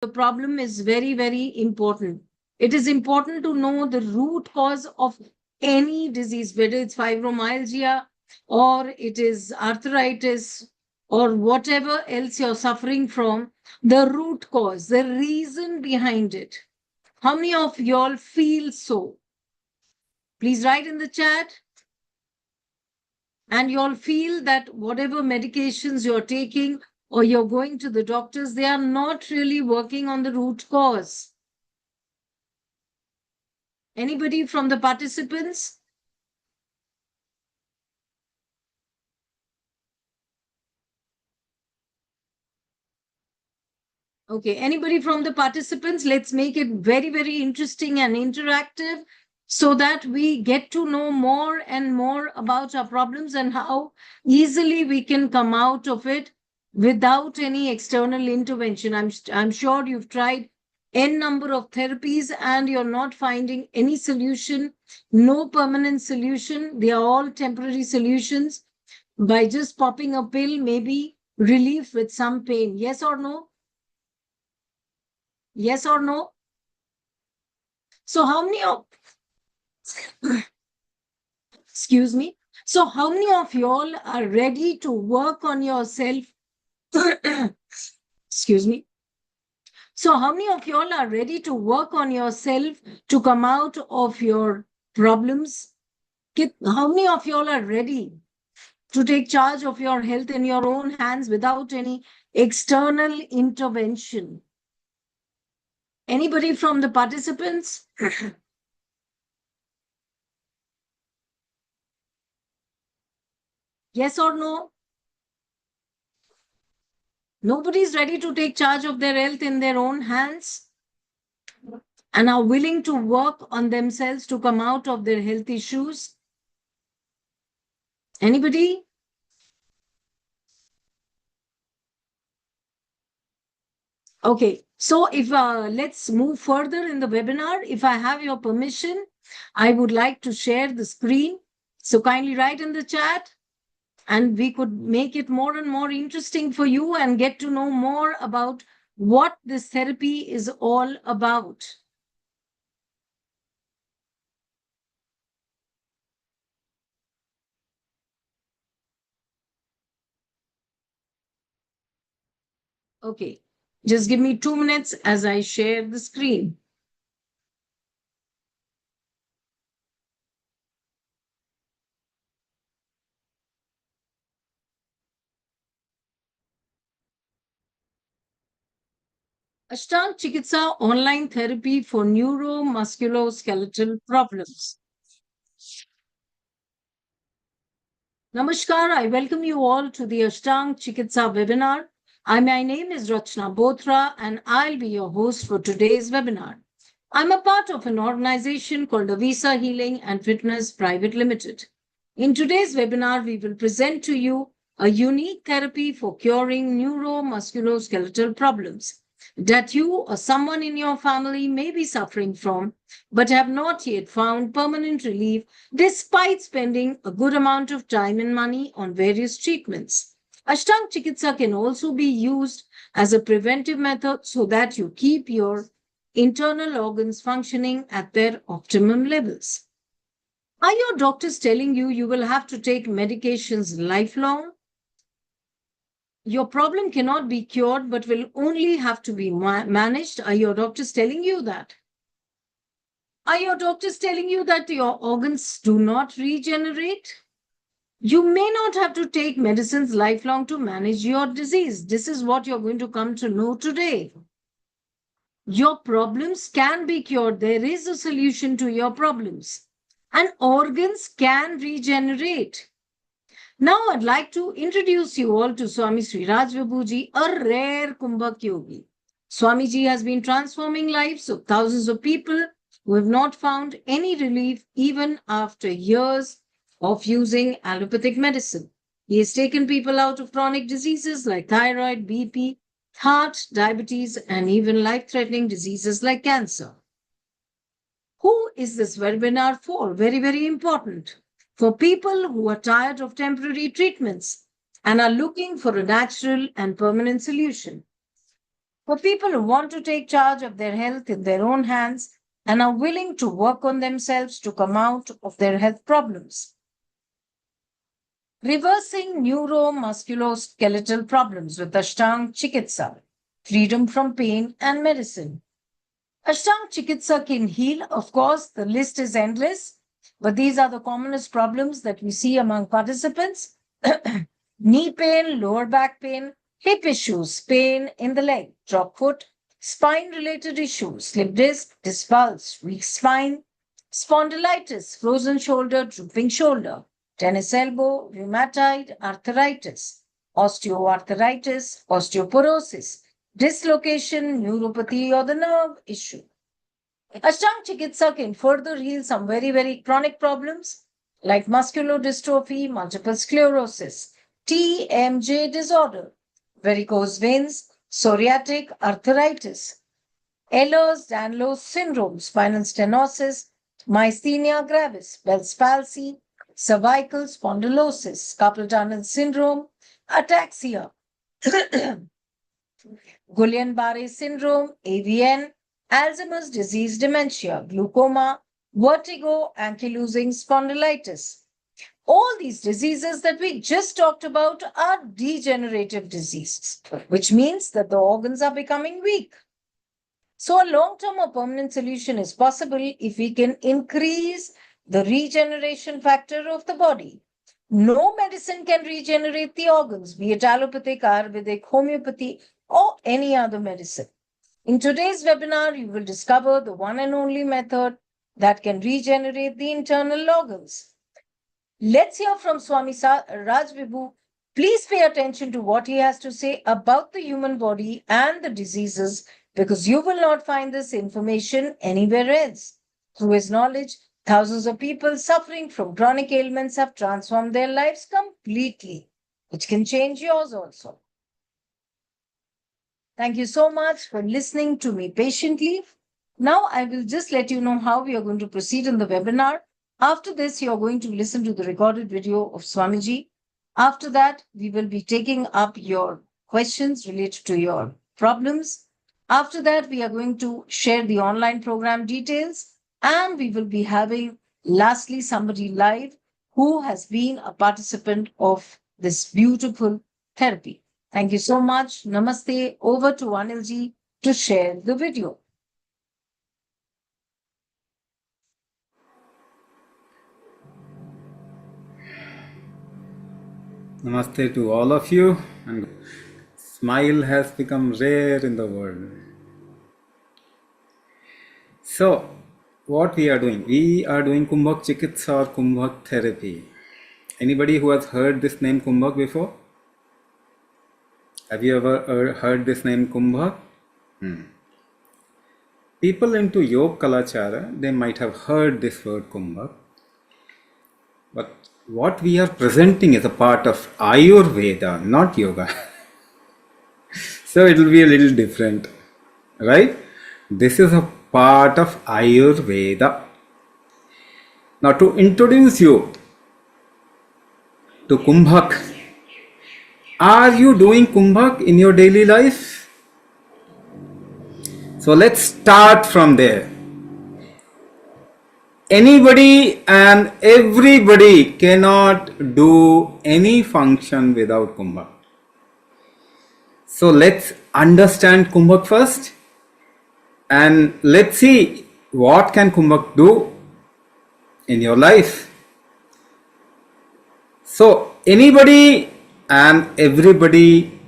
the problem is very, very important. It is important to know the root cause of any disease, whether it's fibromyalgia or it is arthritis or whatever else you're suffering from, the root cause, the reason behind it. How many of y'all feel so? Please write in the chat. And you'll feel that whatever medications you're taking or you're going to the doctors, they are not really working on the root cause. Anybody from the participants? Okay, anybody from the participants? Let's make it very, very interesting and interactive so that we get to know more and more about our problems and how easily we can come out of it without any external intervention. I'm sure you've tried n number of therapies and you're not finding any solution, no permanent solution. They are all temporary solutions. By just popping a pill, maybe relief with some pain. Yes or no? Yes or no? So how many of, excuse me. So how many of y'all are ready to work on yourself? Excuse me. So how many of y'all are ready to work on yourself to come out of your problems? How many of y'all are ready to take charge of your health in your own hands without any external intervention? Anybody from the participants? Yes or no? Nobody is ready to take charge of their health in their own hands and are willing to work on themselves to come out of their health issues. Anybody? Okay, so if let's move further in the webinar. If I have your permission, I would like to share the screen. So kindly write in the chat and we could make it more and more interesting for you and get to know more about what this therapy is all about. Okay, just give me 2 minutes as I share the screen. Ashtaang Chikitsa online therapy for Neuro Musculoskeletal Problems. Namaskar, I welcome you all to the Ashtaang Chikitsa webinar. My name is Rachna Bothra and I'll be your host for today's webinar. I'm a part of an organization called Avisa Healing and Fitness Private Limited. In today's webinar, we will present to you a unique therapy for curing neuromusculoskeletal problems that you or someone in your family may be suffering from, but have not yet found permanent relief despite spending a good amount of time and money on various treatments. Ashtaang Chikitsa can also be used as a preventive method so that you keep your internal organs functioning at their optimum levels. Are your doctors telling you you will have to take medications lifelong? Your problem cannot be cured, but will only have to be managed. Are your doctors telling you that? Are your doctors telling you that your organs do not regenerate? You may not have to take medicines lifelong to manage your disease. This is what you're going to come to know today. Your problems can be cured. There is a solution to your problems. And organs can regenerate. Now I'd like to introduce you all to Swami Sri Raj Vibhuji, a rare Kumbhak yogi. Swamiji has been transforming lives of thousands of people who have not found any relief even after years of using allopathic medicine. He has taken people out of chronic diseases like thyroid, BP, heart, diabetes, and even life-threatening diseases like cancer. Who is this webinar for? Very, very important. For people who are tired of temporary treatments and are looking for a natural and permanent solution. for people who want to take charge of their health in their own hands and are willing to work on themselves to come out of their health problems. Reversing Neuro Musculoskeletal Problems with Ashtaang Chikitsa, freedom from pain and medicine. Ashtaang Chikitsa can heal. Of course, the list is endless, but these are the commonest problems that we see among participants. Knee pain, lower back pain, hip issues, pain in the leg, drop foot, spine-related issues, slip disc, disc pulse, weak spine, spondylitis, frozen shoulder, drooping shoulder, tennis elbow, rheumatoid arthritis, osteoarthritis, osteoporosis, dislocation, neuropathy, or the nerve issue. Ashtaang Chikitsa can further heal some very chronic problems like muscular dystrophy, multiple sclerosis, TMJ disorder, varicose veins, psoriatic arthritis, Ehlers-Danlos syndrome, spinal stenosis, myasthenia gravis, Bell's palsy, cervical spondylosis, carpal tunnel syndrome, ataxia, Guillain-Barré syndrome, AVN, Alzheimer's disease, dementia, glaucoma, vertigo, ankylosing spondylitis. All these diseases that we just talked about are degenerative diseases, which means that the organs are becoming weak. So a long-term or permanent solution is possible if we can increase the regeneration factor of the body. No medicine can regenerate the organs, be it allopathic, Ayurvedic, homeopathy, or any other medicine. In today's webinar, you will discover the one and only method that can regenerate the internal organs. Let's hear from Swami Raj Vibhu. Please pay attention to what he has to say about the human body and the diseases, because you will not find this information anywhere else. Through his knowledge, thousands of people suffering from chronic ailments have transformed their lives completely, which can change yours also. Thank you so much for listening to me patiently. Now I will just let you know how we are going to proceed in the webinar. After this, you are going to listen to the recorded video of Swamiji. After that, we will be taking up your questions related to your problems. After that, we are going to share the online program details, and we will be having lastly somebody live who has been a participant of this beautiful therapy. Thank you so much. Namaste. Over to Anilji to share the video. Namaste to all of you, and smile has become rare in the world. So, what we are doing? We are doing Kumbhak Chikitsa or Kumbhak therapy. Anybody who has heard this name Kumbhak before? Have you ever heard this name Kumbhak? People into Yoga Kalachara, they might have heard this word Kumbhak. But what we are presenting is a part of Ayurveda, not yoga. So it will be a little different, right? This is a part of Ayurveda. Now to introduce you to Kumbhak, are you doing Kumbhak in your daily life? So let's start from there. Anybody and everybody cannot do any function without Kumbhak. So let's understand Kumbhak first, and let's see what can Kumbhak do in your life. So anybody and everybody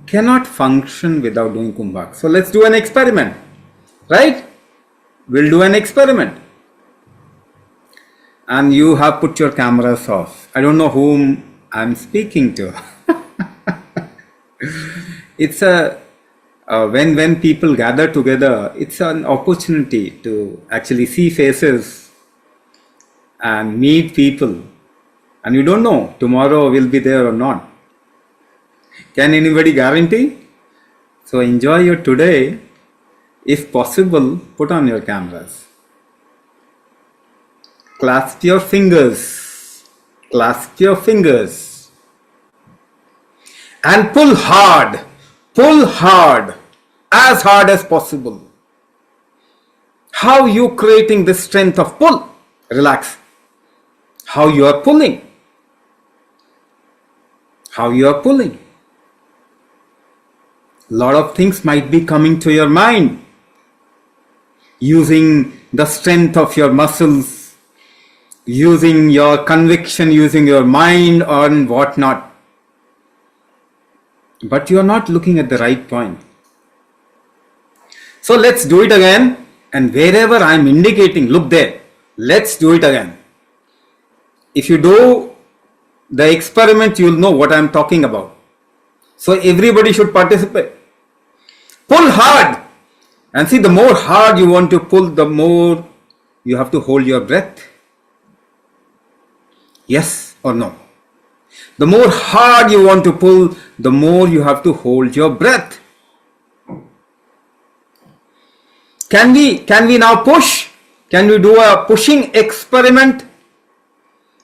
cannot function without doing Kumbhak. So let's do an experiment, right? We'll do an experiment. And you have put your cameras off. I don't know whom I'm speaking to. It's when people gather together, it's an opportunity to actually see faces and meet people. And you don't know tomorrow will be there or not. Can anybody guarantee? So enjoy your today. If possible, put on your cameras. Clasp your fingers. Clasp your fingers. And pull hard. Pull hard. as hard as possible. How you creating the strength of pull? Relax. How you are pulling? How you are pulling? Lot of things might be coming to your mind. Using the strength of your muscles, using your conviction, using your mind or whatnot. But you are not looking at the right point. So let's do it again. And wherever I am indicating, look there. Let's do it again. If you do the experiment, you will know what I am talking about. So everybody should participate. Pull hard. And see, the more hard you want to pull, the more you have to hold your breath. Yes or no? The more hard you want to pull, the more you have to hold your breath. Can we now push? Can we do a pushing experiment?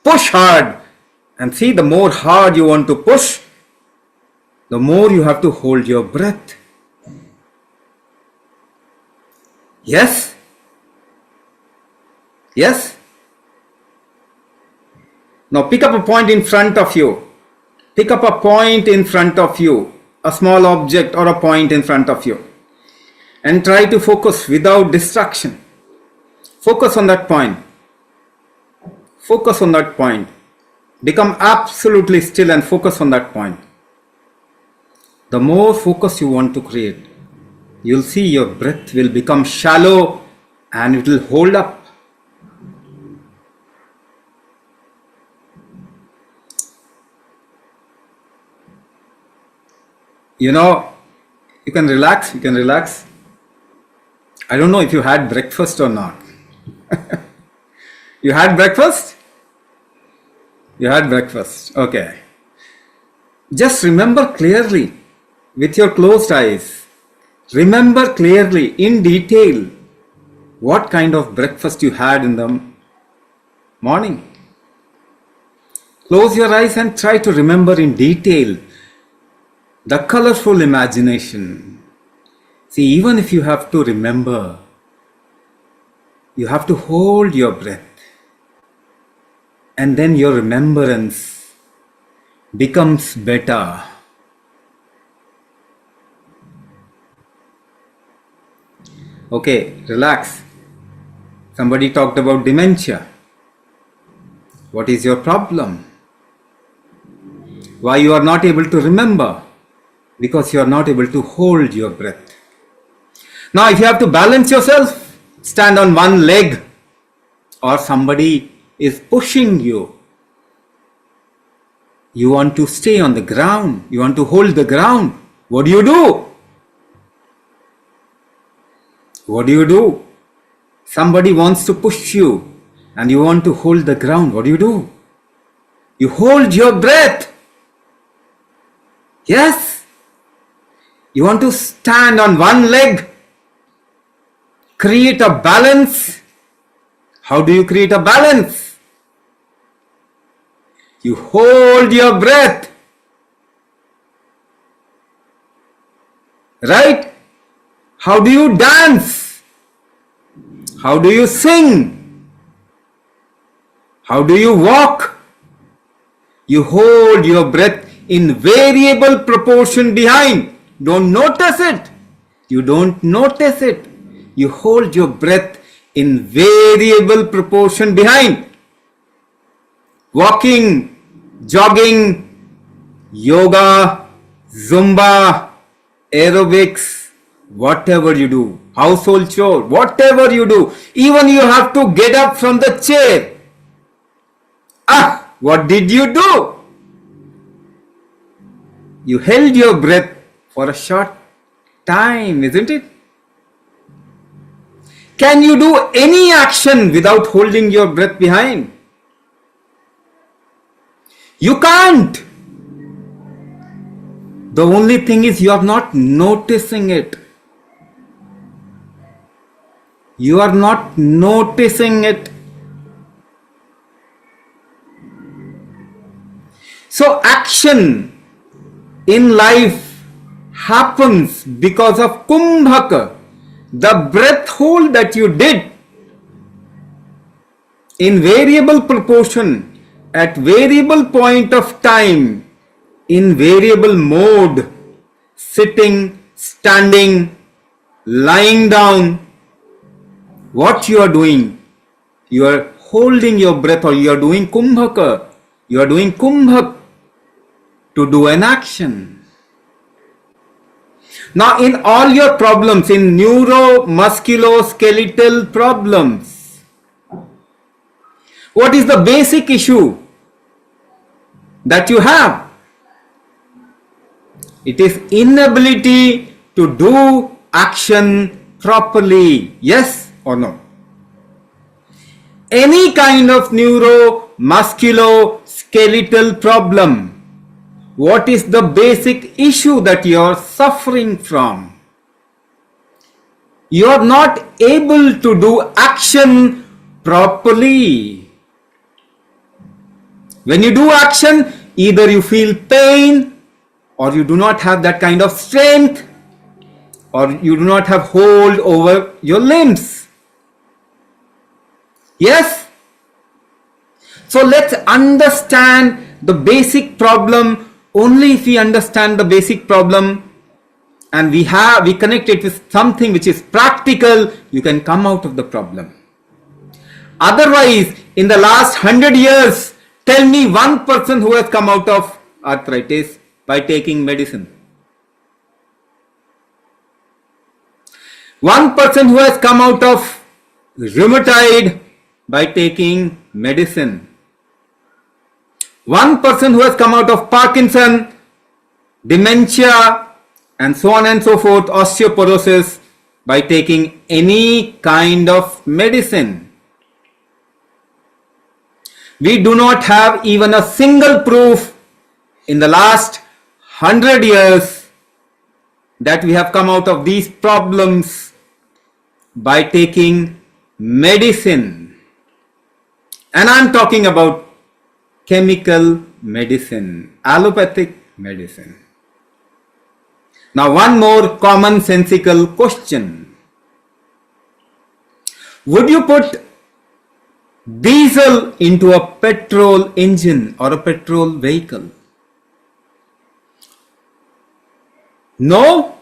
Push hard. And see, the more hard you want to push, the more you have to hold your breath. Yes? Yes? Now pick up a point in front of you. Pick up a point in front of you. A small object or a point in front of you. And try to focus without distraction. Focus on that point. Focus on that point. Become absolutely still and focus on that point. The more focus you want to create, you'll see your breath will become shallow and it will hold up. You know, you can relax, I don't know if you had breakfast or not. You had breakfast? You had breakfast. Okay. Just remember clearly with your closed eyes. Remember clearly in detail what kind of breakfast you had in the morning. Close your eyes and try to remember in detail the colorful imagination. See, even if you have to remember, you have to hold your breath. And then your remembrance becomes better. Okay, relax. Somebody talked about dementia. What is your problem? Why you are not able to remember? Because you are not able to hold your breath. Now, if you have to balance yourself, stand on one leg, or somebody is pushing you. You want to stay on the ground. You want to hold the ground. What do you do? What do you do? Somebody wants to push you and you want to hold the ground. What do you do? You hold your breath. Yes. You want to stand on one leg. Create a balance. How do you create a balance? You hold your breath. Right? How do you dance? How do you sing? How do you walk? You hold your breath in variable proportion behind. Don't notice it. You don't notice it. You hold your breath in variable proportion behind. Walking, jogging, yoga, Zumba, aerobics, whatever you do, household chore, whatever you do, even you have to get up from the chair. What did you do? You held your breath for a short time, isn't it? Can you do any action without holding your breath behind? You can't. The only thing is you are not noticing it. You are not noticing it. So action in life happens because of kumbhaka, the breath hold that you did in variable proportion, at variable point of time, in variable mode, sitting, standing, lying down. What you are doing? You are holding your breath, or you are doing kumbhaka. You are doing kumbhak to do an action. Now, in all your problems, in neuro musculoskeletal problems, what is the basic issue that you have? It is inability to do action properly. Yes or no? Any kind of neuro musculoskeletal problem, what is the basic issue that you are suffering from? You are not able to do action properly. When you do action, either you feel pain, or you do not have that kind of strength, or you do not have hold over your limbs. Yes? So let's understand the basic problem. Only if we understand the basic problem and we connect it with something which is practical, you can come out of the problem. Otherwise, in the last 100 years, tell me one person who has come out of arthritis by taking medicine. One person who has come out of rheumatoid by taking medicine. One person who has come out of Parkinson, dementia, and so on and so forth, osteoporosis, by taking any kind of medicine. We do not have even a single proof in the last 100 years that we have come out of these problems by taking medicine. And I am talking about chemical medicine, allopathic medicine. Now, one more commonsensical question. Would you put diesel into a petrol engine or a petrol vehicle? No?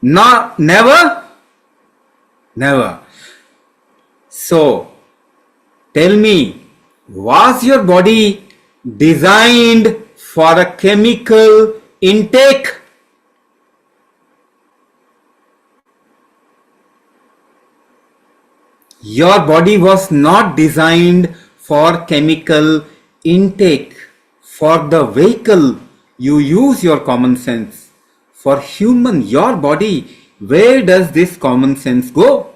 No, never? Never. So, tell me, was your body designed for a chemical intake? Your body was not designed for chemical intake. For the vehicle, you use your common sense. For human, your body, where does this common sense go?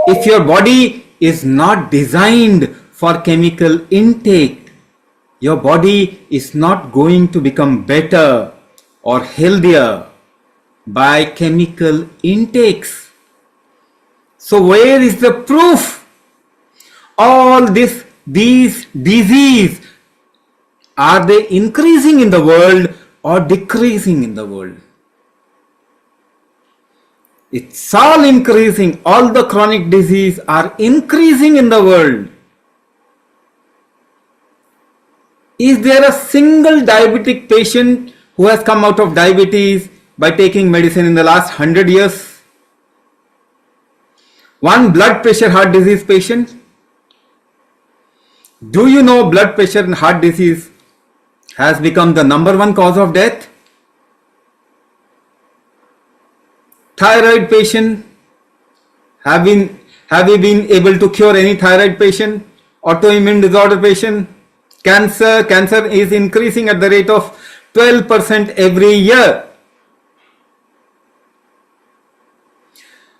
If your body is not designed for chemical intake, your body is not going to become better or healthier by chemical intakes. So where is the proof? All these diseases, are they increasing in the world or decreasing in the world? It's all increasing. All the chronic diseases are increasing in the world. Is there a single diabetic patient who has come out of diabetes by taking medicine in the last 100 years? One blood pressure heart disease patient? Do you know blood pressure and heart disease has become the #1 cause of death? Thyroid patient, have you been able to cure any thyroid patient? Autoimmune disorder patient? Cancer is increasing at the rate of 12% every year.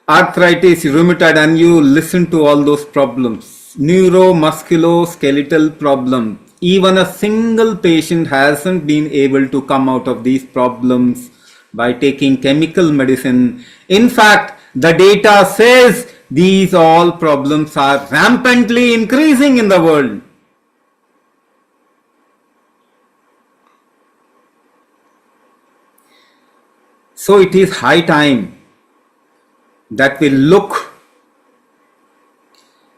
Arthritis, rheumatoid, and you listen to all those problems. Neuro musculoskeletal problems. Even a single patient hasn't been able to come out of these problems by taking chemical medicine. In fact, the data says these all problems are rampantly increasing in the world. So it is high time that we look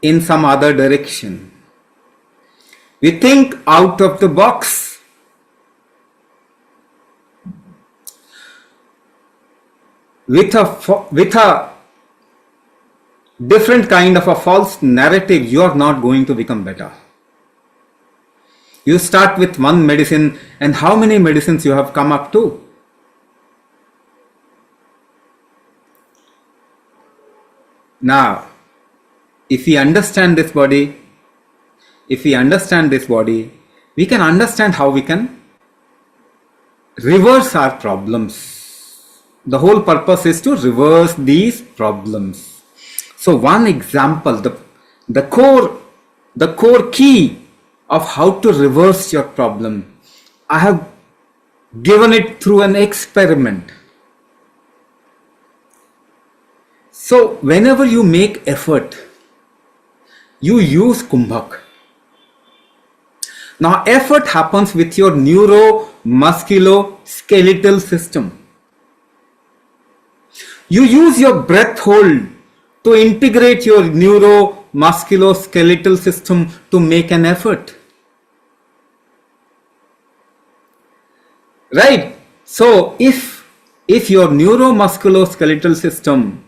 in some other direction. We think out of the box. With a different kind of a false narrative, you are not going to become better. You start with one medicine, and how many medicines you have come up to? Now, if we understand this body, we can understand how we can reverse our problems. The whole purpose is to reverse these problems. So one example, the core key of how to reverse your problem, I have given it through an experiment. So whenever you make effort, you use kumbhak. Now effort happens with your neuro musculoskeletal system. You use your breath hold to integrate your neuro musculoskeletal system to make an effort. Right? So if your neuro musculoskeletal system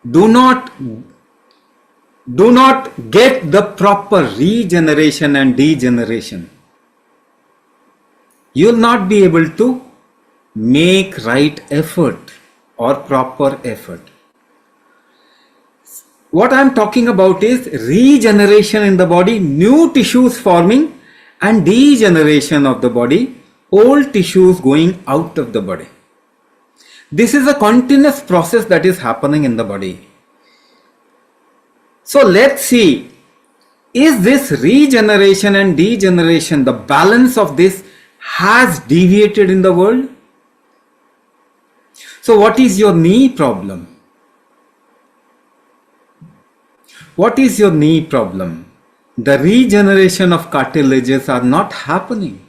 do not get the proper regeneration and degeneration, you will not be able to make right effort or proper effort. What I am talking about is regeneration in the body, new tissues forming, and degeneration of the body, old tissues going out of the body. This is a continuous process that is happening in the body. So let's see, is this regeneration and degeneration, the balance of this has deviated in the world? So what is your knee problem? What is your knee problem? The regeneration of cartilages are not happening.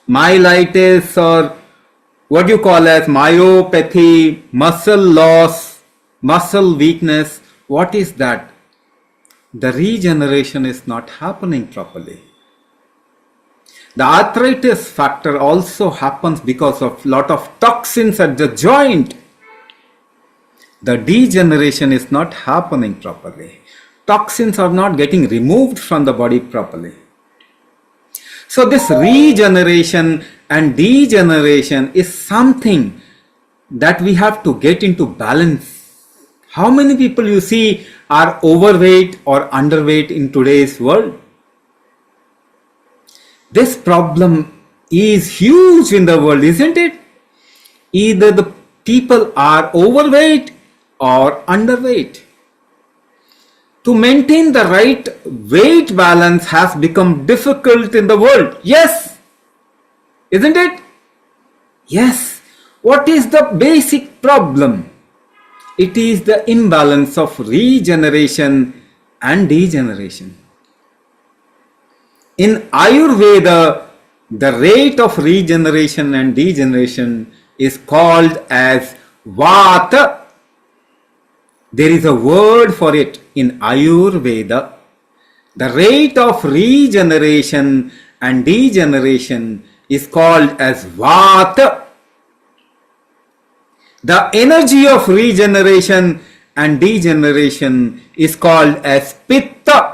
Myelitis, or what you call as myopathy, muscle loss, muscle weakness, what is that? The regeneration is not happening properly. The arthritis factor also happens because of lot of toxins at the joint. The degeneration is not happening properly. Toxins are not getting removed from the body properly. So this regeneration and degeneration is something that we have to get into balance. How many people you see are overweight or underweight in today's world? This problem is huge in the world, isn't it? Either the people are overweight or underweight. To maintain the right weight balance has become difficult in the world. Yes, isn't it? Yes. What is the basic problem? It is the imbalance of regeneration and degeneration. In Ayurveda, the rate of regeneration and degeneration is called as Vata. There is a word for it in Ayurveda. The rate of regeneration and degeneration is called as Vata. The energy of regeneration and degeneration is called as Pitta.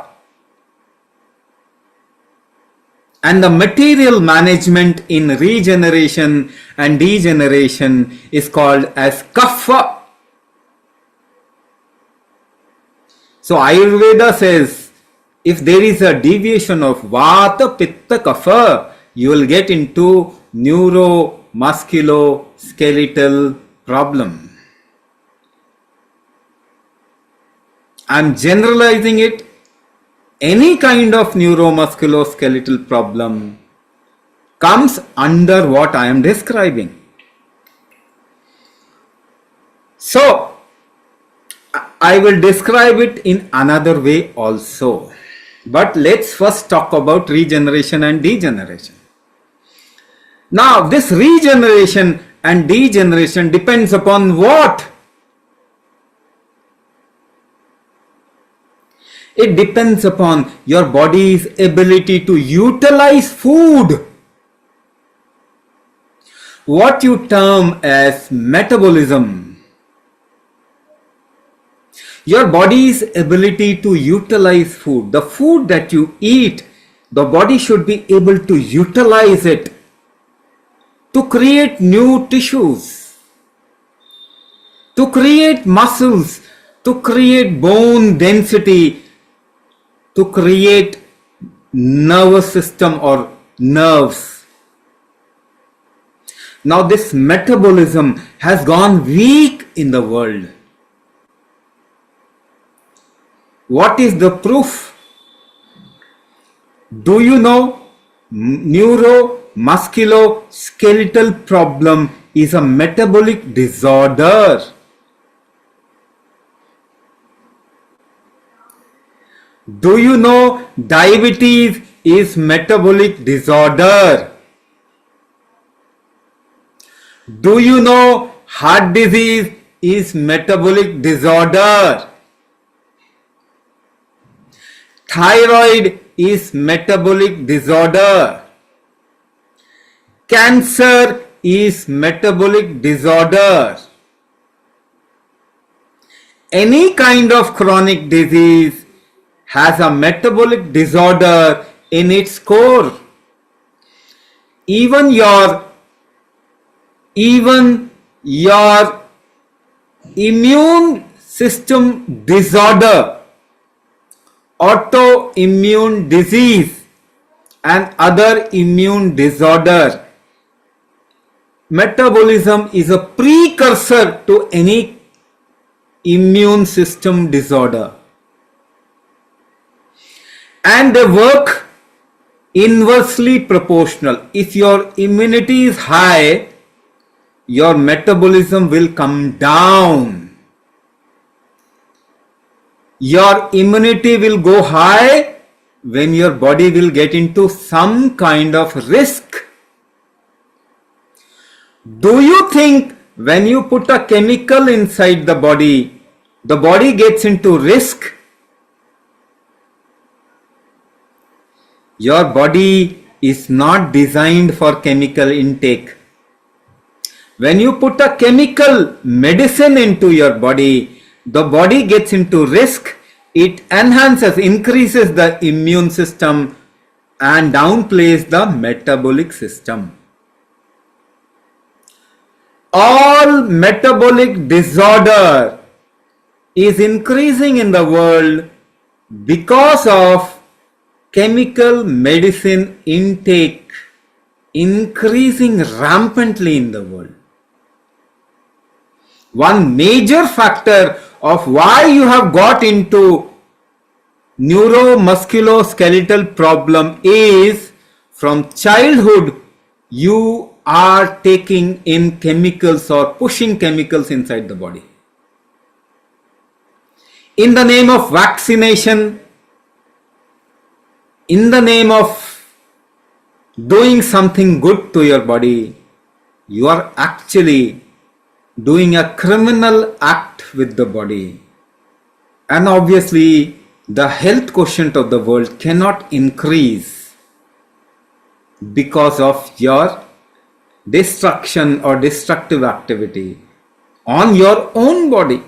And the material management in regeneration and degeneration is called as Kapha. So Ayurveda says, if there is a deviation of Vata, Pitta, Kapha, you will get into neuro musculoskeletal problem. I am generalizing it. Any kind of neuromusculoskeletal problem comes under what I am describing. So, I will describe it in another way also. But let's first talk about regeneration and degeneration. Now, this regeneration and degeneration depends upon what? It depends upon your body's ability to utilize food. What you term as metabolism. Your body's ability to utilize food. The food that you eat, the body should be able to utilize it to create new tissues, to create muscles, to create bone density, to create nervous system or nerves. Now this metabolism has gone weak in the world. What is the proof? Do you know Neuro Musculoskeletal Problem is a metabolic disorder? Do you know diabetes is metabolic disorder? Do you know heart disease is metabolic disorder? Thyroid is metabolic disorder. Cancer is metabolic disorder. Any kind of chronic disease has a metabolic disorder in its core. Even your immune system disorder, autoimmune disease and other immune disorder, metabolism is a precursor to any immune system disorder. And they work inversely proportional. If your immunity is high, your metabolism will come down. Your immunity will go high when your body will get into some kind of risk. Do you think when you put a chemical inside the body gets into risk? Your body is not designed for chemical intake. When you put a chemical medicine into your body, the body gets into risk. It enhances, increases the immune system and downplays the metabolic system. All metabolic disorder is increasing in the world because of chemical medicine intake increasing rampantly in the world. One major factor of why you have got into neuromusculoskeletal problem is from childhood you are taking in chemicals or pushing chemicals inside the body. In the name of vaccination, in the name of doing something good to your body, you are actually doing a criminal act with the body. And obviously, the health quotient of the world cannot increase because of your destruction or destructive activity on your own body.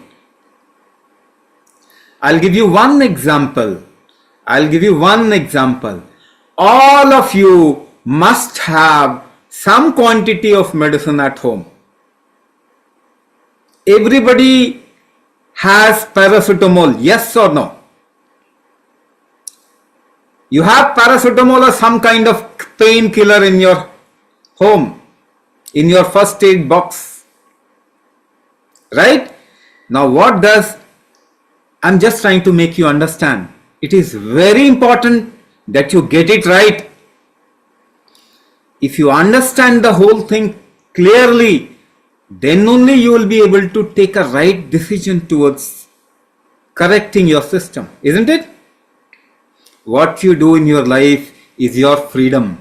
I'll give you one example. All of you must have some quantity of medicine at home. Everybody has paracetamol, yes or no? You have paracetamol or some kind of painkiller in your home, in your first aid box, right? Now I'm just trying to make you understand. It is very important that you get it right. If you understand the whole thing clearly, then only you will be able to take a right decision towards correcting your system, isn't it? What you do in your life is your freedom,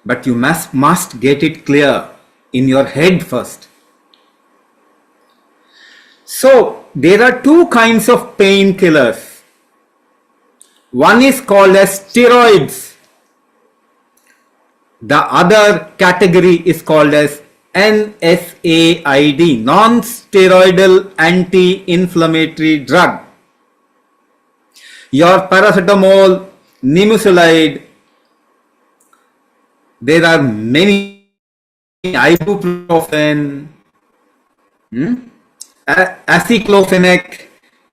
but you must get it clear in your head first. So there are two kinds of painkillers. One is called as steroids. The other category is called as NSAID, non-steroidal anti-inflammatory drug. Your paracetamol, nimesulide, there are many, ibuprofen, aceclofenac,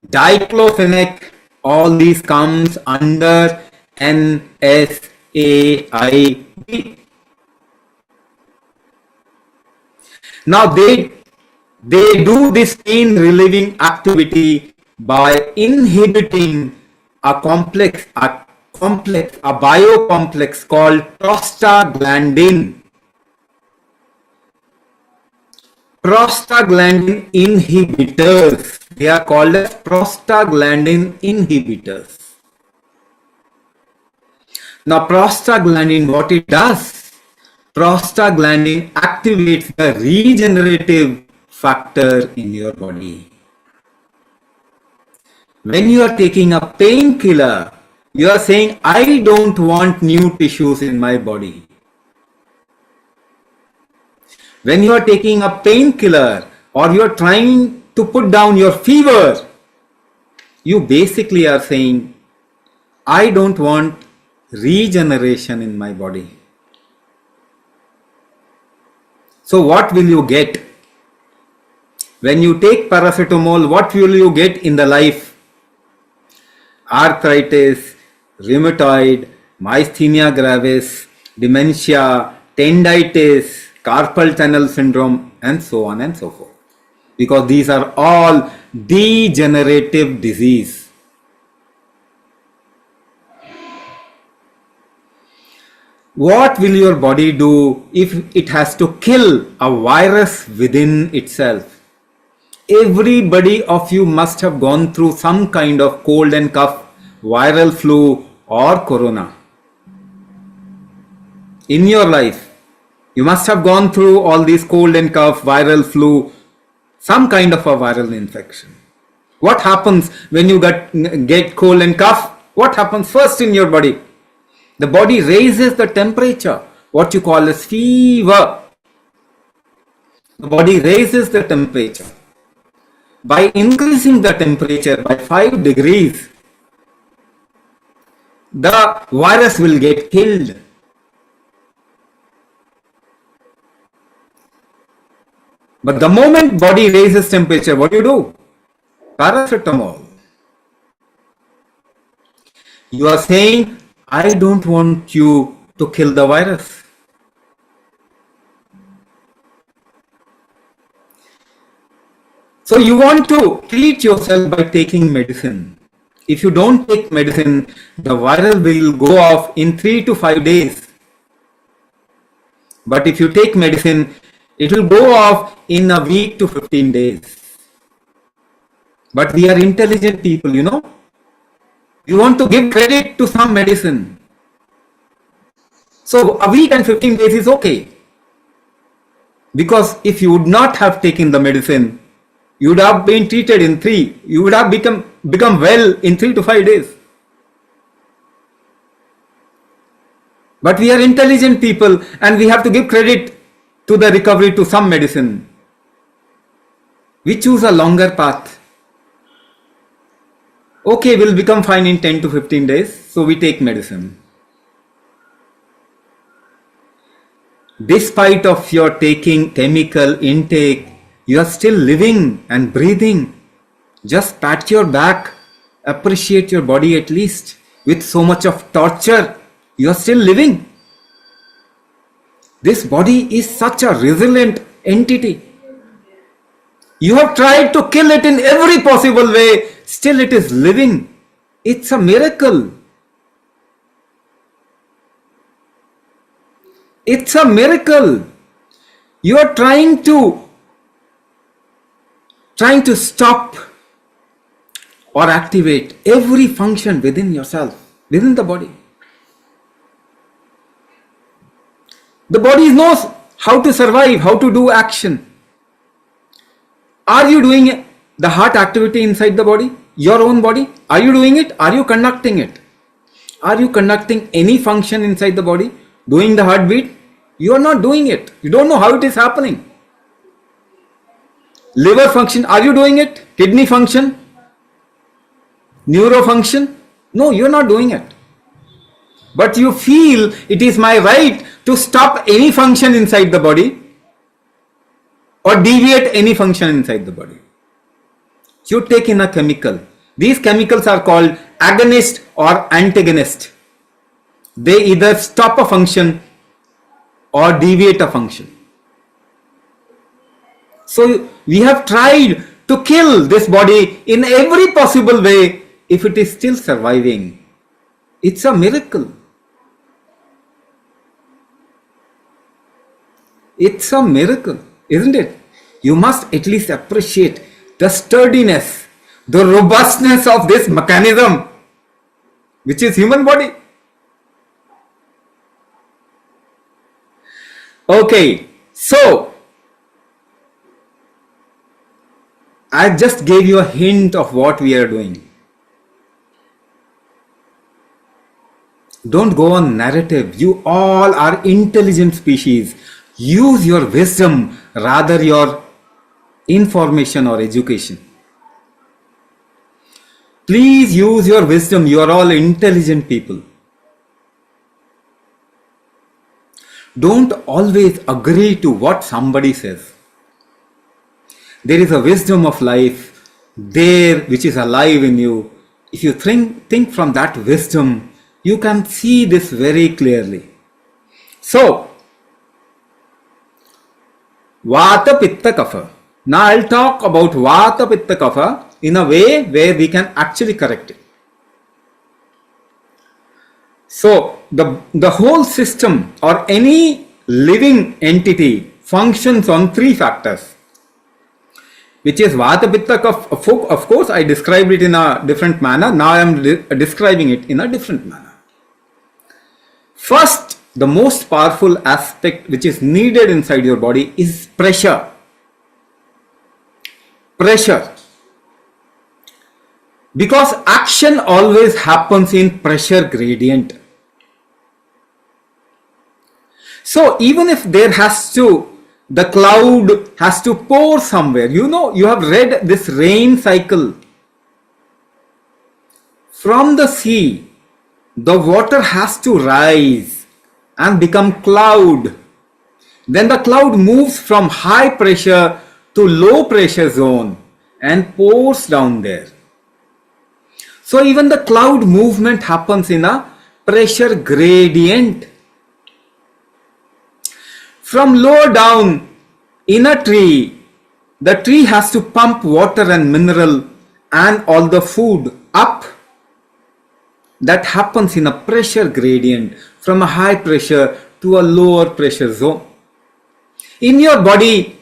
diclofenac, all these comes under NSAID. Now they do this pain relieving activity by inhibiting a biocomplex called prostaglandin. Prostaglandin inhibitors. They are called as prostaglandin inhibitors. Now prostaglandin, what it does? Prostaglandin activates the regenerative factor in your body. When you are taking a painkiller, you are saying, I don't want new tissues in my body. When you are taking a painkiller or you are trying to put down your fever, you basically are saying, I don't want regeneration in my body. So what will you get? When you take paracetamol, what will you get in the life? Arthritis, rheumatoid, myasthenia gravis, dementia, tendinitis, carpal tunnel syndrome, and so on and so forth. Because these are all degenerative disease. What will your body do if it has to kill a virus within itself? Everybody of you must have gone through some kind of cold and cough, viral flu or corona. In your life, you must have gone through all these cold and cough, viral flu, some kind of a viral infection. What happens when you get cold and cough? What happens first in your body? The body raises the temperature, what you call as fever. The body raises the temperature. By increasing the temperature by 5 degrees, the virus will get killed. But the moment body raises temperature, what do? Paracetamol. You are saying, I don't want you to kill the virus. So you want to treat yourself by taking medicine. If you don't take medicine, the virus will go off in 3 to 5 days. But if you take medicine, it will go off in a week to 15 days. But we are intelligent people, you know. You want to give credit to some medicine. So a week and 15 days is okay. Because if you would not have taken the medicine, you would have been treated in 3. You would have become well in 3 to 5 days. But we are intelligent people and we have to give credit to the recovery to some medicine. We choose a longer path. Okay, we'll become fine in 10 to 15 days, so we take medicine. Despite of your taking chemical intake, you are still living and breathing. Just pat your back, appreciate your body at least. With so much of torture, you are still living. This body is such a resilient entity. You have tried to kill it in every possible way, still it is living. It's a miracle. It's a miracle. You are trying to stop or activate every function within yourself, within the body. The body knows how to survive, how to do action. Are you doing the heart activity inside the body, your own body? Are you doing it? Are you conducting it? Are you conducting any function inside the body? Doing the heartbeat? You are not doing it. You don't know how it is happening. Liver function, are you doing it? Kidney function? Neuro function? No, you are not doing it. But you feel it is my right to stop any function inside the body or deviate any function inside the body. You take in a chemical. These chemicals are called agonist or antagonist. They either stop a function or deviate a function. So we have tried to kill this body in every possible way. If it is still surviving, it's a miracle. It's a miracle, isn't it? You must at least appreciate the sturdiness, the robustness of this mechanism, which is human body. Okay, so I just gave you a hint of what we are doing. Don't go on narrative. You all are intelligent species. Use your wisdom rather your information or education. Please use your wisdom. You are all intelligent people. Don't always agree to what somebody says. There is a wisdom of life there which is alive in you. If you think from that wisdom, you can see this very clearly. So, Vata Pitta Kapha. Now I'll talk about Vata Pitta Kapha in a way where we can actually correct it. So, the whole system or any living entity functions on three factors, which is Vata Pitta Kapha. Of course, I described it in a different manner. Now I am describing it in a different manner. First, the most powerful aspect which is needed inside your body is pressure. Pressure. Because action always happens in pressure gradient. So even if the cloud has to pour somewhere, you have read this rain cycle. From the sea, the water has to rise and become cloud. Then the cloud moves from high pressure to low pressure zone and pours down there. So even the cloud movement happens in a pressure gradient. From low down in a tree, the tree has to pump water and mineral and all the food up. That happens in a pressure gradient from a high pressure to a lower pressure zone. In your body,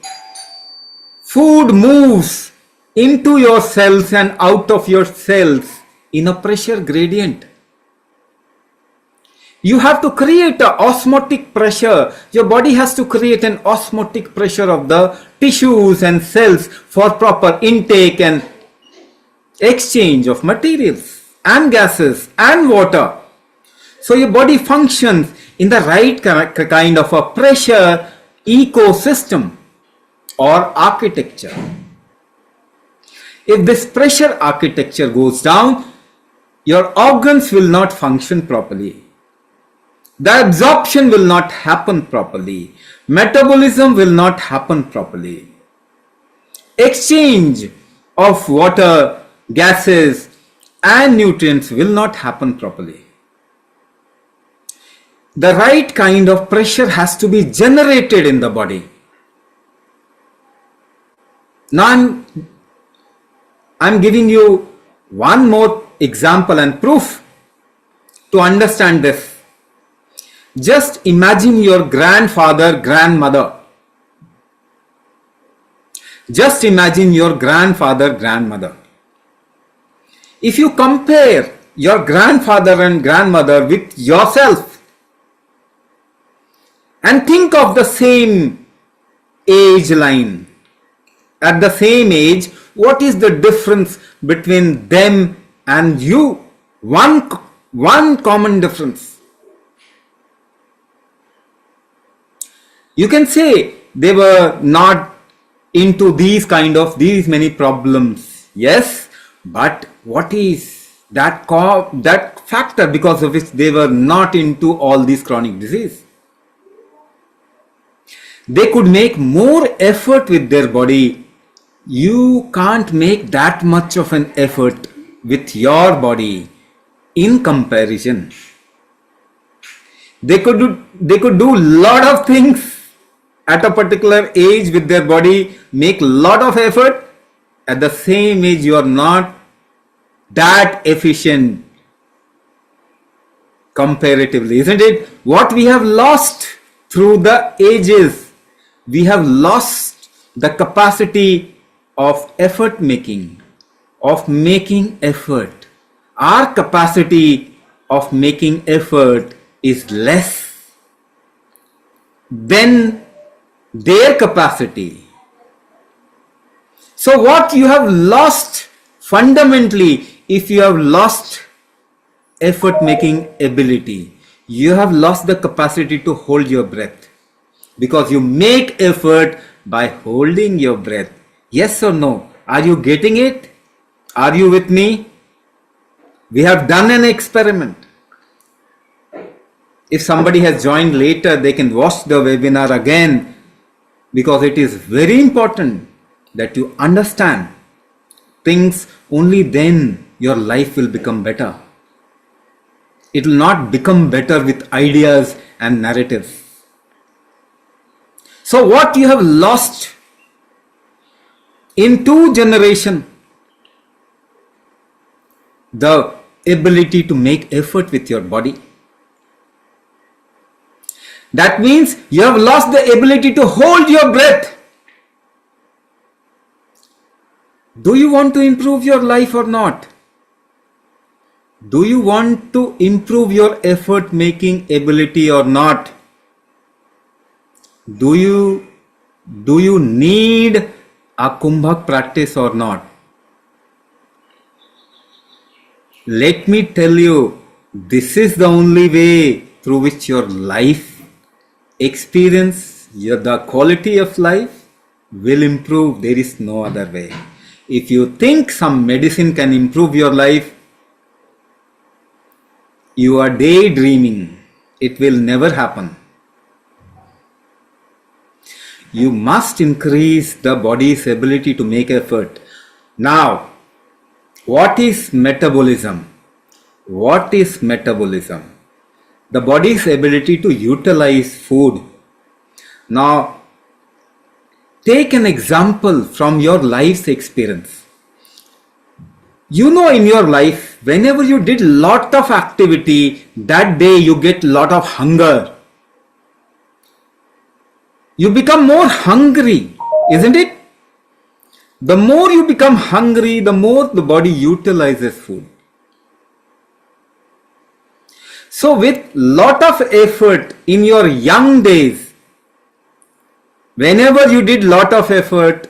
food moves into your cells and out of your cells in a pressure gradient. You have to create an osmotic pressure. Your body has to create an osmotic pressure of the tissues and cells for proper intake and exchange of materials and gases and water. So your body functions in the right kind of a pressure ecosystem or architecture. If this pressure architecture goes down, your organs will not function properly. The absorption will not happen properly. Metabolism will not happen properly. Exchange of water, gases, and nutrients will not happen properly. The right kind of pressure has to be generated in the body. Now I'm giving you one more example and proof to understand this. Just imagine your grandfather, grandmother. Just imagine your grandfather, grandmother. If you compare your grandfather and grandmother with yourself and think of the same age line, at the same age, what is the difference between them and you? One common difference. You can say they were not into these many problems. Yes, but what is that factor because of which they were not into all these chronic disease? They could make more effort with their body. You can't make that much of an effort with your body in comparison. They could do lot of things at a particular age with their body, make lot of effort. At the same age, you are not that efficient comparatively, isn't it? What we have lost through the ages, we have lost the capacity of effort making, of making effort. Our capacity of making effort is less than their capacity. So what you have lost fundamentally, if you have lost effort making ability, you have lost the capacity to hold your breath, because you make effort by holding your breath. Yes or no? Are you getting it? Are you with me? We have done an experiment. If somebody has joined later, they can watch the webinar again, because it is very important that you understand things. Only then your life will become better. It will not become better with ideas and narratives. So what you have lost in 2 generations, the ability to make effort with your body. That means you have lost the ability to hold your breath. Do you want to improve your life or not? Do you want to improve your effort making ability or not? Do you need a Kumbhak practice or not? Let me tell you, this is the only way through which your life experience, the quality of life will improve. There is no other way. If you think some medicine can improve your life, you are daydreaming. It will never happen. You must increase the body's ability to make effort. Now, what is metabolism? What is metabolism? The body's ability to utilize food. Now, take an example from your life's experience. You know, in your life, whenever you did lot of activity, that day you get lot of hunger. You become more hungry, isn't it? The more you become hungry, the more the body utilizes food. So with lot of effort in your young days, whenever you did lot of effort,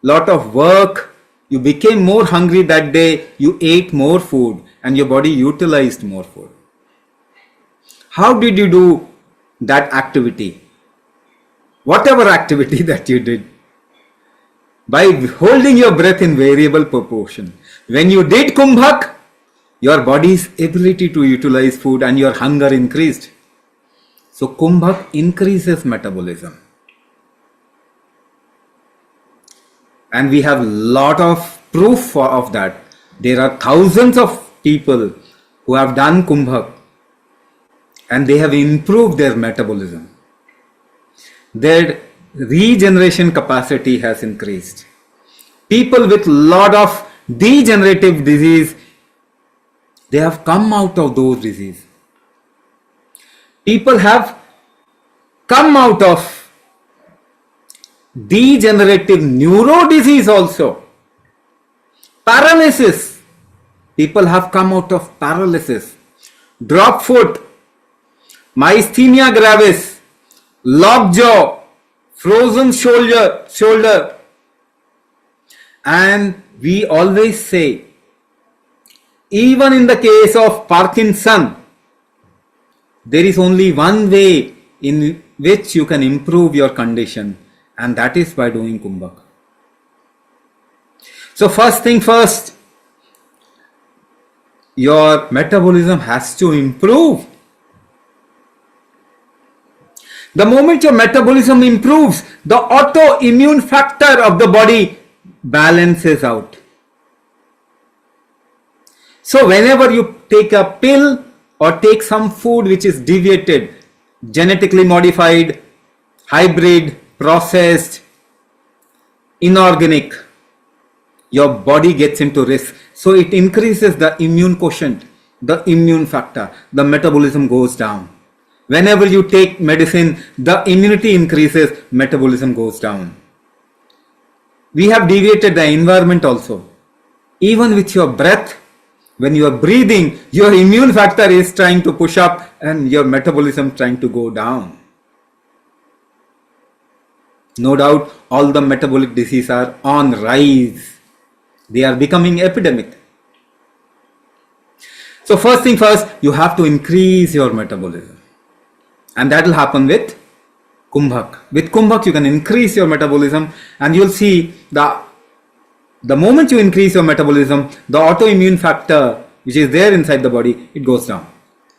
lot of work, you became more hungry that day, you ate more food and your body utilized more food. How did you do that activity? Whatever activity that you did, by holding your breath in variable proportion. When you did Kumbhak, your body's ability to utilize food and your hunger increased. So Kumbhak increases metabolism. And we have lot of proof of that. There are thousands of people who have done Kumbhak and they have improved their metabolism. Their regeneration capacity has increased. People with lot of degenerative disease, they have come out of those diseases. People have come out of degenerative neuro disease also. Paralysis. People have come out of paralysis, drop foot, myasthenia gravis, locked jaw, frozen shoulder. And we always say, even in the case of Parkinson, there is only one way in which you can improve your condition, and that is by doing Kumbhak. So first thing first, your metabolism has to improve. The moment your metabolism improves, the autoimmune factor of the body balances out. So whenever you take a pill or take some food which is deviated, genetically modified, hybrid, processed, inorganic, your body gets into risk. So it increases the immune quotient, the immune factor, the metabolism goes down. Whenever you take medicine, the immunity increases, metabolism goes down. We have deviated the environment also. Even with your breath, when you are breathing, your immune factor is trying to push up and your metabolism trying to go down. No doubt, all the metabolic diseases are on rise. They are becoming epidemic. So first thing first, you have to increase your metabolism. And that will happen with Kumbhak. With Kumbhak, you can increase your metabolism, and you'll see the moment you increase your metabolism, the autoimmune factor which is there inside the body, it goes down.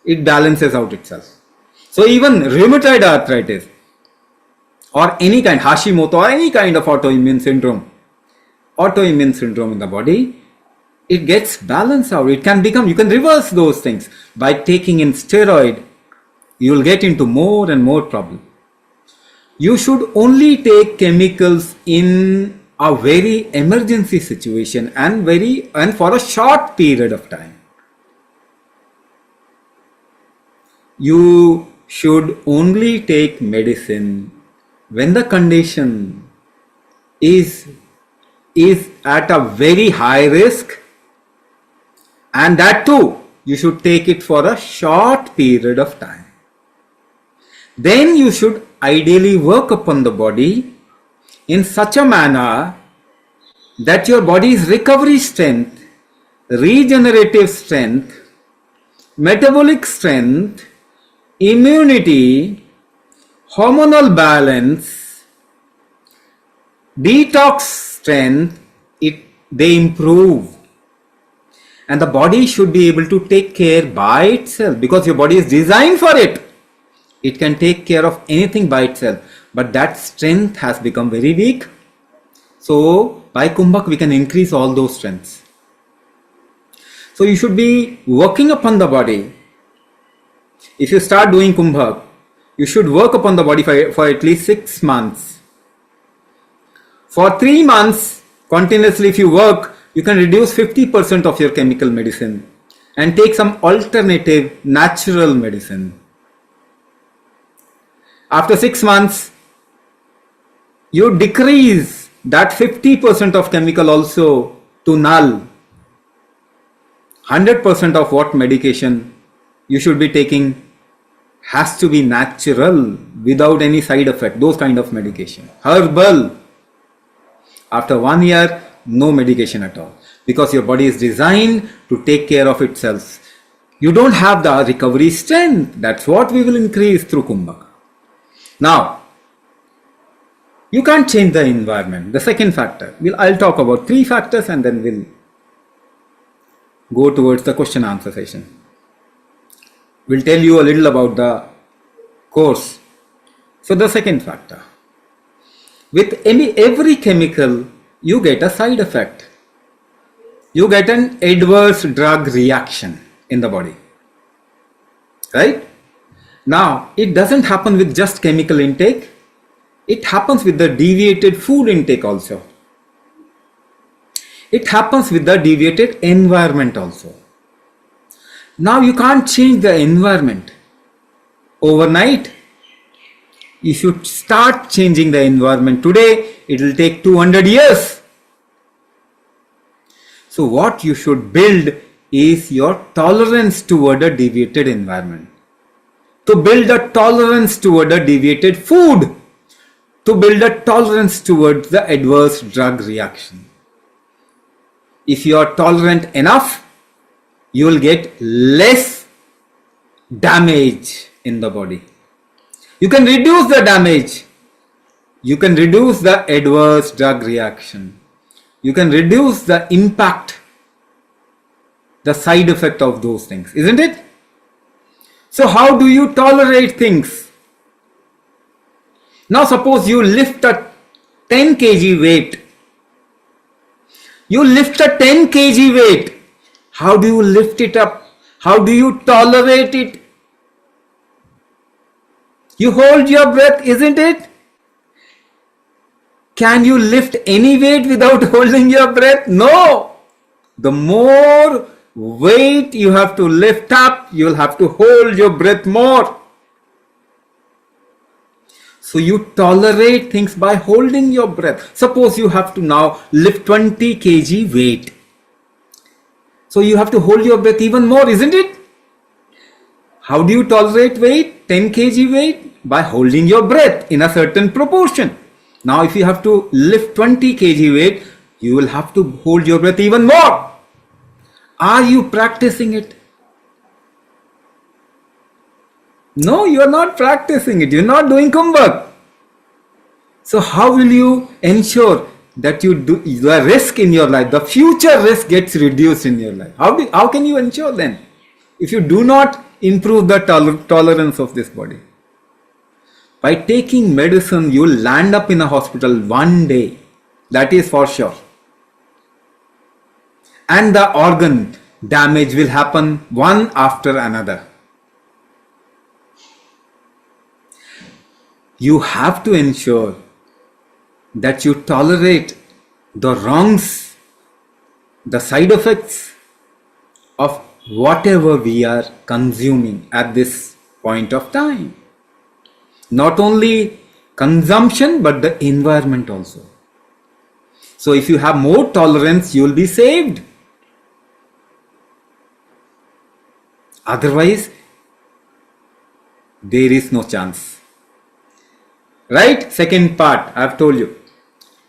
It balances out itself. So even rheumatoid arthritis or any kind, Hashimoto or any kind of autoimmune syndrome in the body, it gets balanced out. It can become, you can reverse those things by taking in steroid. You will get into more and more problem. You should only take chemicals in a very emergency situation and for a short period of time. You should only take medicine when the condition is at a very high risk, and that too you should take it for a short period of time. Then you should ideally work upon the body in such a manner that your body's recovery strength, regenerative strength, metabolic strength, immunity, hormonal balance, detox strength, they improve. And the body should be able to take care by itself, because your body is designed for it. It can take care of anything by itself, but that strength has become very weak. So by Kumbhak we can increase all those strengths. So you should be working upon the body. If you start doing Kumbhak, you should work upon the body for at least 6 months. For 3 months continuously, if you work, you can reduce 50% of your chemical medicine and take some alternative natural medicine. After 6 months, you decrease that 50% of chemical also to null. 100% of what medication you should be taking has to be natural, without any side effect, those kind of medication. Herbal. After 1 year, no medication at all, because your body is designed to take care of itself. You don't have the recovery strength. That's what we will increase through Kumbhak. Now, you can't change the environment. The second factor, I'll talk about 3 factors and then we'll go towards the question answer session. We'll tell you a little about the course. So the second factor, with every chemical, you get a side effect. You get an adverse drug reaction in the body, right? Now, it doesn't happen with just chemical intake. It happens with the deviated food intake also. It happens with the deviated environment also. Now, you can't change the environment overnight. You should start changing the environment today. It will take 200 years. So what you should build is your tolerance toward a deviated environment. To build a tolerance toward a deviated food. To build a tolerance towards the adverse drug reaction. If you are tolerant enough, you will get less damage in the body. You can reduce the damage. You can reduce the adverse drug reaction. You can reduce the impact, the side effect of those things, isn't it? So how do you tolerate things? Now suppose you lift a 10 kg weight. You lift a 10 kg weight. How do you lift it up? How do you tolerate it? You hold your breath, isn't it? Can you lift any weight without holding your breath? No. The more weight you have to lift up, you'll have to hold your breath more. So you tolerate things by holding your breath. Suppose you have to now lift 20 kg weight. So you have to hold your breath even more, isn't it? How do you tolerate weight? 10 kg weight? By holding your breath in a certain proportion. Now if you have to lift 20 kg weight, you will have to hold your breath even more. Are you practicing it? No, you are not practicing it. You are not doing kumbhak. So how will you ensure that you do the risk in your life, the future risk gets reduced in your life? How can you ensure then? If you do not improve the tolerance of this body. By taking medicine, you will land up in a hospital one day. That is for sure. And the organ damage will happen one after another. You have to ensure that you tolerate the wrongs, the side effects of whatever we are consuming at this point of time. Not only consumption, but the environment also. So if you have more tolerance, you will be saved. Otherwise, there is no chance. Right? Second part, I have told you.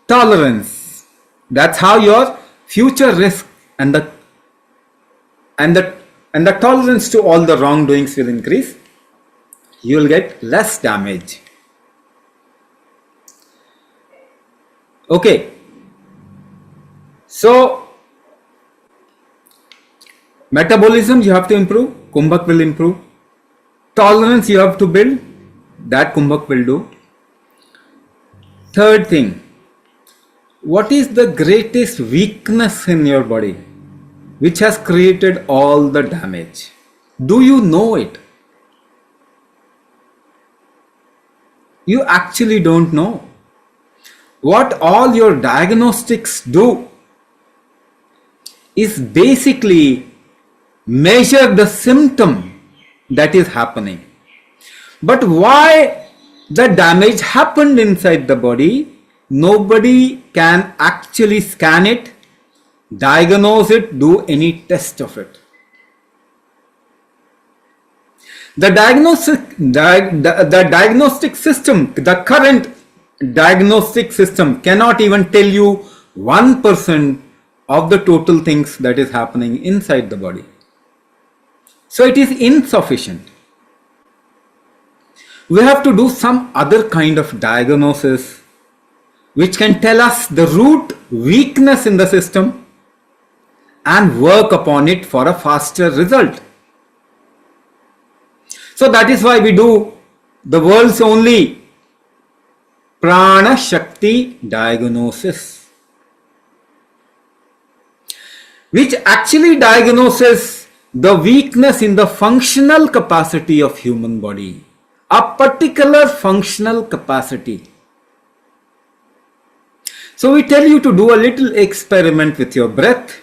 Tolerance. That's how your future risk and the tolerance to all the wrongdoings will increase. You will get less damage. Okay. So, metabolism you have to improve. Kumbhak will improve. Tolerance you have to build. That Kumbhak will do. Third thing. What is the greatest weakness in your body which has created all the damage? Do you know it? You actually don't know. What all your diagnostics do is basically measure the symptom that is happening. But why the damage happened inside the body, nobody can actually scan it, diagnose it, do any test of it. The diagnostic system, the current diagnostic system cannot even tell you 1% of the total things that is happening inside the body. So it is insufficient. We have to do some other kind of diagnosis which can tell us the root weakness in the system and work upon it for a faster result. So that is why we do the world's only Prana Shakti diagnosis, which actually diagnoses the weakness in the functional capacity of human body, a particular functional capacity. So we tell you to do a little experiment with your breath,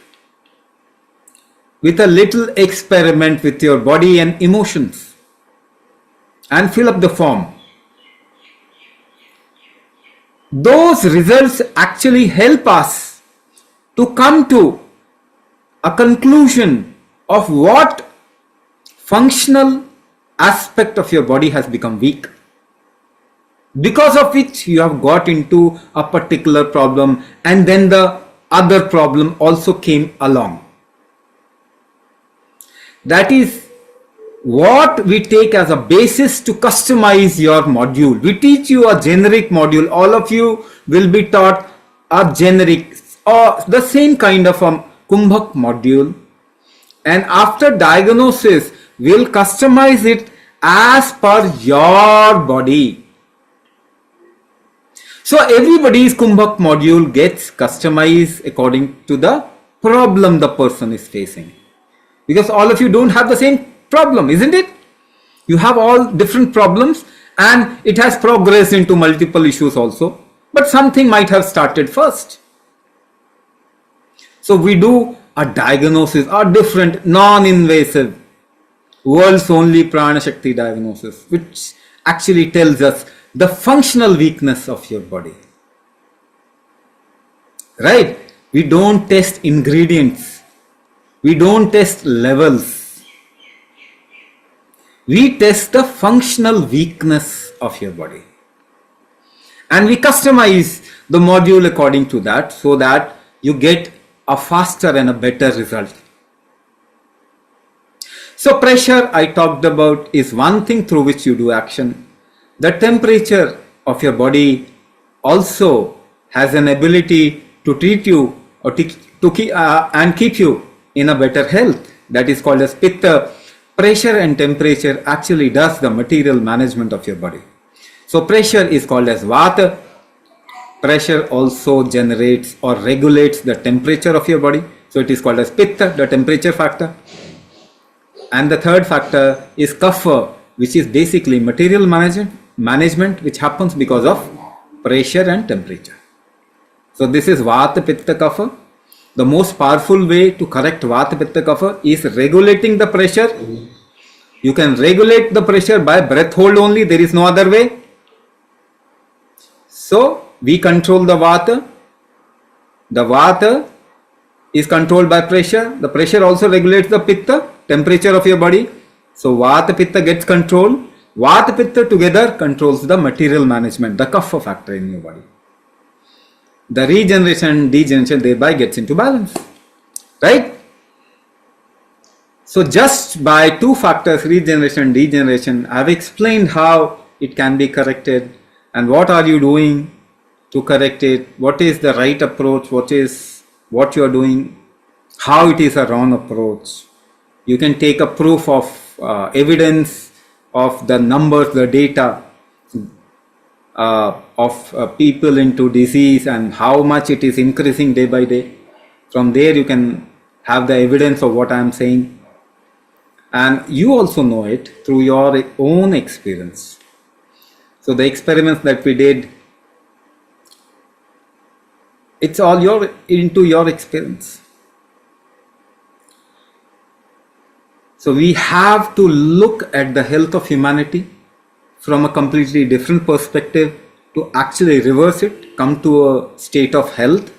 with a little experiment with your body and emotions, and fill up the form. Those results actually help us to come to a conclusion of what functional aspect of your body has become weak, because of which you have got into a particular problem, and then the other problem also came along. That is what we take as a basis to customize your module. We teach you a generic module. All of you will be taught a generic or the same kind of a Kumbhak module, and after diagnosis we'll customize it as per your body. So everybody's Kumbhak module gets customized according to the problem the person is facing, because all of you don't have the same problem, isn't it? You have all different problems, and it has progressed into multiple issues also, but something might have started first. So we do a diagnosis, a different non-invasive world's only prana shakti diagnosis, which actually tells us the functional weakness of your body, right? We don't test ingredients, we don't test levels, we test the functional weakness of your body, and we customize the module according to that, so that you get a faster and a better result. So pressure I talked about is one thing through which you do action. The temperature of your body also has an ability to treat you or and keep you in a better health. That is called as pitta. Pressure and temperature actually does the material management of your body. So pressure is called as vata. Pressure also generates or regulates the temperature of your body. So it is called as pitta, the temperature factor. And the third factor is kapha, which is basically material management, which happens because of pressure and temperature. So this is vata, pitta, kapha. The most powerful way to correct vata, pitta, kapha is regulating the pressure. You can regulate the pressure by breath hold only. There is no other way. So we control the vata. The vata is controlled by pressure. The pressure also regulates the pitta, temperature of your body. So vata, pitta gets controlled. Vata, pitta together controls the material management, the kapha factor in your body. The regeneration, degeneration thereby gets into balance, right? So just by two factors, regeneration, degeneration, I have explained how it can be corrected and what are you doing to correct it, what is the right approach, what you are doing, how it is a wrong approach. You can take a proof of evidence of the numbers, the data of people into disease and how much it is increasing day by day. From there you can have the evidence of what I am saying, and you also know it through your own experience. So the experiments that we did, it's all into your experience. So we have to look at the health of humanity from a completely different perspective to actually reverse it, come to a state of health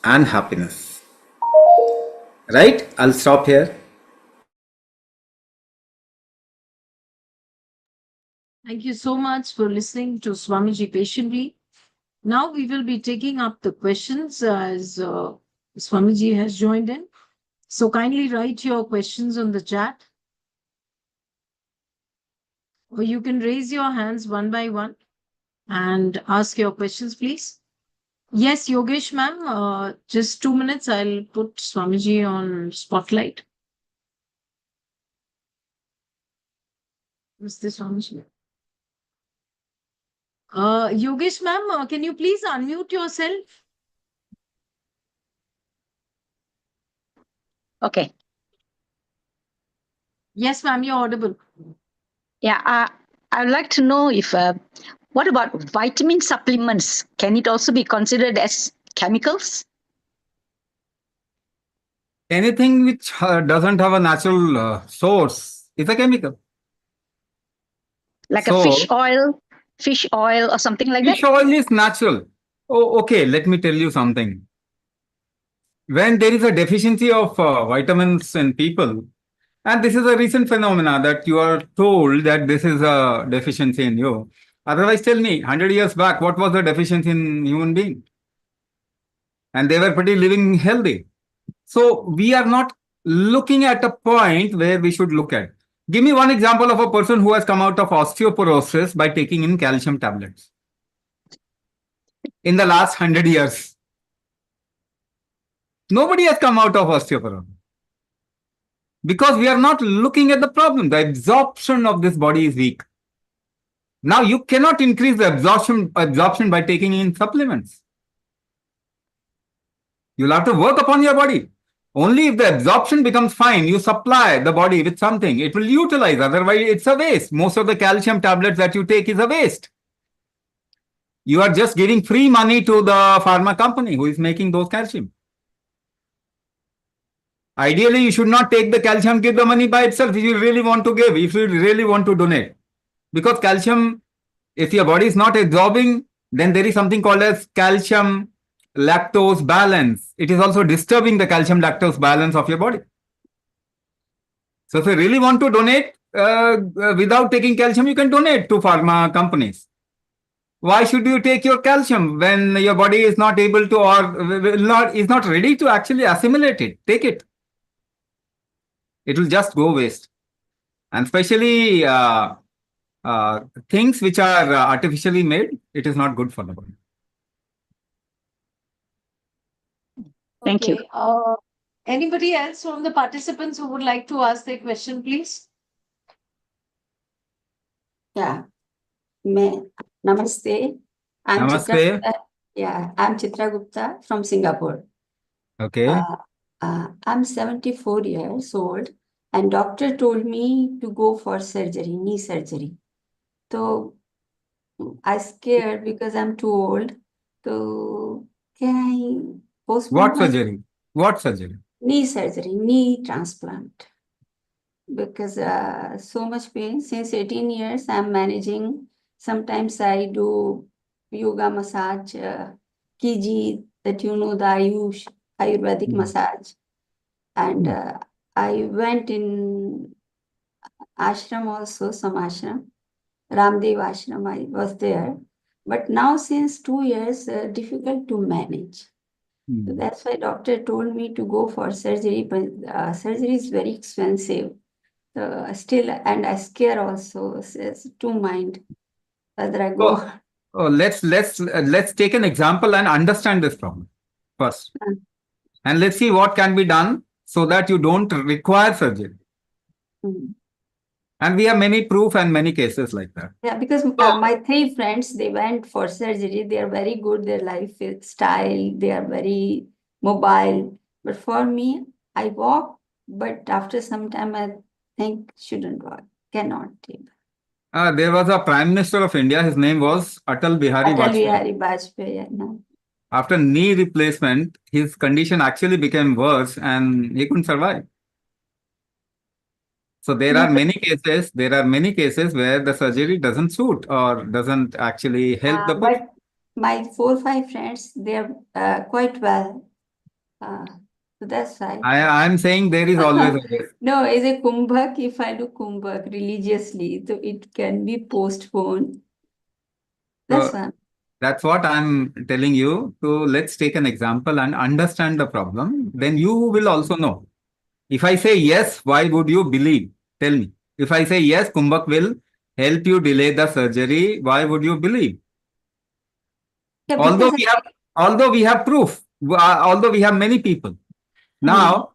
and happiness. Right? I'll stop here. Thank you so much for listening to Swamiji patiently. Now we will be taking up the questions as Swamiji has joined in. So kindly write your questions on the chat, or you can raise your hands one by one and ask your questions, please. Yes, Yogesh ma'am, just 2 minutes. I'll put Swamiji on spotlight. What's this, Swamiji? Yogesh ma'am, can you please unmute yourself? Okay. Yes, ma'am, you're audible. Yeah, I would like to know if what about vitamin supplements? Can it also be considered as chemicals? Anything which doesn't have a natural source is a chemical. Like So, a fish oil or something like that? fish oil is natural. Oh, okay, let me tell you something. when there is a deficiency of vitamins in people, and this is a recent phenomena that you are told that this is a deficiency in you. Otherwise, tell me, 100 years back, what was the deficiency in human being? And they were pretty living healthy. So we are not looking at a point where we should look at. Give me one example of a person who has come out of osteoporosis by taking in calcium tablets in the last 100 years. Nobody has come out of osteoporosis because we are not looking at the problem. The absorption of this body is weak. Now you cannot increase the absorption by taking in supplements. You'll have to work upon your body. Only if the absorption becomes fine, you supply the body with something, it will utilize. Otherwise, it's a waste. Most of the calcium tablets that you take is a waste. You are just giving free money to the pharma company who is making those calcium. Ideally, you should not take the calcium, give the money by itself if you really want to give, if you really want to donate. Because calcium, if your body is not absorbing, then there is something called as calcium lactose balance. It is also disturbing the calcium lactose balance of your body. So if you really want to donate without taking calcium, you can donate to pharma companies. Why should you take your calcium when your body is not able to or is not ready to actually assimilate it? Take it. It will just go waste. And especially things which are artificially made, it is not good for the body. Thank you. Anybody else from the participants who would like to ask their question, please? Yeah. Namaste. I'm Namaste. I'm Chitra Gupta from Singapore. Okay. I'm 74 years old, and doctor told me to go for surgery, knee surgery. So I scared because I'm too old. So can I postpone What my surgery? What surgery? knee surgery, knee transplant? Because so much pain. Since 18 years, I'm managing. Sometimes I do yoga massage, Kiji, that you know, the Ayurvedic massage. And I went in ashram also, some ashram, Ramdev ashram, I was there. But now since 2 years, difficult to manage. So that's why doctor told me to go for surgery, but surgery is very expensive. Still, and I scare also, says to mind whether I go. Let's take an example and understand this problem first, and let's see what can be done so that you don't require surgery. And we have many proof and many cases like that. Yeah, because my 3 friends, they went for surgery. They are very good. Their lifestyle, they are very mobile. But for me, I walk, but after some time, I think shouldn't walk, cannot take. There was a Prime Minister of India. His name was Atal Bihari Vajpayee. No. After knee replacement, his condition actually became worse and he couldn't survive. So there are many cases. There are many cases where the surgery doesn't suit or doesn't actually help the person. But my 4 or 5 friends, they are quite well. So that's why. I'm saying there is always a risk. No, as a kumbhak, if I do kumbhak religiously, so it can be postponed. That's one. That's what I'm telling you. So let's take an example and understand the problem. Then you will also know. If I say yes, why would you believe? Tell me. If I say yes, kumbhak will help you delay the surgery, why would you believe? Yeah, although we have proof, although we have many people. Now,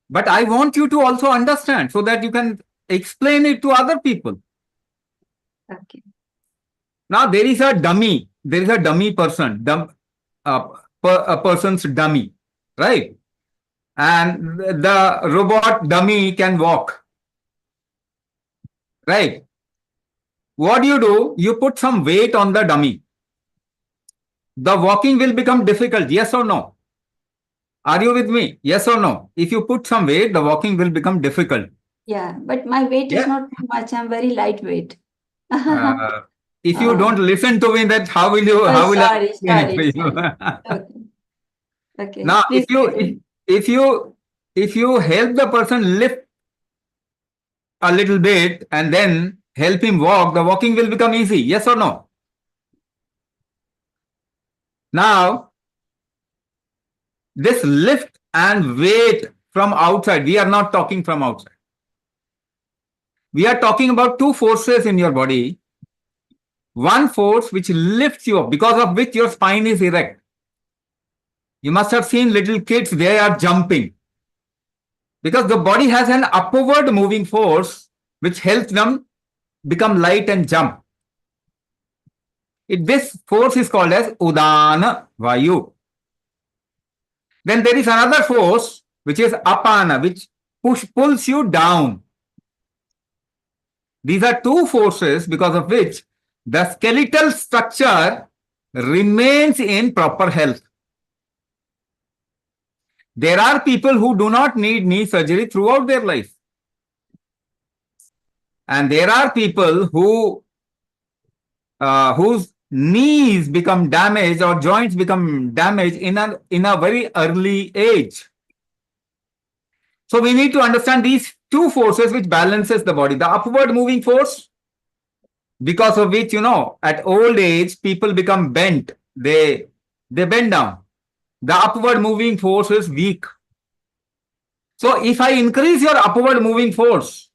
but I want you to also understand so that you can explain it to other people. Okay. Now there is a dummy. There is a dummy person, a person's dummy, right? And the robot dummy can walk, right? What do? You put some weight on the dummy. The walking will become difficult, yes or no? Are you with me? Yes or no? If you put some weight, the walking will become difficult. Yeah, but my weight is not too much. I'm very lightweight. If you don't listen to me, that how will you? How will I explain it for you? Okay. Now, if you help the person lift a little bit and then help him walk, the walking will become easy. Yes or no? Now, this lift and weight from outside, we are not talking from outside. We are talking about two forces in your body. One force which lifts you up, because of which your spine is erect. You must have seen little kids, they are jumping. Because the body has an upward moving force which helps them become light and jump. This force is called as Udana Vayu. Then there is another force which is Apana, which pulls you down. These are two forces because of which the skeletal structure remains in proper health. There are people who do not need knee surgery throughout their life. And there are people who whose knees become damaged or joints become damaged in a very early age. So we need to understand these two forces which balances the body. The upward moving force, because of which, at old age, people become bent. They bend down. The upward moving force is weak. So if I increase your upward moving force,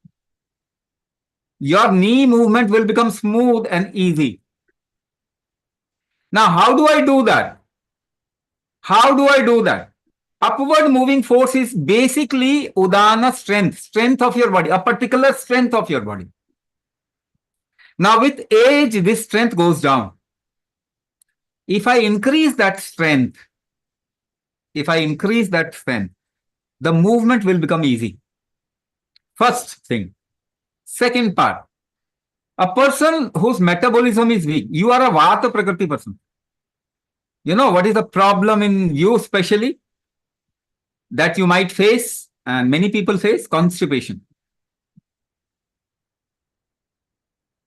your knee movement will become smooth and easy. Now, how do I do that? How do I do that? Upward moving force is basically Udana strength of your body, a particular strength of your body. Now, with age, this strength goes down. If I increase that strength, the movement will become easy. First thing. Second part, a person whose metabolism is weak, you are a Vata Prakriti person. You know what is the problem in you especially that you might face, and many people face? Constipation.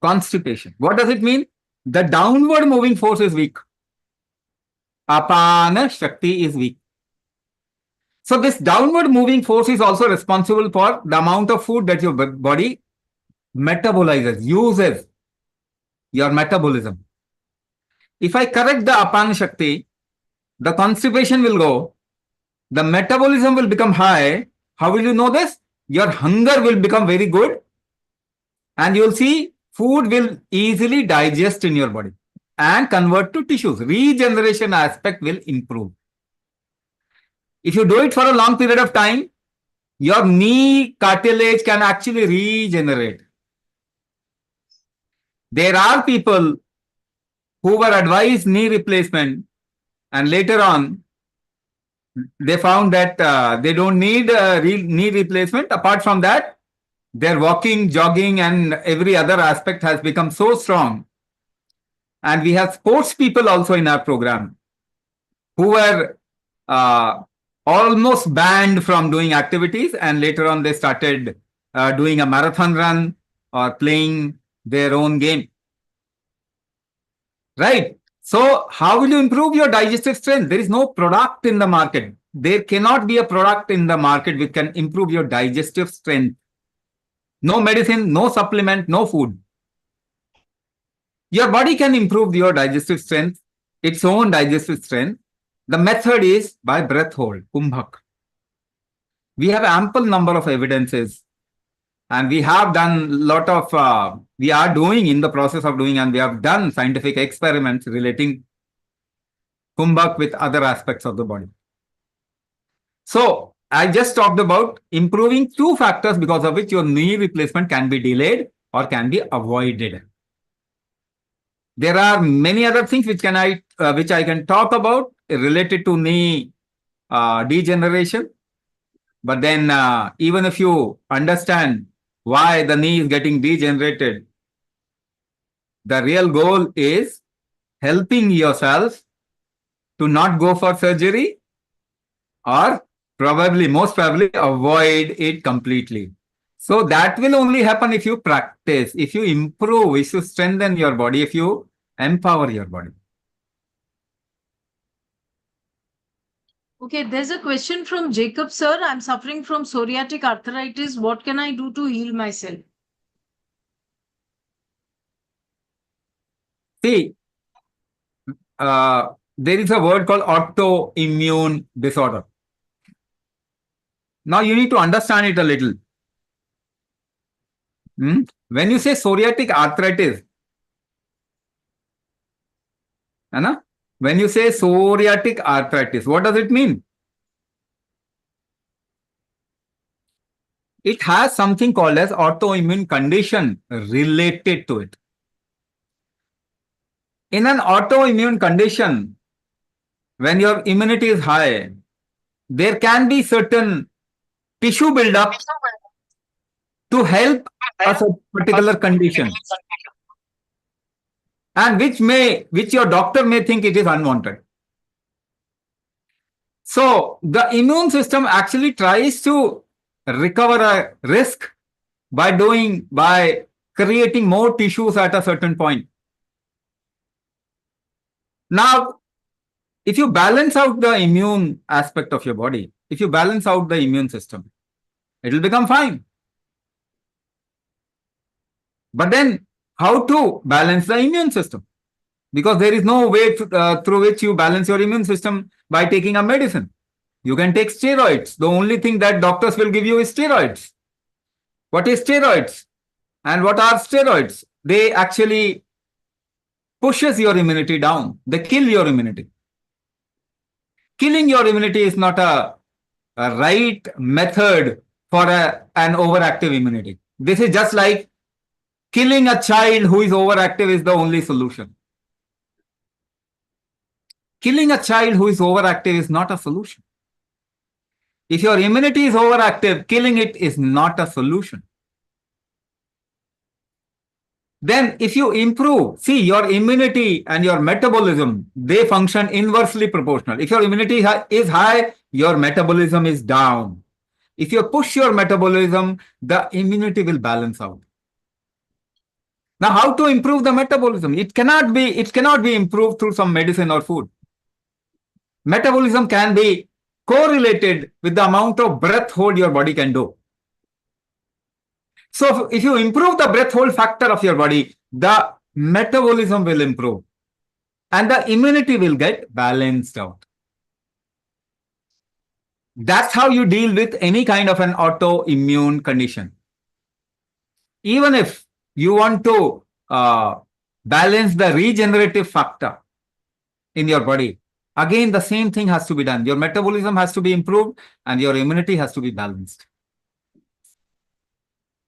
Constipation. What does it mean? The downward moving force is weak. Apana Shakti is weak. So this downward moving force is also responsible for the amount of food that your body metabolizes, uses your metabolism. If I correct the Apana Shakti, the constipation will go, the metabolism will become high. How will you know this? Your hunger will become very good, and you will see food will easily digest in your body and convert to tissues. Regeneration aspect will improve. If you do it for a long period of time, your knee cartilage can actually regenerate. There are people who were advised knee replacement, and later on, they found that they don't need knee replacement. Apart from that, their walking, jogging, and every other aspect has become so strong. And we have sports people also in our program who were almost banned from doing activities, and later on they started doing a marathon run or playing their own game. Right? So how will you improve your digestive strength? There is no product in the market. There cannot be a product in the market which can improve your digestive strength. No medicine, no supplement, no food. Your body can improve your digestive strength, its own digestive strength. The method is by breath hold, kumbhak. We have ample number of evidences, and we have done a lot of, we are doing in the process of doing, and we have done scientific experiments relating kumbhak with other aspects of the body. So I just talked about improving two factors because of which your knee replacement can be delayed or can be avoided. There are many other things which I can talk about related to knee degeneration. But then even if you understand why the knee is getting degenerated, the real goal is helping yourself to not go for surgery, or most probably avoid it completely. So that will only happen if you practice, if you improve, if you strengthen your body, if you empower your body. Okay, there's a question from Jacob, sir. I'm suffering from psoriatic arthritis. What can I do to heal myself? See, there is a word called autoimmune disorder. Now you need to understand it a little. When you say psoriatic arthritis, Anna, when you say psoriatic arthritis, what does it mean? It has something called as autoimmune condition related to it. In an autoimmune condition, when your immunity is high, there can be certain tissue buildup to help a particular condition, and which your doctor may think it is unwanted. So the immune system actually tries to recover a risk by creating more tissues at a certain point. Now, if you balance out the immune aspect of your body, if you balance out the immune system, it will become fine. But then how to balance the immune system? Because there is no way through which you balance your immune system by taking a medicine. You can take steroids. The only thing that doctors will give you is steroids. What is steroids? And what are steroids? They actually pushes your immunity down. They kill your immunity. Killing your immunity is not a right method for an overactive immunity. This is just like killing a child who is overactive is the only solution. Killing a child who is overactive is not a solution. If your immunity is overactive, killing it is not a solution. Then if you improve, see, your immunity and your metabolism, they function inversely proportional. If your immunity is high, your metabolism is down. If you push your metabolism, the immunity will balance out. Now, how to improve the metabolism? It cannot be improved through some medicine or food. Metabolism can be correlated with the amount of breath hold your body can do. So if you improve the breath hold factor of your body, the metabolism will improve and the immunity will get balanced out. That's how you deal with any kind of an autoimmune condition. Even if you want to balance the regenerative factor in your body, again, the same thing has to be done. Your metabolism has to be improved and your immunity has to be balanced.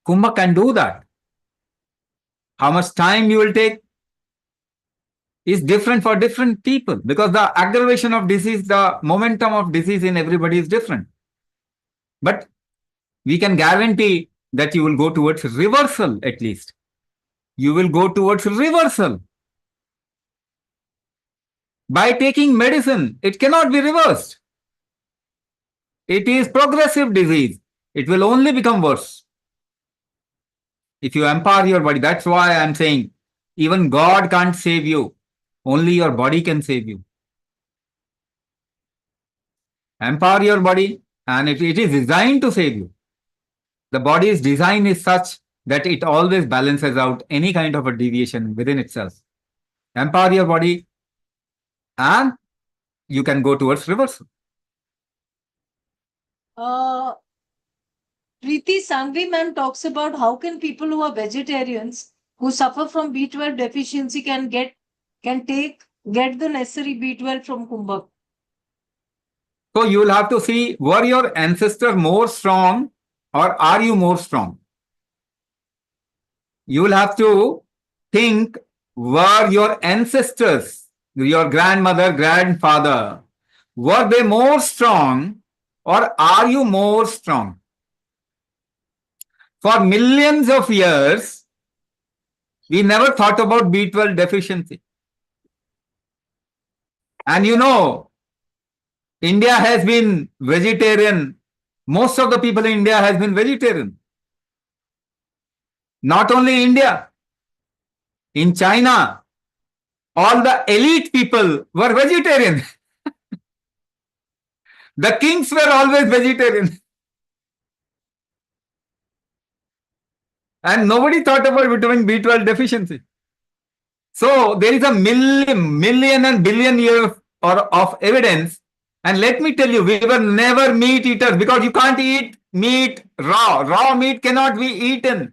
Kumbha can do that. How much time you will take is different for different people because the aggravation of disease, the momentum of disease in everybody is different. But we can guarantee that you will go towards reversal at least. You will go towards reversal. By taking medicine, it cannot be reversed. It is progressive disease. It will only become worse. If you empower your body, that's why I'm saying even God can't save you. Only your body can save you. Empower your body and it is designed to save you. The body's design is such that it always balances out any kind of a deviation within itself. Empower your body and you can go towards reversal. Preeti Sangvi ma'am talks about how can people who are vegetarians who suffer from B12 deficiency get the necessary B12 from Kumbhak. So you will have to see, were your ancestors more strong or are you more strong? You will have to think, were your ancestors, your grandmother, grandfather, were they more strong or are you more strong? For millions of years, we never thought about B12 deficiency. And you know, India has been vegetarian. Most of the people in India has been vegetarian. Not only India, in China, all the elite people were vegetarian. The kings were always vegetarian. And nobody thought about vitamin B12 deficiency. So there is a million and billion years of evidence. And let me tell you, we were never meat eaters because you can't eat meat raw. Raw meat cannot be eaten.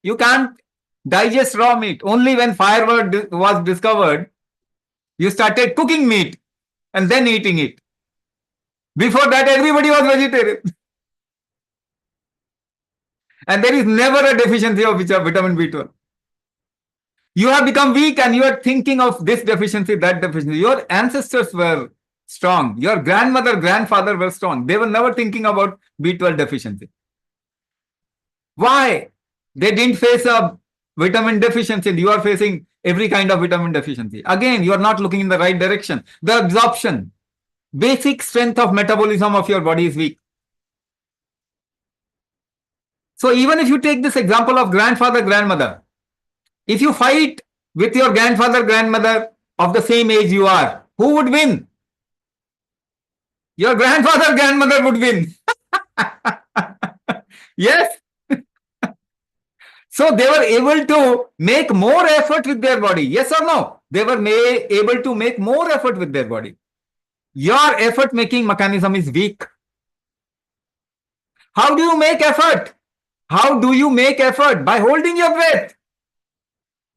You can't digest raw meat. Only when fire was discovered, you started cooking meat and then eating it. Before that, everybody was vegetarian. And there is never a deficiency of vitamin B12. You have become weak and you are thinking of this deficiency, that deficiency. Your ancestors were strong. Your grandmother, grandfather were strong. They were never thinking about B12 deficiency. Why? They didn't face a vitamin deficiency. You are facing every kind of vitamin deficiency. Again, you are not looking in the right direction. The absorption, basic strength of metabolism of your body is weak. So even if you take this example of grandfather, grandmother, if you fight with your grandfather, grandmother of the same age you are, who would win? Your grandfather, grandmother would win. Yes. So they were able to make more effort with their body. Yes or no? They were able to make more effort with their body. Your effort making mechanism is weak. How do you make effort? How do you make effort? By holding your breath.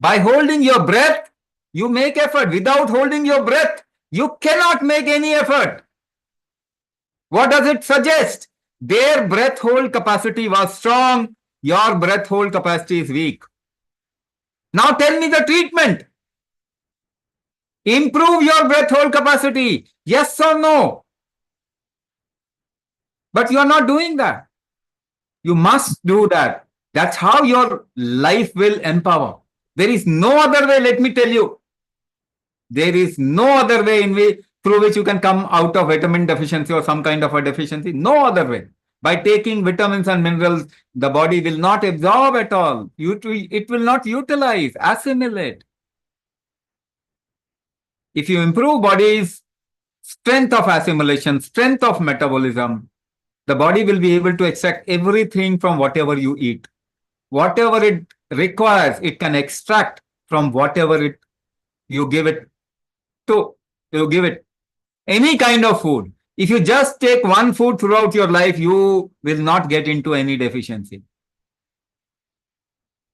By holding your breath, you make effort. Without holding your breath, you cannot make any effort. What does it suggest? Their breath hold capacity was strong. Your breath hold capacity is weak. Now tell me the treatment. Improve your breath hold capacity. Yes or no? But you are not doing that. You must do that. That's how your life will empower. There is no other way, let me tell you. There is no other way through which you can come out of vitamin deficiency or some kind of a deficiency. No other way. By taking vitamins and minerals, the body will not absorb at all. It will not utilize, assimilate. If you improve body's strength of assimilation, strength of metabolism, the body will be able to extract everything from whatever you eat. Whatever it requires, it can extract from whatever you give it to. You give it any kind of food. If you just take one food throughout your life, you will not get into any deficiency.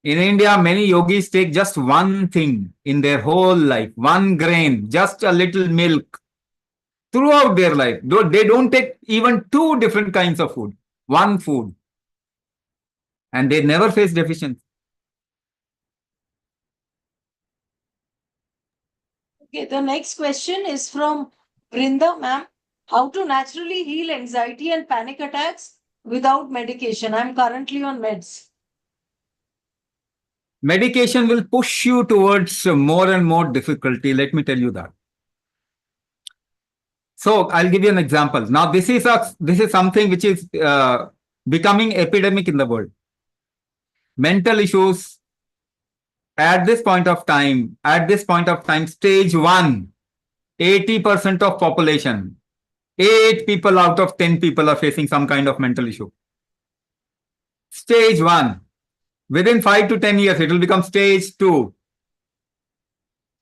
In India, many yogis take just one thing in their whole life, one grain, just a little milk throughout their life. They don't take even two different kinds of food, one food. And they never face deficiency. Okay, the next question is from Brinda, ma'am. How to naturally heal anxiety and panic attacks without medication? I'm currently on meds. Medication will push you towards more and more difficulty. Let me tell you that. So I'll give you an example. Now, this is something which is becoming epidemic in the world. Mental issues at this point of time, stage 1, 80% of population, 8 people out of 10 people are facing some kind of mental issue. Stage 1. Within 5 to 10 years, it will become stage 2.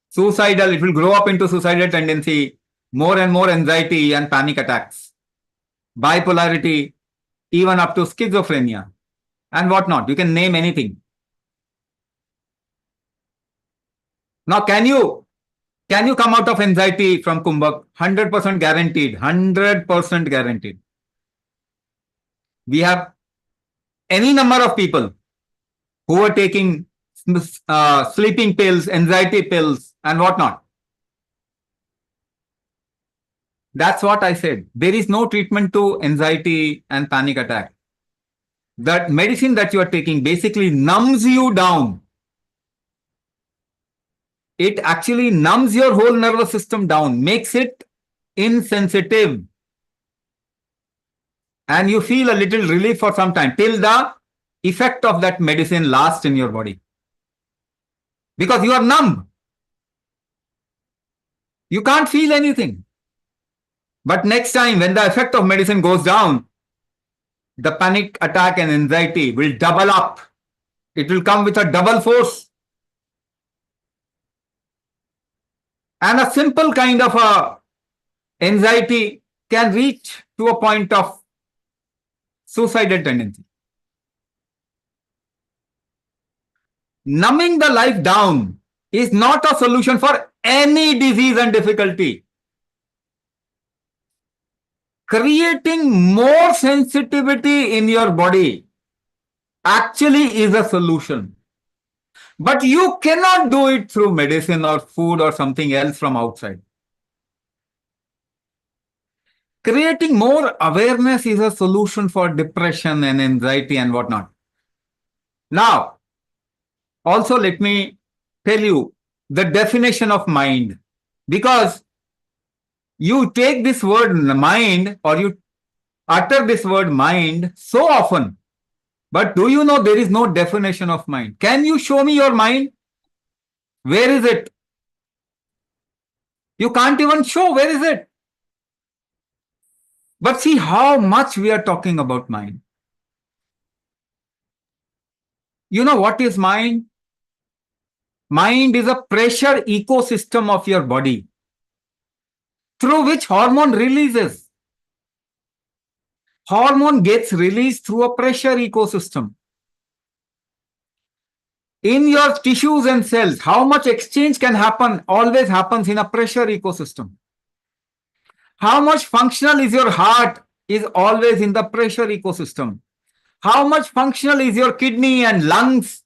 Suicidal, it will grow up into suicidal tendency, more and more anxiety and panic attacks, bipolarity, even up to schizophrenia and whatnot. You can name anything. Now, can you come out of anxiety from Kumbhak? 100% guaranteed. 100% guaranteed. We have any number of people who are taking sleeping pills, anxiety pills, and whatnot. That's what I said. There is no treatment to anxiety and panic attack. That medicine that you are taking basically numbs you down. It actually numbs your whole nervous system down, makes it insensitive. And you feel a little relief for some time till the effect of that medicine lasts in your body. Because you are numb. You can't feel anything. But next time when the effect of medicine goes down, the panic attack and anxiety will double up. It will come with a double force. And a simple kind of a anxiety can reach to a point of suicidal tendency. Numbing the life down is not a solution for any disease and difficulty. Creating more sensitivity in your body actually is a solution. But you cannot do it through medicine or food or something else from outside. Creating more awareness is a solution for depression and anxiety and whatnot. Now, also let me tell you the definition of mind, because you take this word mind or you utter this word mind so often, but do you know there is no definition of mind? Can you show me your mind? Where is it? You can't even show. Where is it? But see how much we are talking about mind. You know what is mind? Mind is a pressure ecosystem of your body through which hormone releases. Hormone gets released through a pressure ecosystem. In your tissues and cells, how much exchange can happen always happens in a pressure ecosystem. How much functional is your heart is always in the pressure ecosystem. How much functional is your kidney and lungs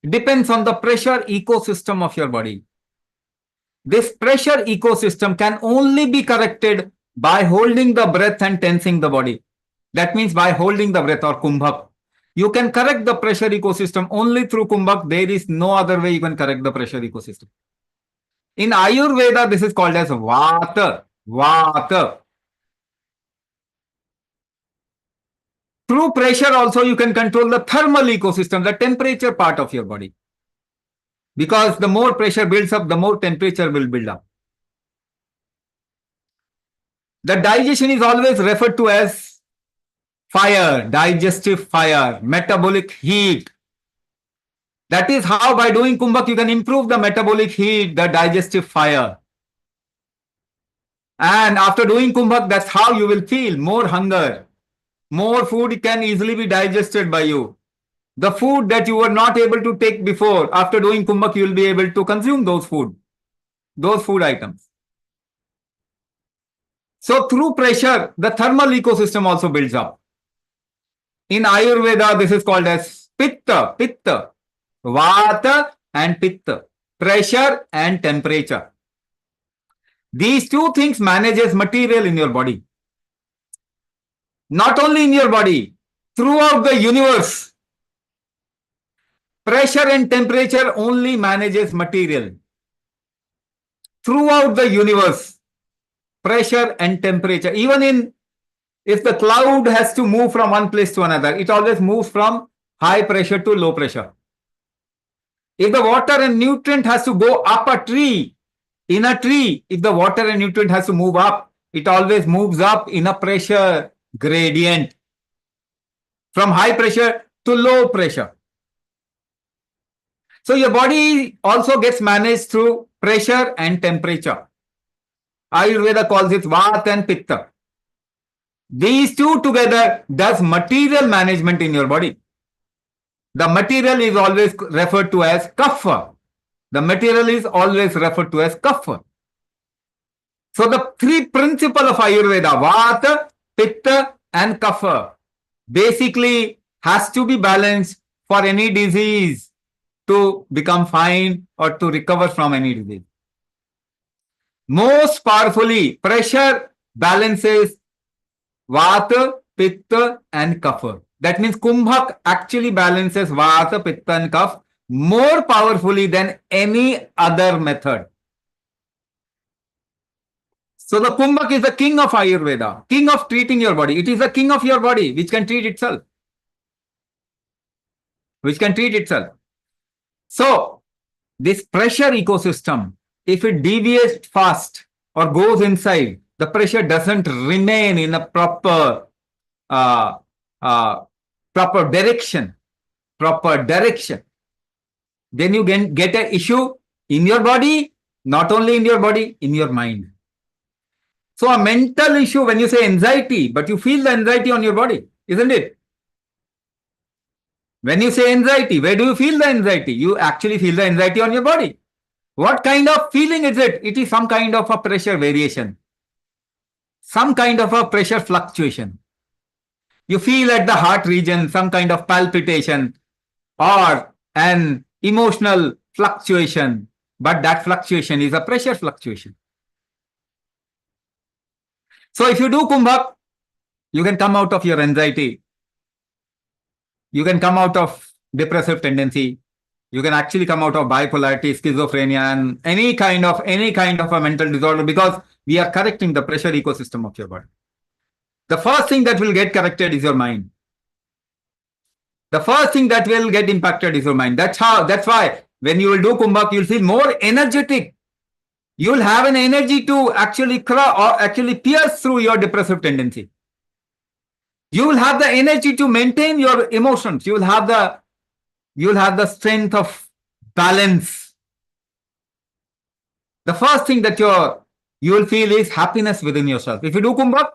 depends on the pressure ecosystem of your body. This pressure ecosystem can only be corrected by holding the breath and tensing the body. That means by holding the breath or kumbhak. You can correct the pressure ecosystem only through kumbhak. There is no other way you can correct the pressure ecosystem. In Ayurveda, this is called as Vata. Vata. Through pressure also you can control the thermal ecosystem, the temperature part of your body. Because the more pressure builds up, the more temperature will build up. The digestion is always referred to as fire, digestive fire, metabolic heat. That is how by doing kumbhak you can improve the metabolic heat, the digestive fire. And after doing kumbhak, that's how you will feel more hunger. More food can easily be digested by you. The food that you were not able to take before, after doing kumbhak, you will be able to consume those food items. So through pressure, the thermal ecosystem also builds up. In Ayurveda, this is called as Pitta, Vata and Pitta, pressure and temperature. These two things manages material in your body. Not only in your body, throughout the universe. Pressure and temperature only manages material. Throughout the universe, pressure and temperature. Even if the cloud has to move from one place to another, it always moves from high pressure to low pressure. If the water and nutrient has to go up a tree, in a tree, if the water and nutrient has to move up, it always moves up in a pressure gradient from high pressure to low pressure. So your body also gets managed through pressure and temperature. Ayurveda calls it Vata and Pitta. These two together does material management in your body. The material is always referred to as kapha. The material is always referred to as kapha. So the three principles of Ayurveda, Vata, Pitta and Kapha, basically has to be balanced for any disease to become fine or to recover from any disease. Most powerfully, pressure balances Vata, Pitta and Kapha. That means kumbhak actually balances Vata, Pitta and Kapha more powerfully than any other method. So the kumbhak is the king of Ayurveda, king of treating your body. It is the king of your body which can treat itself. So this pressure ecosystem, if it deviates fast or goes inside, the pressure doesn't remain in a proper uh, uh, proper direction, then you can get an issue in your body, not only in your body, in your mind. So a mental issue, when you say anxiety, but you feel the anxiety on your body, isn't it? When you say anxiety, where do you feel the anxiety? You actually feel the anxiety on your body. What kind of feeling is it? It is some kind of a pressure variation, some kind of a pressure fluctuation. You feel at the heart region some kind of palpitation or an emotional fluctuation, but that fluctuation is a pressure fluctuation. So if you do Kumbhak, you can come out of your anxiety. You can come out of depressive tendency. You can actually come out of bipolarity, schizophrenia, and any kind of a mental disorder, because we are correcting the pressure ecosystem of your body. The first thing that will get corrected is your mind. The first thing that will get impacted is your mind. That's why when you will do Kumbhak, you'll feel more energetic. You'll have an energy to actually pierce through your depressive tendency. You will have the energy to maintain your emotions. You will have the strength of balance. The first thing that you will feel is happiness within yourself. If you do Kumbhak,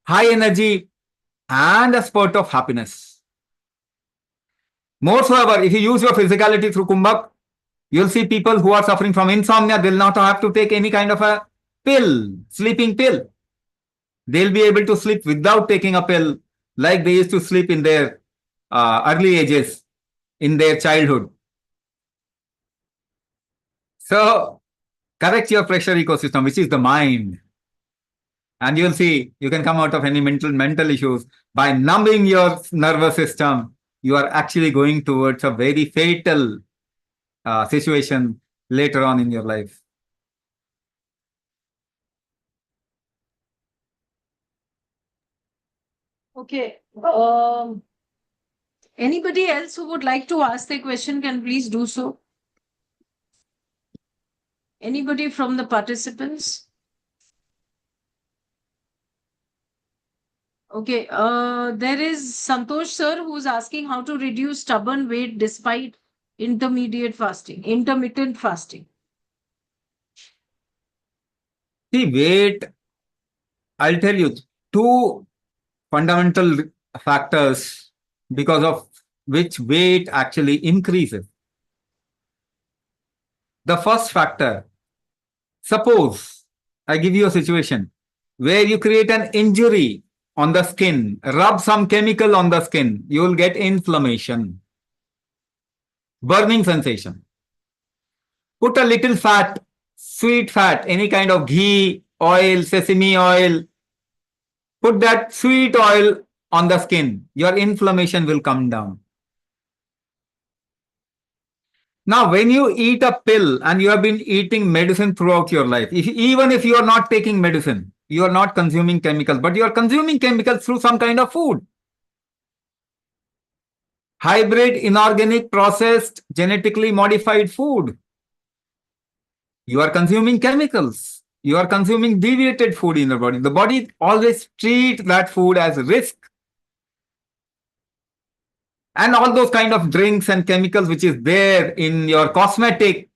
high energy and a spurt of happiness. Moreover, if you use your physicality through Kumbhak, you'll see people who are suffering from insomnia, they'll not have to take any kind of a pill, sleeping pill. They'll be able to sleep without taking a pill, like they used to sleep in their early ages, in their childhood. So, correct your pressure ecosystem, which is the mind. And you'll see you can come out of any mental issues by numbing your nervous system. You are actually going towards a very fatal situation later on in your life. Okay. Anybody else who would like to ask their question can please do so. Anybody from the participants? Okay. There is Santosh sir who's asking how to reduce stubborn weight despite intermittent fasting. See, weight, I'll tell you, two fundamental factors because of which weight actually increases. The first factor, suppose I give you a situation where you create an injury on the skin, rub some chemical on the skin, you will get inflammation, burning sensation. Put a little fat, sweet fat, any kind of ghee, oil, sesame oil, put that sweet oil on the skin, your inflammation will come down. Now, when you eat a pill and you have been eating medicine throughout your life, even if you are not taking medicine, you are not consuming chemicals, but you are consuming chemicals through some kind of food. Hybrid, inorganic, processed, genetically modified food. You are consuming chemicals. You are consuming deviated food in your body. The body always treats that food as risk. And all those kind of drinks and chemicals which is there in your cosmetic,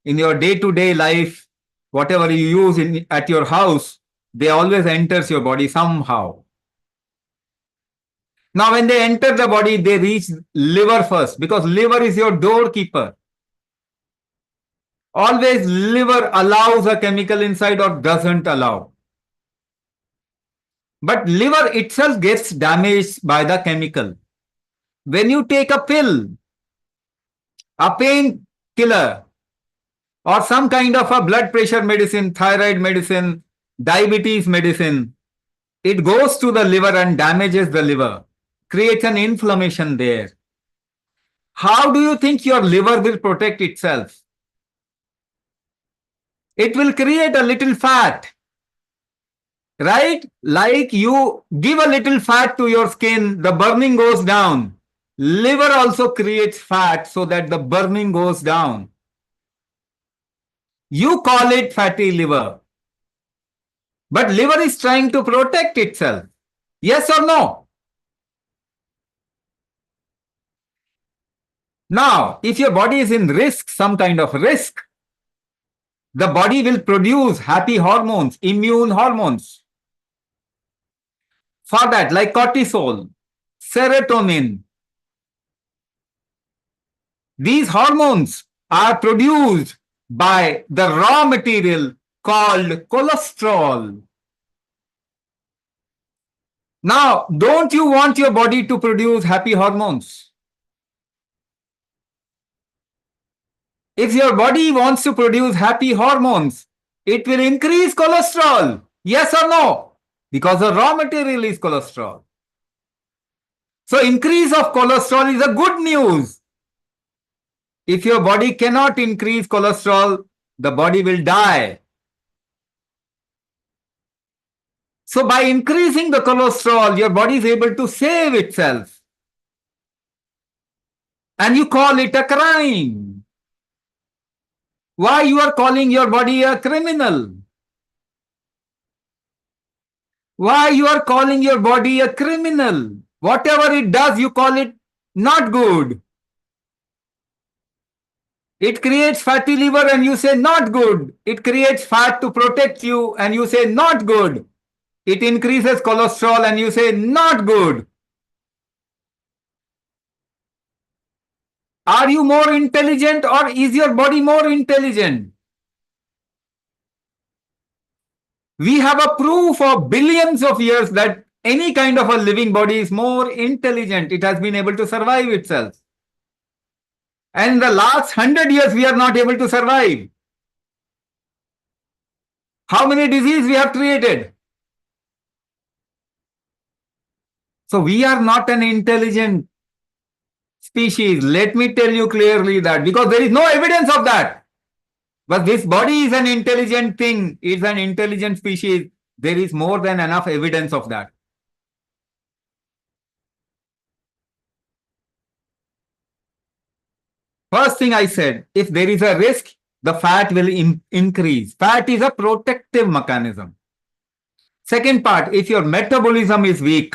in your day-to-day life, whatever you use at your house, they always enters your body somehow. Now, when they enter the body, they reach liver first, because liver is your doorkeeper. Always liver allows a chemical inside or doesn't allow. But liver itself gets damaged by the chemical. When you take a pill, a pain killer, or some kind of a blood pressure medicine, thyroid medicine, diabetes medicine, it goes to the liver and damages the liver, creates an inflammation there. How do you think your liver will protect itself? It will create a little fat, right? Like you give a little fat to your skin, the burning goes down. Liver also creates fat so that the burning goes down. You call it fatty liver. But liver is trying to protect itself. Yes or no? Now, if your body is in risk, some kind of risk, the body will produce happy hormones, immune hormones. For that, like cortisol, serotonin, these hormones are produced by the raw material called cholesterol. Now, don't you want your body to produce happy hormones? If your body wants to produce happy hormones, it will increase cholesterol. Yes or no? Because the raw material is cholesterol. So increase of cholesterol is a good news. If your body cannot increase cholesterol, the body will die. So by increasing the cholesterol, your body is able to save itself. And you call it a crime. Why you are calling your body a criminal? Why you are calling your body a criminal? Whatever it does, you call it not good. It creates fatty liver and you say not good. It creates fat to protect you and you say not good. It increases cholesterol and you say not good. Are you more intelligent or is your body more intelligent? We have a proof of billions of years that any kind of a living body is more intelligent. It has been able to survive itself. And in the last 100 years, we are not able to survive. How many diseases we have created? So we are not an intelligent species. Let me tell you clearly that, because there is no evidence of that. But this body is an intelligent thing. It's an intelligent species. There is more than enough evidence of that. First thing I said, if there is a risk, the fat will increase. Fat is a protective mechanism. Second part, if your metabolism is weak,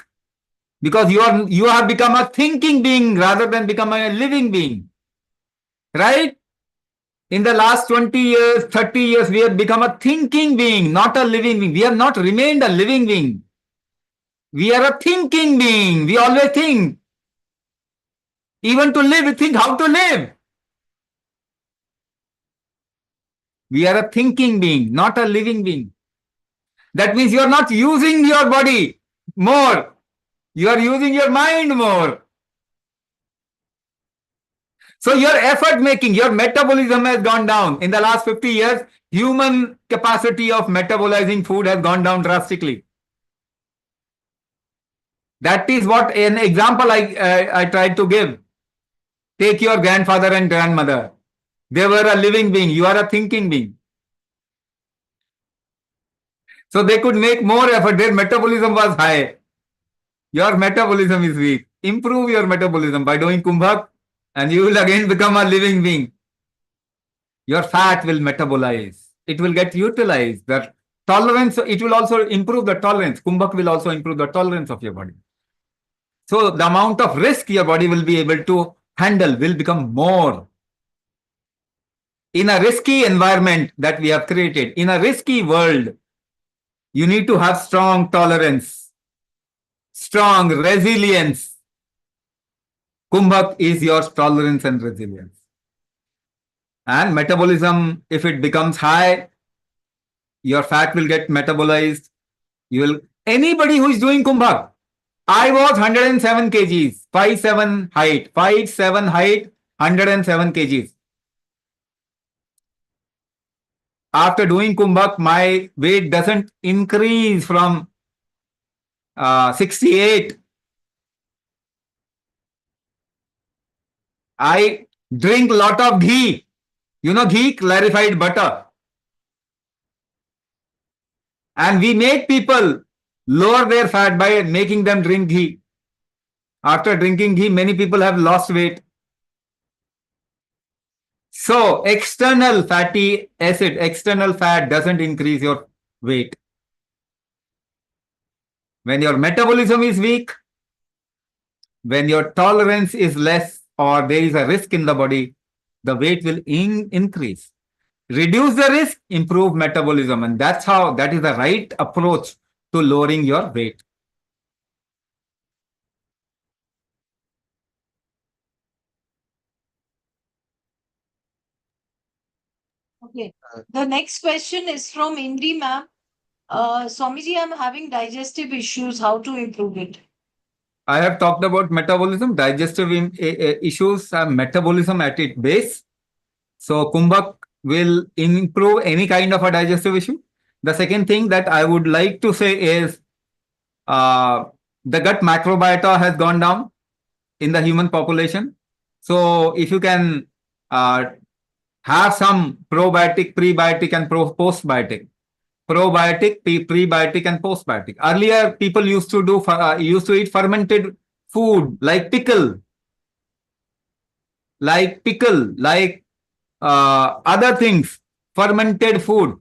because you have become a thinking being rather than becoming a living being, right? In the last 20 years, 30 years, we have become a thinking being, not a living being. We have not remained a living being. We are a thinking being. We always think. Even to live, we think how to live. We are a thinking being, not a living being. That means you are not using your body more. You are using your mind more. So your effort making, your metabolism has gone down. In the last 50 years, human capacity of metabolizing food has gone down drastically. That is what an example I tried to give. Take your grandfather and grandmother. They were a living being. You are a thinking being. So they could make more effort. Their metabolism was high. Your metabolism is weak. Improve your metabolism by doing kumbhak and you will again become a living being. Your fat will metabolize. It will get utilized. The tolerance, it will also improve the tolerance. Kumbhak will also improve the tolerance of your body. So the amount of risk your body will be able to handle will become more. In a risky environment that we have created, in a risky world, you need to have strong tolerance, strong resilience. Kumbhak is your tolerance and resilience. And metabolism, if it becomes high, your fat will get metabolized. Anybody who is doing kumbhak, I was 107 kgs, 5'7" height, 5'7" height, 107 kgs. After doing kumbhak, my weight doesn't increase from 68. I drink a lot of ghee. You know ghee, clarified butter. And we make people lower their fat by making them drink ghee. After drinking ghee, many people have lost weight. So external fatty acid, external fat doesn't increase your weight. When your metabolism is weak, when your tolerance is less, or there is a risk in the body, the weight will increase. Reduce the risk, improve metabolism, and that is the right approach to lowering your weight. Okay. The next question is from Indri ma'am. Swamiji, I'm having digestive issues. How to improve it? I have talked about metabolism, digestive issues, and metabolism at its base. So Kumbhak will improve any kind of a digestive issue. The second thing that I would like to say is the gut microbiota has gone down in the human population. So if you can have some probiotic, prebiotic, and postbiotic. Probiotic, prebiotic, and postbiotic. Earlier, people used to eat fermented food like pickle, like other things. Fermented food.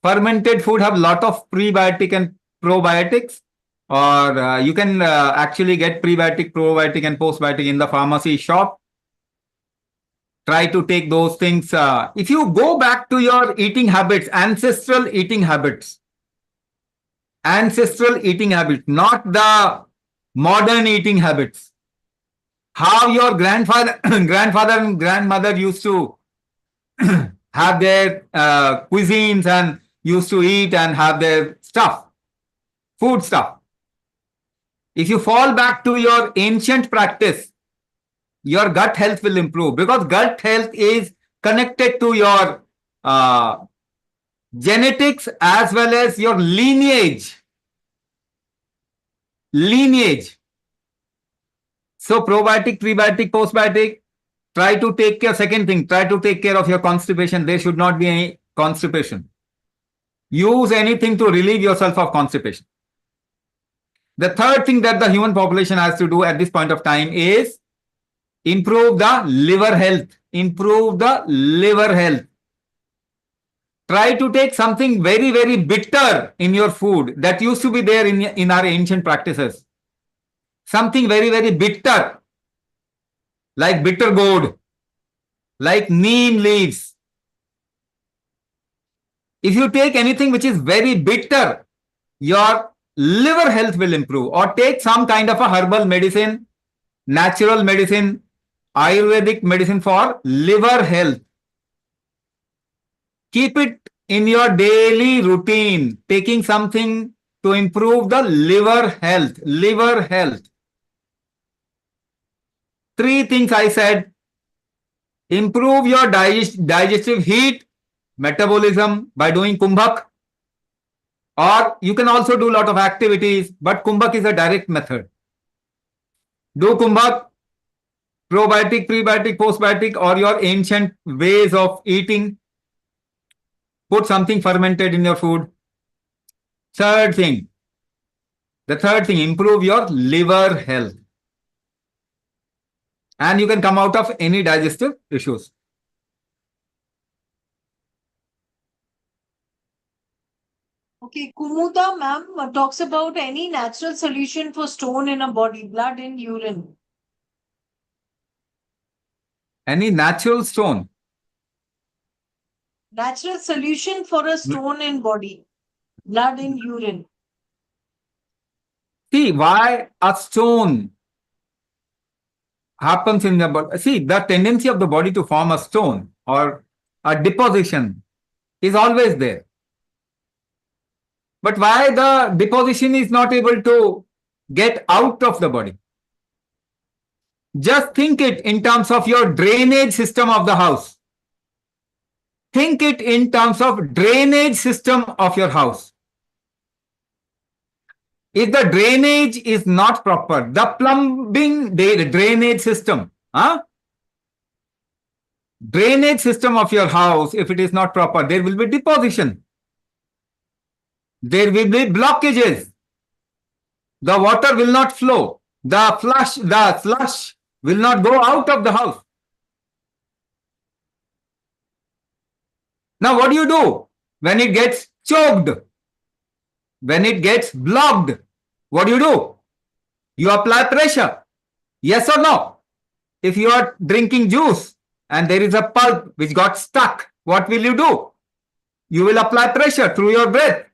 Fermented food have a lot of prebiotic and probiotics, or you can actually get prebiotic, probiotic, and postbiotic in the pharmacy shop. Try to take those things. If you go back to your eating habits, ancestral eating habits, not the modern eating habits. How your grandfather and grandmother used to have their cuisines and used to eat and have their food stuff. If you fall back to your ancient practice, your gut health will improve, because gut health is connected to your genetics as well as your lineage. So probiotic, prebiotic, postbiotic, try to take care. Second thing, try to take care of your constipation. There should not be any constipation. Use anything to relieve yourself of constipation. The third thing that the human population has to do at this point of time is improve the liver health. Try to take something very, very bitter in your food that used to be there in our ancient practices. Something very, very bitter, like bitter gourd, like neem leaves. If you take anything which is very bitter, your liver health will improve. Or take some kind of a herbal medicine, natural medicine, Ayurvedic medicine for liver health. Keep it in your daily routine, taking something to improve the liver health. Three things I said: improve your digestive heat, metabolism by doing Kumbhak, or you can also do a lot of activities, but Kumbhak is a direct method. Do Kumbhak, probiotic, prebiotic, postbiotic, or your ancient ways of eating. Put something fermented in your food. The third thing, improve your liver health. And you can come out of any digestive issues. Okay, Kumuda ma'am talks about any natural solution for stone in a body, blood in urine. Any natural stone? Natural solution for a stone in body, blood in urine. See, why a stone happens in the body. See, the tendency of the body to form a stone or a deposition is always there. But why the deposition is not able to get out of the body? Just think it in terms of your drainage system of the house. Think it in terms of drainage system of your house. If the drainage is not proper, the plumbing, the drainage system, drainage system of your house, if it is not proper, there will be deposition. There will be blockages. The water will not flow. The slush will not go out of the house. Now, what do you do when it gets choked? When it gets blocked, what do? You apply pressure. Yes or no? If you are drinking juice and there is a pulp which got stuck, what will you do? You will apply pressure through your breath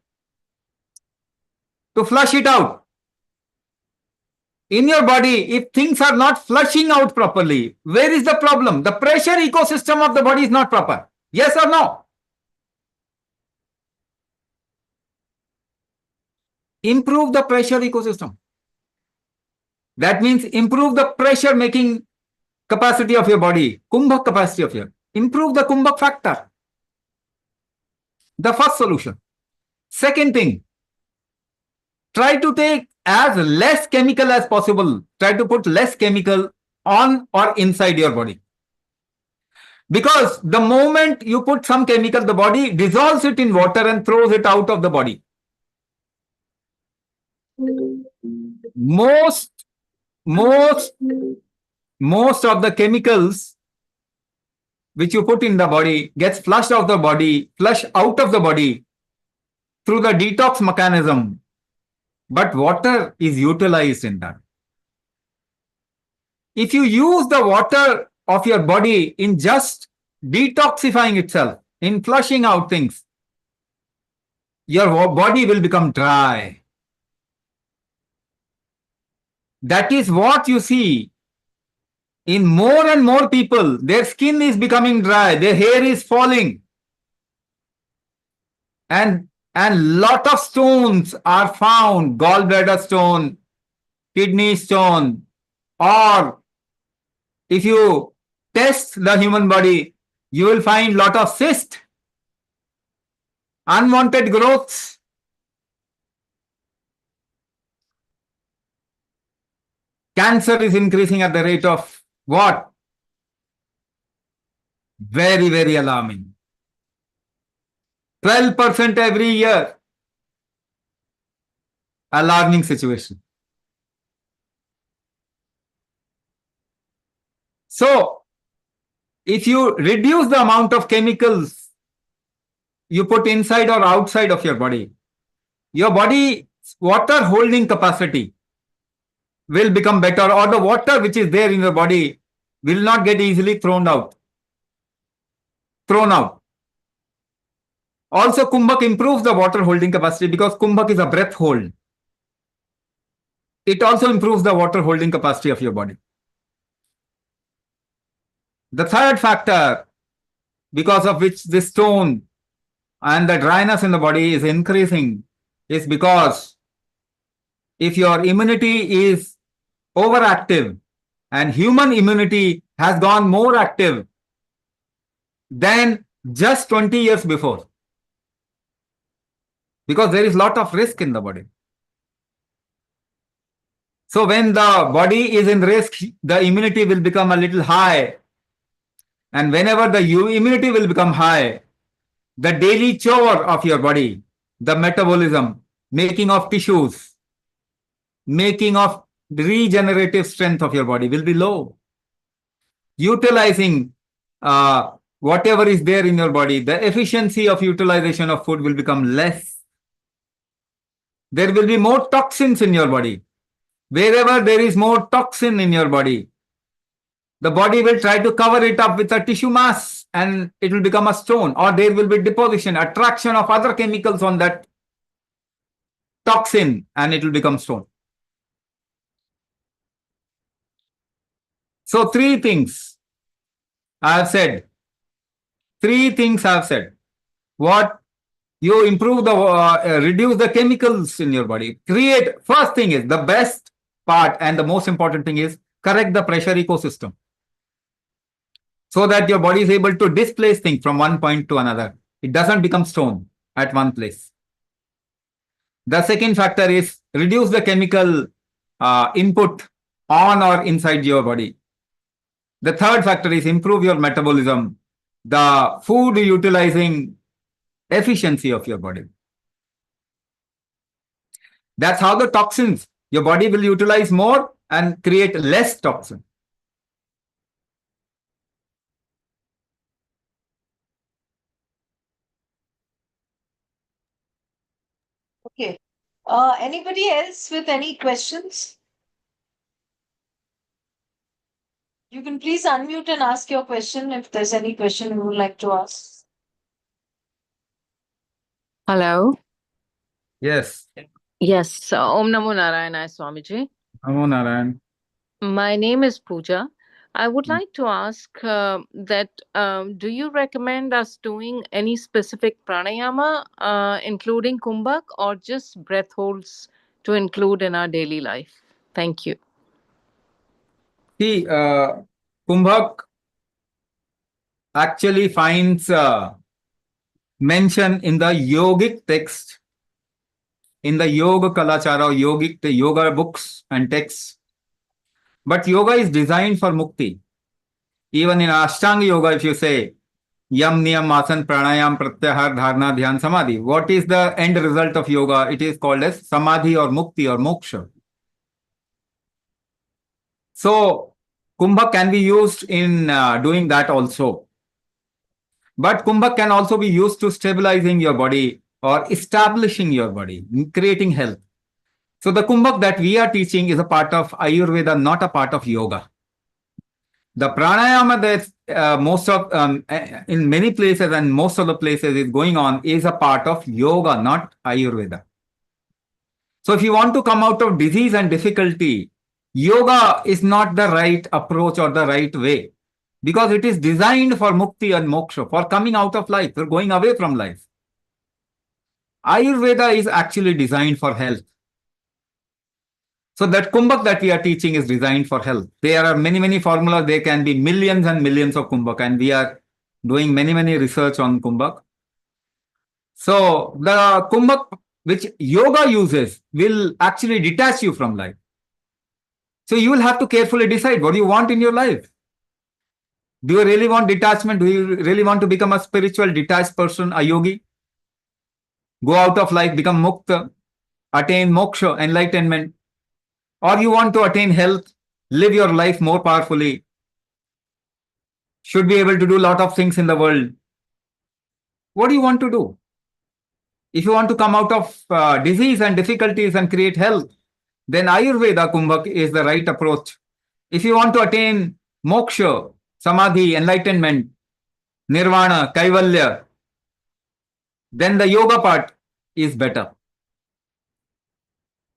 to flush it out. In your body, if things are not flushing out properly, where is the problem? The pressure ecosystem of the body is not proper. Yes or no? Improve the pressure ecosystem. That means improve the pressure making capacity of your body, kumbhak capacity of your. Improve the kumbhak factor. The first solution. Second thing, try to take as less chemical as possible. Try to put less chemical on or inside your body. Because the moment you put some chemical, the body dissolves it in water and throws it out of the body. Most of the chemicals which you put in the body gets flushed out of the body through the detox mechanism. But water is utilized in that. If you use the water of your body in just detoxifying itself, in flushing out things, your body will become dry. That is what you see in more and more people. Their skin is becoming dry, their hair is falling, and lot of stones are found, gallbladder stone, kidney stone, or if you test the human body, you will find lot of cysts, unwanted growths. Cancer is increasing at the rate of what? Very, very alarming. 12% every year. Alarming situation. So, if you reduce the amount of chemicals you put inside or outside of your body's water holding capacity will become better, or the water which is there in your body will not get easily thrown out. Also, kumbhak improves the water holding capacity because kumbhak is a breath hold. It also improves the water holding capacity of your body. The third factor because of which this stone and the dryness in the body is increasing is because if your immunity is overactive and human immunity has gone more active than just 20 years before, because there is a lot of risk in the body. So when the body is in risk, the immunity will become a little high. And whenever the immunity will become high, the daily chore of your body, the metabolism, making of tissues, making of regenerative strength of your body will be low. Utilizing whatever is there in your body, the efficiency of utilization of food will become less. There will be more toxins in your body. Wherever there is more toxin in your body, the body will try to cover it up with a tissue mass and it will become a stone, or there will be deposition, attraction of other chemicals on that toxin and it will become stone. So three things I have said. What? You improve the, reduce the chemicals in your body. First thing is the best part and the most important thing is correct the pressure ecosystem, so that your body is able to displace things from one point to another. It doesn't become stone at one place. The second factor is reduce the chemical input on or inside your body. The third factor is improve your metabolism, the food utilizing efficiency of your body. That's how the toxins, your body will utilize more and create less toxin. Okay. Anybody else with any questions? You can please unmute and ask your question if there's any question you would like to ask. Hello. Yes. Yes. Om Namo Narayana Swamiji. Namo Narayan. My name is Pooja. I would like to ask that do you recommend us doing any specific pranayama, including kumbhak, or just breath holds to include in our daily life? Thank you. See, Kumbhak actually finds mention in the yogic text, in the yoga kalachara or yogic, the yoga books and texts. But yoga is designed for mukti. Even in Ashtanga yoga, if you say yam niyam asan pranayam pratyahar dharna dhyan samadhi, what is the end result of yoga? It is called as samadhi or mukti or moksha. So kumbhak can be used in doing that also. But kumbhak can also be used to stabilizing your body or establishing your body, creating health. So the kumbhak that we are teaching is a part of Ayurveda, not a part of yoga. The pranayama that most of in many places and most of the places is going on is a part of yoga, not Ayurveda. So if you want to come out of disease and difficulty, yoga is not the right approach or the right way, because it is designed for mukti and moksha, for coming out of life, for going away from life. Ayurveda is actually designed for health. So that kumbhak that we are teaching is designed for health. There are many, many formulas. There can be millions and millions of kumbhak, and we are doing many, many research on kumbhak. So the kumbhak which yoga uses will actually detach you from life. So you will have to carefully decide what you want in your life. Do you really want detachment? Do you really want to become a spiritual detached person, a yogi? Go out of life, become mukta, attain moksha, enlightenment. Or you want to attain health, live your life more powerfully, should be able to do a lot of things in the world. What do you want to do? If you want to come out of disease and difficulties and create health, then Ayurveda Kumbhak is the right approach. If you want to attain moksha, samadhi, enlightenment, nirvana, kaivalya, then the yoga part is better.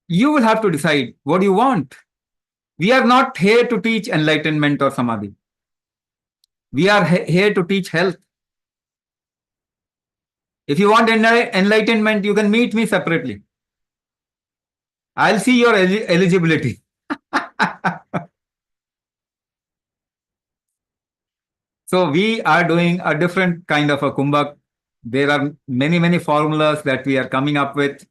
You will have to decide what you want. We are not here to teach enlightenment or samadhi. We are here to teach health. If you want enlightenment, you can meet me separately. I'll see your eligibility. So we are doing a different kind of a kumbhak. There are many, many formulas that we are coming up with,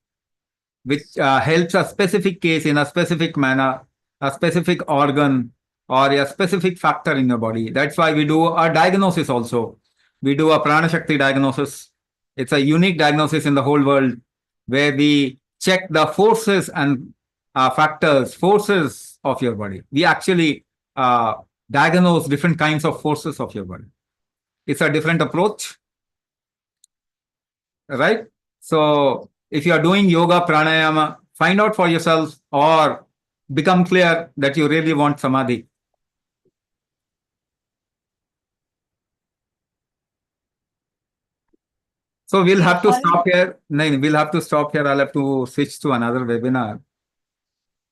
which helps a specific case in a specific manner, a specific organ, or a specific factor in your body. That's why we do a diagnosis also. We do a Prana Shakti diagnosis. It's a unique diagnosis in the whole world, where we check the forces and forces of your body. We actually diagnose different kinds of forces of your body. It's a different approach, right? So if you are doing yoga, pranayama, find out for yourself or become clear that you really want samadhi. So we'll have to stop here. No, we'll have to stop here. I'll have to switch to another webinar.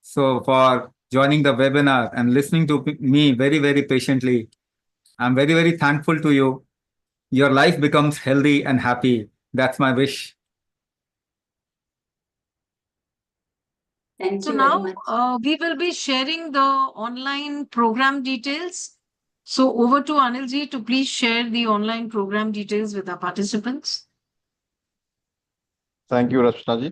So for joining the webinar and listening to me very, very patiently, I'm very, very thankful to you. Your life becomes healthy and happy. That's my wish. Thank So you very now much. we will be sharing the online program details. So over to Anilji to please share the online program details with our participants. Thank you, Rachna ji.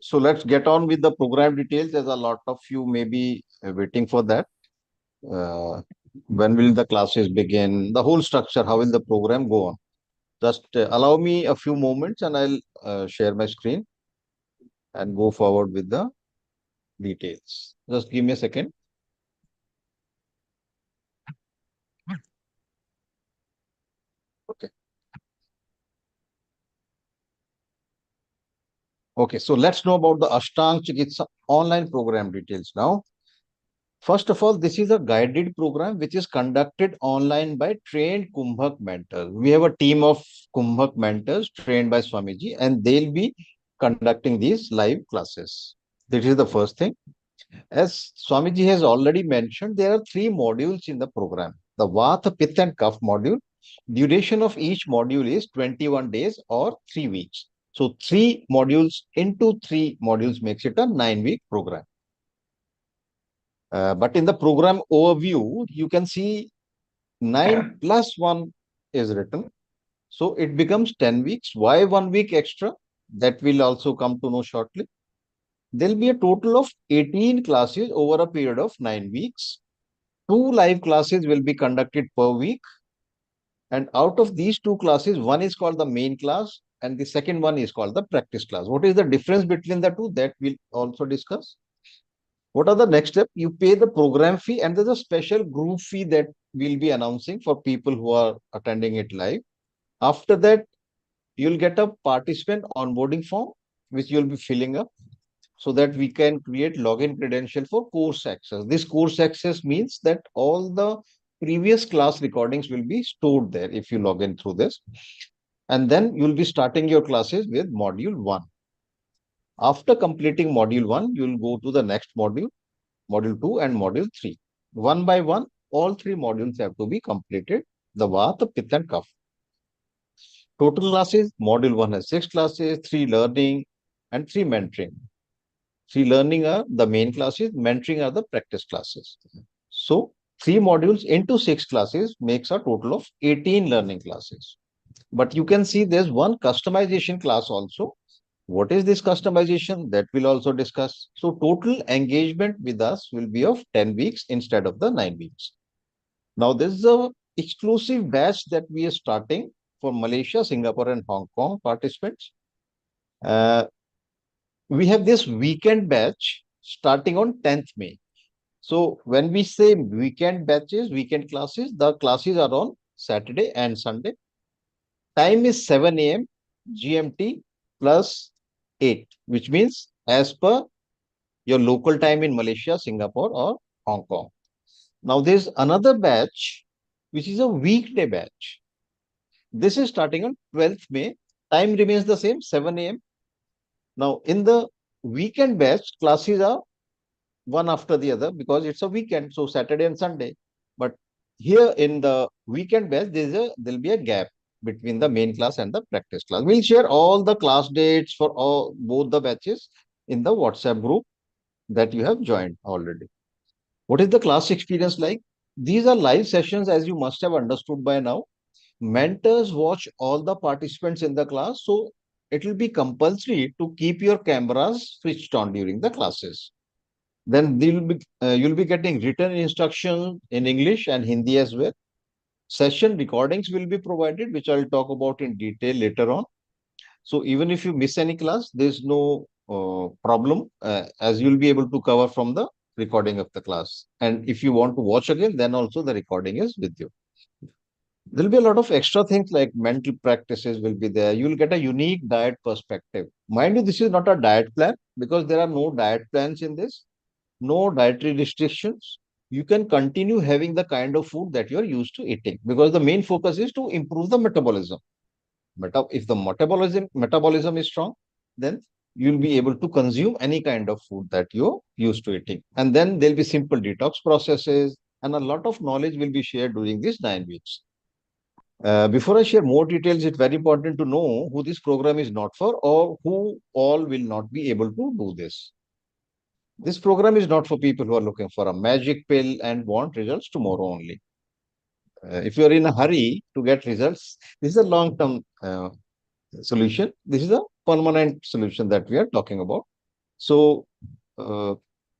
So let's get on with the program details. There's a lot of you may be waiting for that. When will the classes begin? The whole structure, how will the program go on? Just allow me a few moments and I'll share my screen and go forward with the details. Just give me a second. Okay. Okay, so let's know about the Ashtaang Chikitsa online program details now. First of all, this is a guided program which is conducted online by trained Kumbhak mentors. We have a team of Kumbhak mentors trained by Swamiji, and they'll be conducting these live classes. This is the first thing. As Swamiji has already mentioned, there are 3 modules in the program. The Vata, Pitta and Kapha module. Duration of each module is 21 days or 3 weeks. So 3 modules into 3 modules makes it a 9-week program. But in the program overview, you can see 9 plus 1 is written. So it becomes 10 weeks. Why 1 week extra? That will also come to know shortly. There'll be a total of 18 classes over a period of 9 weeks. 2 live classes will be conducted per week. And out of these 2 classes, one is called the main class and the second one is called the practice class. What is the difference between the two? That we'll also discuss. What are the next step? You pay the program fee and there's a special group fee that we'll be announcing for people who are attending it live. After that, you'll get a participant onboarding form, which you'll be filling up so that we can create login credential for course access. This course access means that all the previous class recordings will be stored there if you log in through this. And then you'll be starting your classes with module 1. After completing module 1, you'll go to the next module, module 2 and module 3. One by one, all 3 modules have to be completed, the Vata, Pitta and Kapha. Total classes, module 1 has 6 classes, 3 learning and 3 mentoring. 3 learning are the main classes, mentoring are the practice classes. So 3 modules into 6 classes makes a total of 18 learning classes. But you can see there's one customization class also. What is this customization? That we'll also discuss. So total engagement with us will be of 10 weeks instead of the 9 weeks. Now, this is a exclusive batch that we are starting for Malaysia, Singapore and Hong Kong participants. We have this weekend batch starting on 10th May. So when we say weekend batches, weekend classes, the classes are on Saturday and Sunday. Time is 7 a.m. GMT plus 8, which means as per your local time in Malaysia, Singapore or Hong Kong. Now there's another batch, which is a weekday batch. This is starting on 12th May. Time remains the same, 7 a.m. Now in the weekend batch, classes are one after the other because it's a weekend, so Saturday and Sunday. But here in the weekend batch, there'll be a gap between the main class and the practice class. We'll share all the class dates for both the batches in the WhatsApp group that you have joined already. What is the class experience like? These are live sessions, as you must have understood by now. Mentors watch all the participants in the class, so it will be compulsory to keep your cameras switched on during the classes. Then you'll be getting written instruction in English and Hindi as well. Session recordings will be provided, which I'll talk about in detail later on. So even if you miss any class, there's no problem, as you'll be able to cover from the recording of the class. And if you want to watch again, then also the recording is with you. There'll be a lot of extra things like mental practices will be there. You'll get a unique diet perspective. Mind you, this is not a diet plan because there are no diet plans in this, no dietary restrictions. You can continue having the kind of food that you're used to eating because the main focus is to improve the metabolism. If the metabolism is strong, then you'll be able to consume any kind of food that you're used to eating. And then there'll be simple detox processes and a lot of knowledge will be shared during these 9 weeks. Before I share more details, it's very important to know who this program is not for or who all will not be able to do this. This program is not for people who are looking for a magic pill and want results tomorrow only. If you're in a hurry to get results, this is a long-term solution. This is a permanent solution that we are talking about. So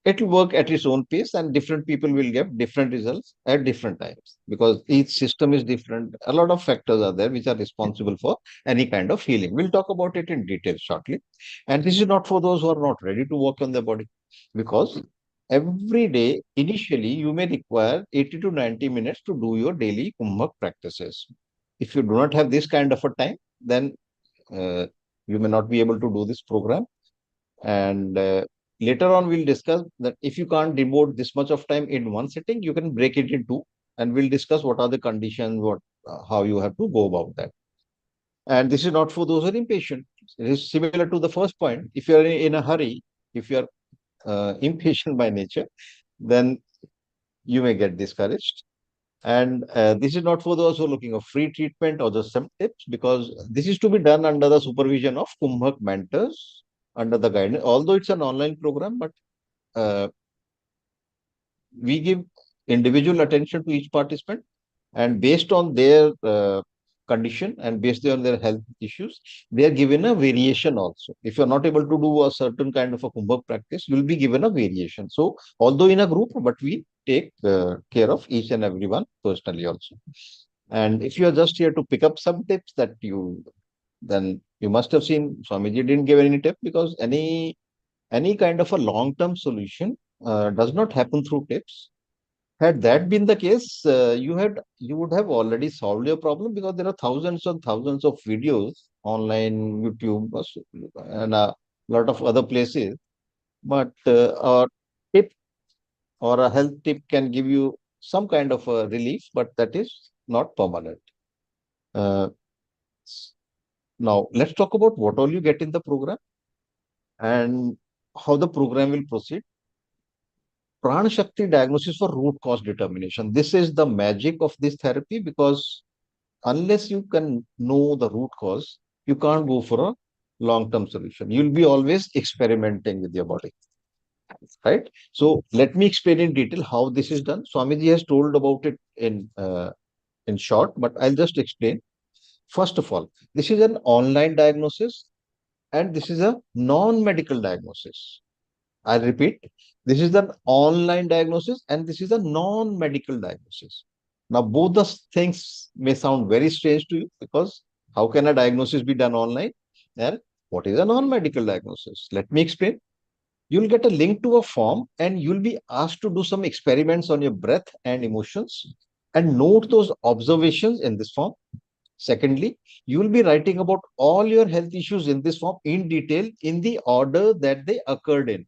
it will work at its own pace and different people will get different results at different times because each system is different. A lot of factors are there which are responsible for any kind of healing. We'll talk about it in detail shortly. And this is not for those who are not ready to work on their body because every day, initially, you may require 80 to 90 minutes to do your daily Kumbhak practices. If you do not have this kind of a time, then you may not be able to do this program. And later on, we'll discuss that if you can't devote this much of time in one sitting, you can break it in two, and we'll discuss what are the conditions, how you have to go about that. And this is not for those who are impatient. It is similar to the first point. If you are in a hurry, if you are impatient by nature, then you may get discouraged. And this is not for those who are looking for free treatment or just some tips, because this is to be done under the supervision of Kumbhak mentors, under the guidance. Although it's an online program, but uh, we give individual attention to each participant, and based on their condition and based on their health issues, they are given a variation also. If you're not able to do a certain kind of a Kumbhak practice, you'll be given a variation. So although in a group, but we take care of each and everyone personally also. And if you are just here to pick up some tips that then you must have seen Swamiji didn't give any tip, because any kind of a long-term solution does not happen through tips. Had that been the case, you would have already solved your problem, because there are thousands and thousands of videos online, YouTube, and a lot of other places. But a tip or a health tip can give you some kind of a relief, but that is not permanent. Uh, Now, let's talk about what all you get in the program and how the program will proceed. Prana Shakti diagnosis for root cause determination. This is the magic of this therapy, because unless you can know the root cause, you can't go for a long-term solution. You'll be always experimenting with your body, right? So let me explain in detail how this is done. Swamiji has told about it in short, but I'll just explain. First of all, this is an online diagnosis and this is a non-medical diagnosis. I repeat, this is an online diagnosis and this is a non-medical diagnosis. Now, both the things may sound very strange to you, because how can a diagnosis be done online? And what is a non-medical diagnosis? Let me explain. You'll get a link to a form and you'll be asked to do some experiments on your breath and emotions and note those observations in this form. Secondly, you will be writing about all your health issues in this form in detail in the order that they occurred in.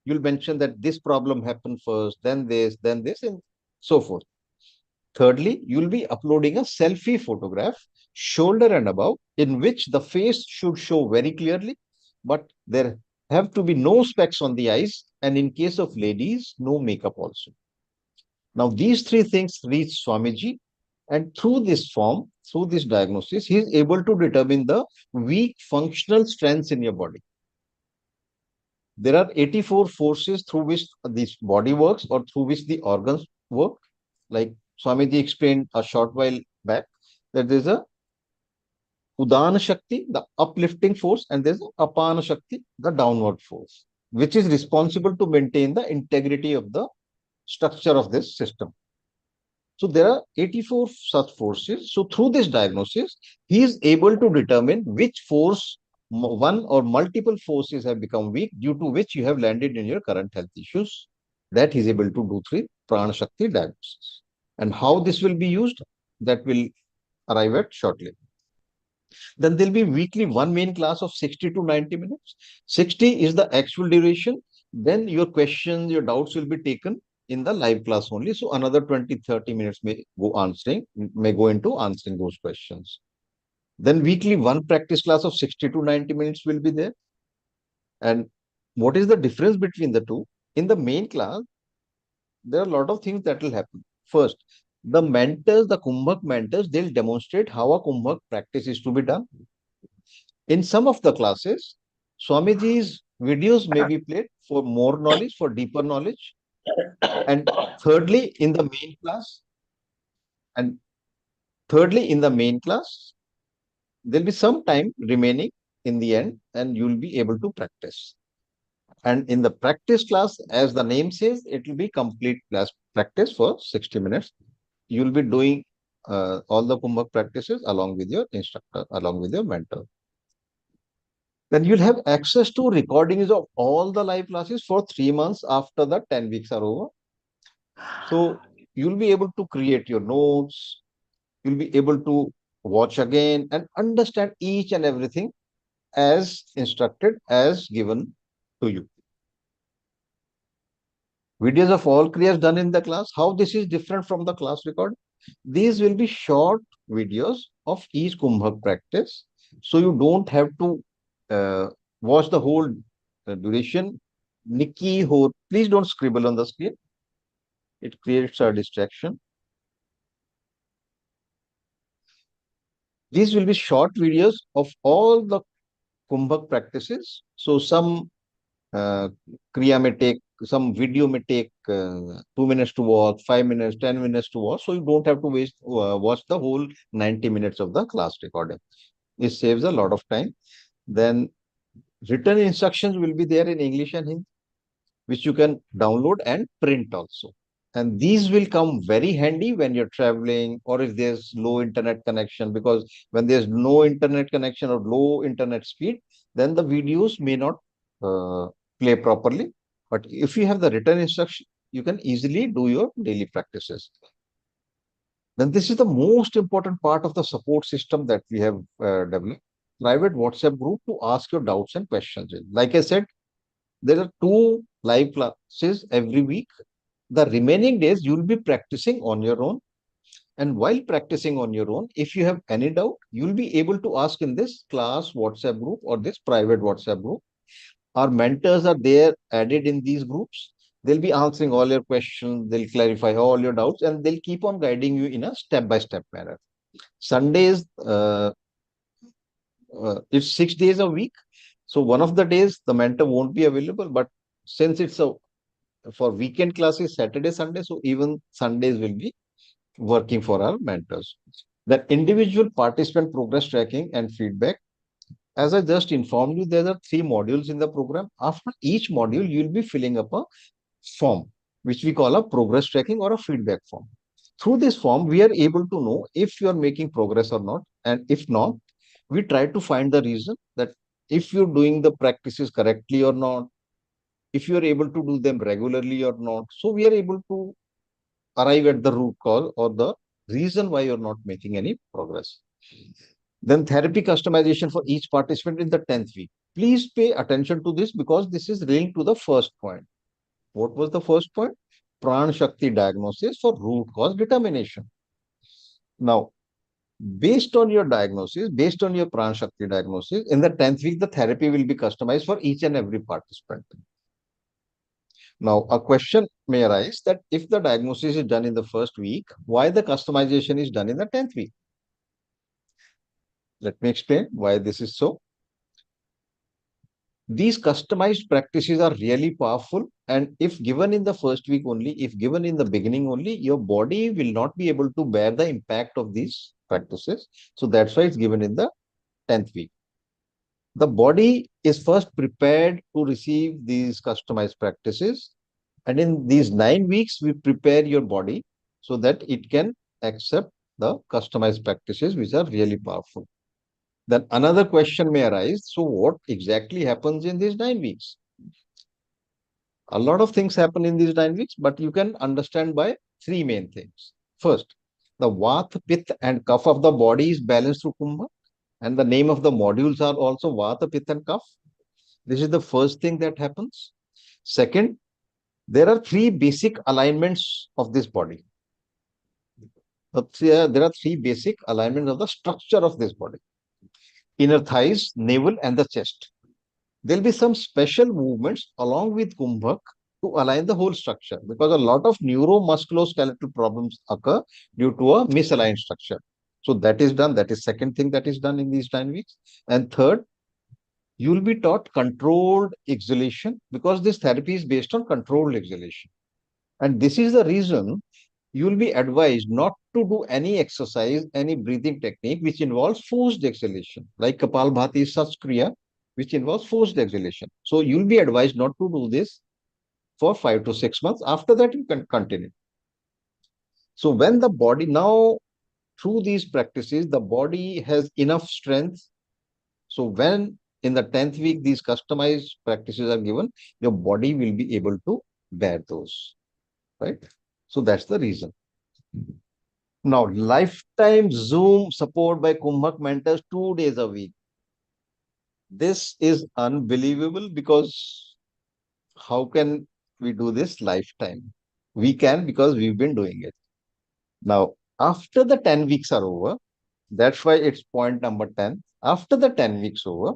You'll mention that this problem happened first, then this, and so forth. Thirdly, you'll be uploading a selfie photograph, shoulder and above, in which the face should show very clearly, but there have to be no specs on the eyes, and in case of ladies, no makeup also. Now, these three things reach Swamiji, and through this form, through this diagnosis, he is able to determine the weak functional strengths in your body. There are 84 forces through which this body works or through which the organs work. Like Swamiji explained a short while back, that there's a Udana Shakti, the uplifting force, and there's a Apana Shakti, the downward force, which is responsible to maintain the integrity of the structure of this system. So there are 84 such forces. So through this diagnosis, he is able to determine which force, one or multiple forces have become weak, due to which you have landed in your current health issues. That he is able to do through Prana Shakti diagnosis. And how this will be used, that will arrive at shortly. Then there'll be weekly one main class of 60 to 90 minutes. 60 is the actual duration. Then your questions, your doubts will be taken in the live class only. So another 20-30 minutes may go into answering those questions. Then weekly one practice class of 60 to 90 minutes will be there. And what is the difference between the two? In the main class, there are a lot of things that will happen. First, the mentors, the Kumbhak mentors, they'll demonstrate how a Kumbhak practice is to be done. In some of the classes, Swamiji's videos may be played for more knowledge, for deeper knowledge. And thirdly, in the main class, and thirdly, in the main class, there'll be some time remaining in the end, and you'll be able to practice. And in the practice class, as the name says, it will be complete class practice for 60 minutes. You'll be doing all the Kumbhak practices along with your instructor, along with your mentor. Then you'll have access to recordings of all the live classes for 3 months after the 10 weeks are over. So you'll be able to create your notes, you'll be able to watch again and understand each and everything as instructed, as given to you. Videos of all Kriyas done in the class. How this is different from the class record? These will be short videos of each Kumbhak practice. So you don't have to watch the whole duration. Nikki, please don't scribble on the screen. It creates a distraction. These will be short videos of all the Kumbhak practices. So some Kriya may take, some video may take 2 minutes to watch, 5 minutes, 10 minutes to watch. So you don't have to watch the whole 90 minutes of the class recording. It saves a lot of time. Then written instructions will be there in English and Hindi, which you can download and print also. And these will come very handy when you're traveling or if there's low internet connection, because when there's no internet connection or low internet speed, then the videos may not play properly. But if you have the written instruction, you can easily do your daily practices. Then this is the most important part of the support system that we have developed. Private WhatsApp group to ask your doubts and questions in. Like I said, there are 2 live classes every week. The remaining days you will be practicing on your own. And while practicing on your own, if you have any doubt, you will be able to ask in this class WhatsApp group or this private WhatsApp group. Our mentors are there added in these groups. They'll be answering all your questions. They'll clarify all your doubts and they'll keep on guiding you in a step-by-step manner. Sundays, it's 6 days a week. So one of the days the mentor won't be available, but since it's for weekend classes, Saturday, Sunday, so even Sundays will be working for our mentors. The individual participant progress tracking and feedback. As I just informed you, there are 3 modules in the program. After each module, you'll be filling up a form, which we call a progress tracking or a feedback form. Through this form, we are able to know if you are making progress or not. And if not, we try to find the reason that if you're doing the practices correctly or not, if you are able to do them regularly or not. So we are able to arrive at the root cause or the reason why you're not making any progress. Then therapy customization for each participant in the 10th week. Please pay attention to this because this is linked to the first point. What was the first point? Pran Shakti diagnosis for root cause determination. Now, based on your diagnosis, based on your Pran Shakti diagnosis, in the 10th week, the therapy will be customized for each and every participant. Now, a question may arise that if the diagnosis is done in the first week, why the customization is done in the 10th week? Let me explain why this is so. These customized practices are really powerful, and if given in the first week only, if given in the beginning only, your body will not be able to bear the impact of these practices. So that's why it's given in the 10th week. The body is first prepared to receive these customized practices. And in these 9 weeks, we prepare your body so that it can accept the customized practices, which are really powerful. Then another question may arise. So what exactly happens in these 9 weeks? A lot of things happen in these 9 weeks, but you can understand by 3 main things. First, the Vata, Pitta and Kapha of the body is balanced through Kumbha. And the name of the modules are also Vata, Pitta and Kapha. This is the first thing that happens. Second, there are 3 basic alignments of this body. There are 3 basic alignments of the structure of this body. Inner thighs, navel and the chest. There will be some special movements along with Kumbhak to align the whole structure because a lot of neuromusculoskeletal problems occur due to a misaligned structure. So that is done. That is second thing that is done in these 9 weeks. And third, you will be taught controlled exhalation because this therapy is based on controlled exhalation. And this is the reason you will be advised not to do any exercise, any breathing technique which involves forced exhalation, like Kapalbhati Kriya, which involves forced exhalation. So you'll be advised not to do this for 5 to 6 months. After that, you can continue. So when the body now, through these practices, the body has enough strength. So when in the 10th week, these customized practices are given, your body will be able to bear those, right? So that's the reason. Now, lifetime Zoom support by Kumbhak mentors 2 days a week. This is unbelievable because how can we do this lifetime? We can, because we've been doing it. Now, after the 10 weeks are over, that's why it's point number 10. After the 10 weeks over,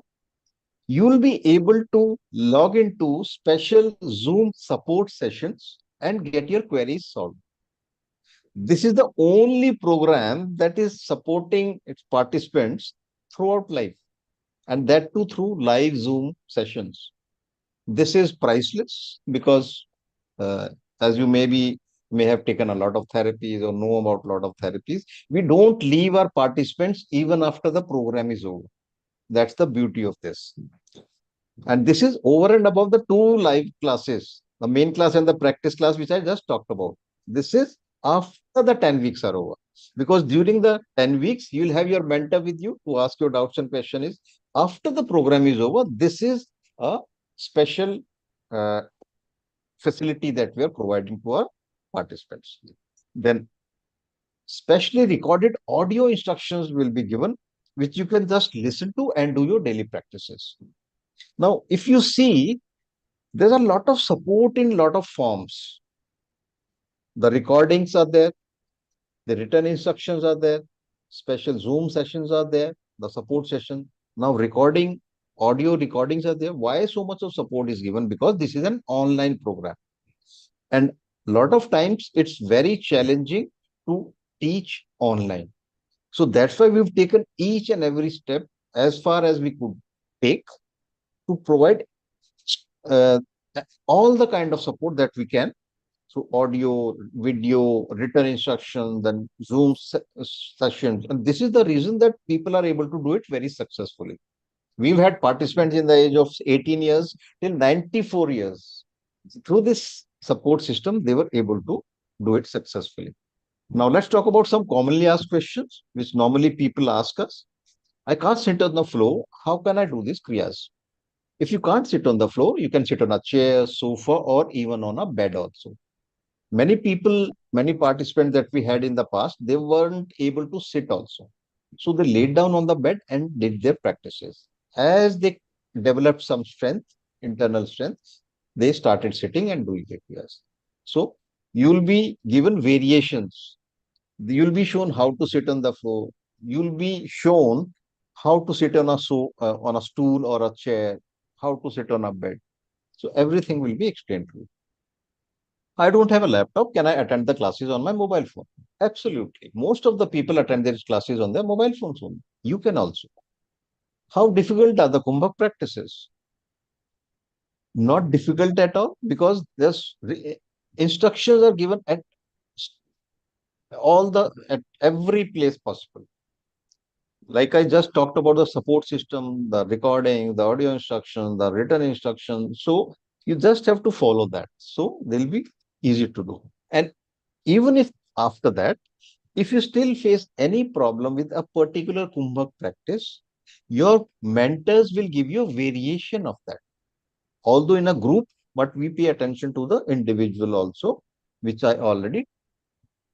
you will be able to log into special Zoom support sessions and get your queries solved. This is the only program that is supporting its participants throughout life, and that too through live Zoom sessions. This is priceless because, as you may have taken a lot of therapies or know about a lot of therapies, we don't leave our participants even after the program is over. That's the beauty of this. And this is over and above the two live classes, the main class and the practice class, which I just talked about. This is after the 10 weeks are over. Because during the 10 weeks, you'll have your mentor with you to ask your doubts and questions. After the program is over, this is a special uh, facility that we are providing to our participants. Then specially recorded audio instructions will be given, which you can just listen to and do your daily practices. Now, if you see, there's a lot of support in a lot of forms. The recordings are there, the written instructions are there, special Zoom sessions are there, the support session. Now, audio recordings are there. Why so much of support is given? Because this is an online program. And a lot of times it's very challenging to teach online. So that's why we've taken each and every step as far as we could take to provide uh, all the kind of support that we can. So audio, video, written instruction, then Zoom sessions. And this is the reason that people are able to do it very successfully. We've had participants in the age of 18 years till 94 years. Through this support system, they were able to do it successfully. Now let's talk about some commonly asked questions, which normally people ask us. I can't sit on the floor. How can I do these kriyas? If you can't sit on the floor, you can sit on a chair, sofa, or even on a bed also. Many people, many participants that we had in the past, they weren't able to sit also. So they laid down on the bed and did their practices. As they developed some strength, internal strength, they started sitting and doing the kriyas. So you'll be given variations. You'll be shown how to sit on the floor. You'll be shown how to sit on a stool or a chair, how to sit on a bed. So everything will be explained to you. I don't have a laptop. Can I attend the classes on my mobile phone? Absolutely. Most of the people attend their classes on their mobile phones only. You can also. How difficult are the Kumbhak practices? Not difficult at all, because there's instructions are given at every place possible. Like I just talked about the support system, the recording, the audio instruction, the written instruction. So you just have to follow that. So they'll be easy to do. And even if after that, if you still face any problem with a particular Kumbhak practice, your mentors will give you a variation of that. Although in a group, but we pay attention to the individual also, which I already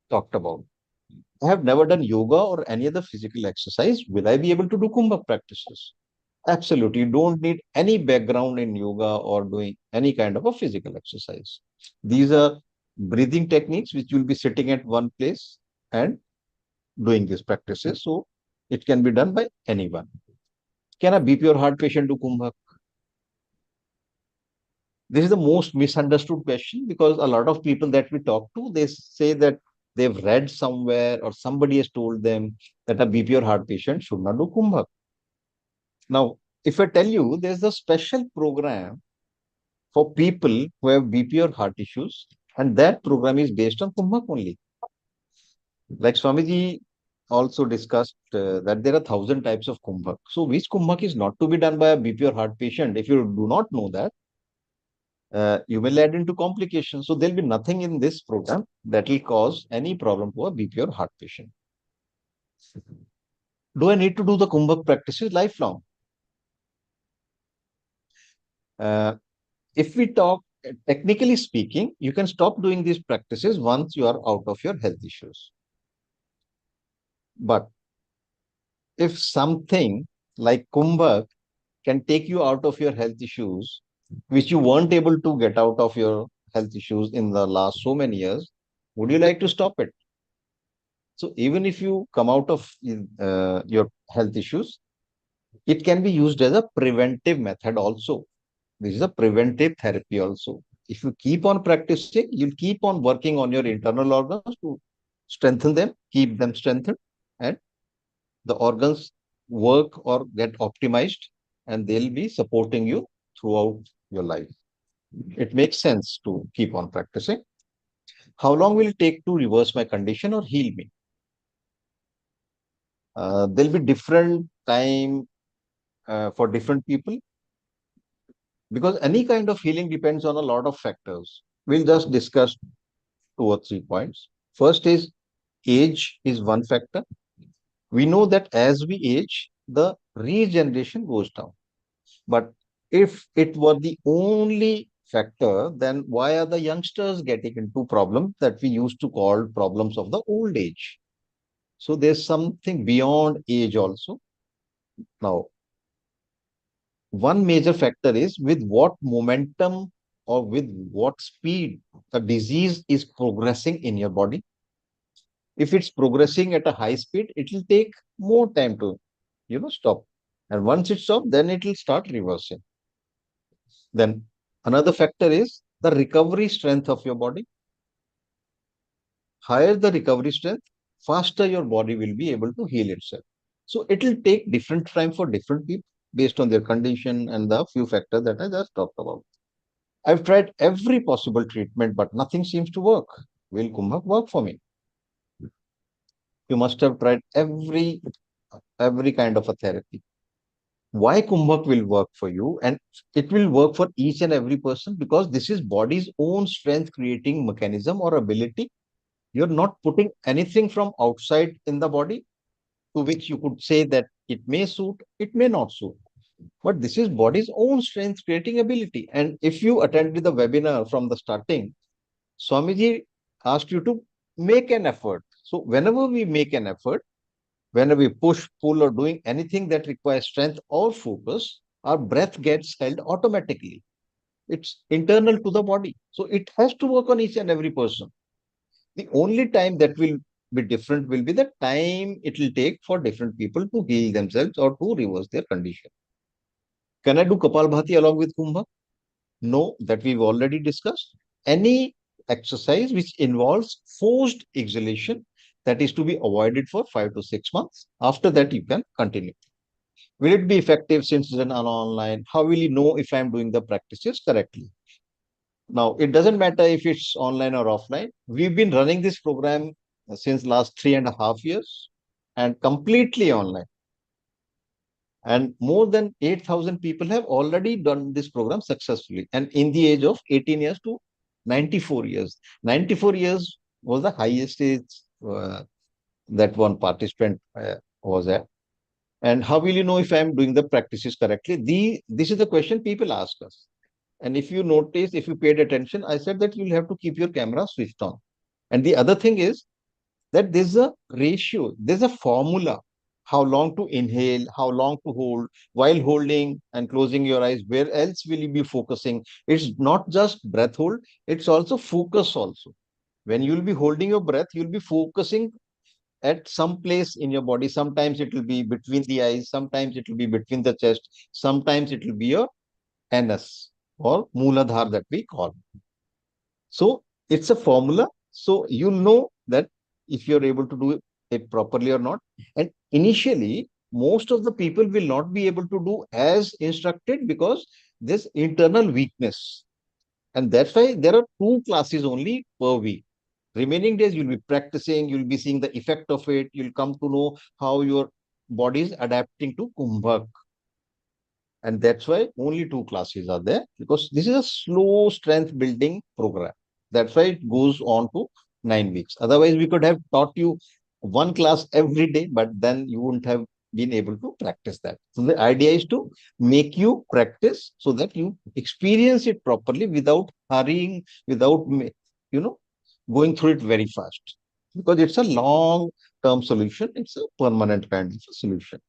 talked about. I have never done yoga or any other physical exercise. Will I be able to do Kumbhak practices? Absolutely. You don't need any background in yoga or doing any kind of a physical exercise. These are breathing techniques which you'll be sitting at one place and doing these practices. So it can be done by anyone. Can a BP or heart patient do Kumbhak? This is the most misunderstood question, because a lot of people that we talk to, they say that they've read somewhere or somebody has told them that a BP or heart patient should not do Kumbhak. Now, if I tell you there's a special program for people who have BP or heart issues, and that program is based on Kumbhak only. Like Swamiji also discussed that there are 1,000 types of Kumbhak. So which Kumbhak is not to be done by a BP or heart patient? If you do not know that, you will add into complications. So there'll be nothing in this program that will cause any problem to a BP or heart patient. Do I need to do the Kumbhak practices lifelong? If we talk technically speaking, you can stop doing these practices once you are out of your health issues. But if something like Kumbhak can take you out of your health issues, which you weren't able to get out of your health issues in the last so many years, would you like to stop it? So even if you come out of your health issues, it can be used as a preventive method also. This is a preventive therapy also. If you keep on practicing, you'll keep on working on your internal organs to strengthen them, keep them strengthened, and the organs work or get optimized, and they'll be supporting you throughout your life. It makes sense to keep on practicing. How long will it take to reverse my condition or heal me? There'll be different time for different people, because any kind of healing depends on a lot of factors. We'll just discuss 2 or 3 points. First is age is one factor. We know that as we age, the regeneration goes down. But if it were the only factor, then why are the youngsters getting into problems that we used to call problems of the old age? So there's something beyond age also. Now, one major factor is with what momentum or with what speed the disease is progressing in your body. If it's progressing at a high speed, it will take more time to, stop. And once it stops, then it will start reversing. Then another factor is the recovery strength of your body. Higher the recovery strength, faster your body will be able to heal itself. So it will take different time for different people based on their condition and the few factors that I just talked about. I've tried every possible treatment, but nothing seems to work. Will Kumbhak work for me? You must have tried every kind of a therapy. Why Kumbhak will work for you, and it will work for each and every person, because this is body's own strength creating mechanism or ability. You're not putting anything from outside in the body to which you could say that it may suit, it may not suit. But this is body's own strength creating ability. And if you attended the webinar from the starting, Swamiji asked you to make an effort. So whenever we make an effort, whenever we push, pull, or doing anything that requires strength or focus, our breath gets held automatically. It's internal to the body. So it has to work on each and every person. The only time that will be different will be the time it will take for different people to heal themselves or to reverse their condition. Can I do Kapalbhati along with Kumbha? No, that we've already discussed. Any exercise which involves forced exhalation, that is to be avoided for 5 to 6 months. After that, you can continue. Will it be effective since it's an online? How will you know if I'm doing the practices correctly? Now, it doesn't matter if it's online or offline. We've been running this program since last 3.5 years and completely online. And more than 8,000 people have already done this program successfully. And in the age of 18 years to 94 years. 94 years was the highest age that one participant was at. And how will you know if I'm doing the practices correctly? This is the question people ask us. And if you notice, if you paid attention, I said that you'll have to keep your camera switched on. And the other thing is that there's a ratio, there's a formula, how long to inhale, how long to hold, while holding and closing your eyes, where else will you be focusing? It's not just breath hold, it's also focus also. When you'll be holding your breath, you'll be focusing at some place in your body. Sometimes it will be between the eyes, sometimes it will be between the chest, sometimes it will be your anus or Mooladhar that we call. So it's a formula. So you'll know that if you're able to do it properly or not. And initially, most of the people will not be able to do as instructed because there's internal weakness. And that's why there are 2 classes only per week. Remaining days, you'll be practicing, you'll be seeing the effect of it, you'll come to know how your body is adapting to Kumbhak. And that's why only 2 classes are there, because this is a slow strength building program. That's why it goes on to 9 weeks. Otherwise, we could have taught you 1 class every day, but then you wouldn't have been able to practice that. So the idea is to make you practice so that you experience it properly without hurrying, without, going through it very fast. Because it's a long term solution, it's a permanent kind of a solution.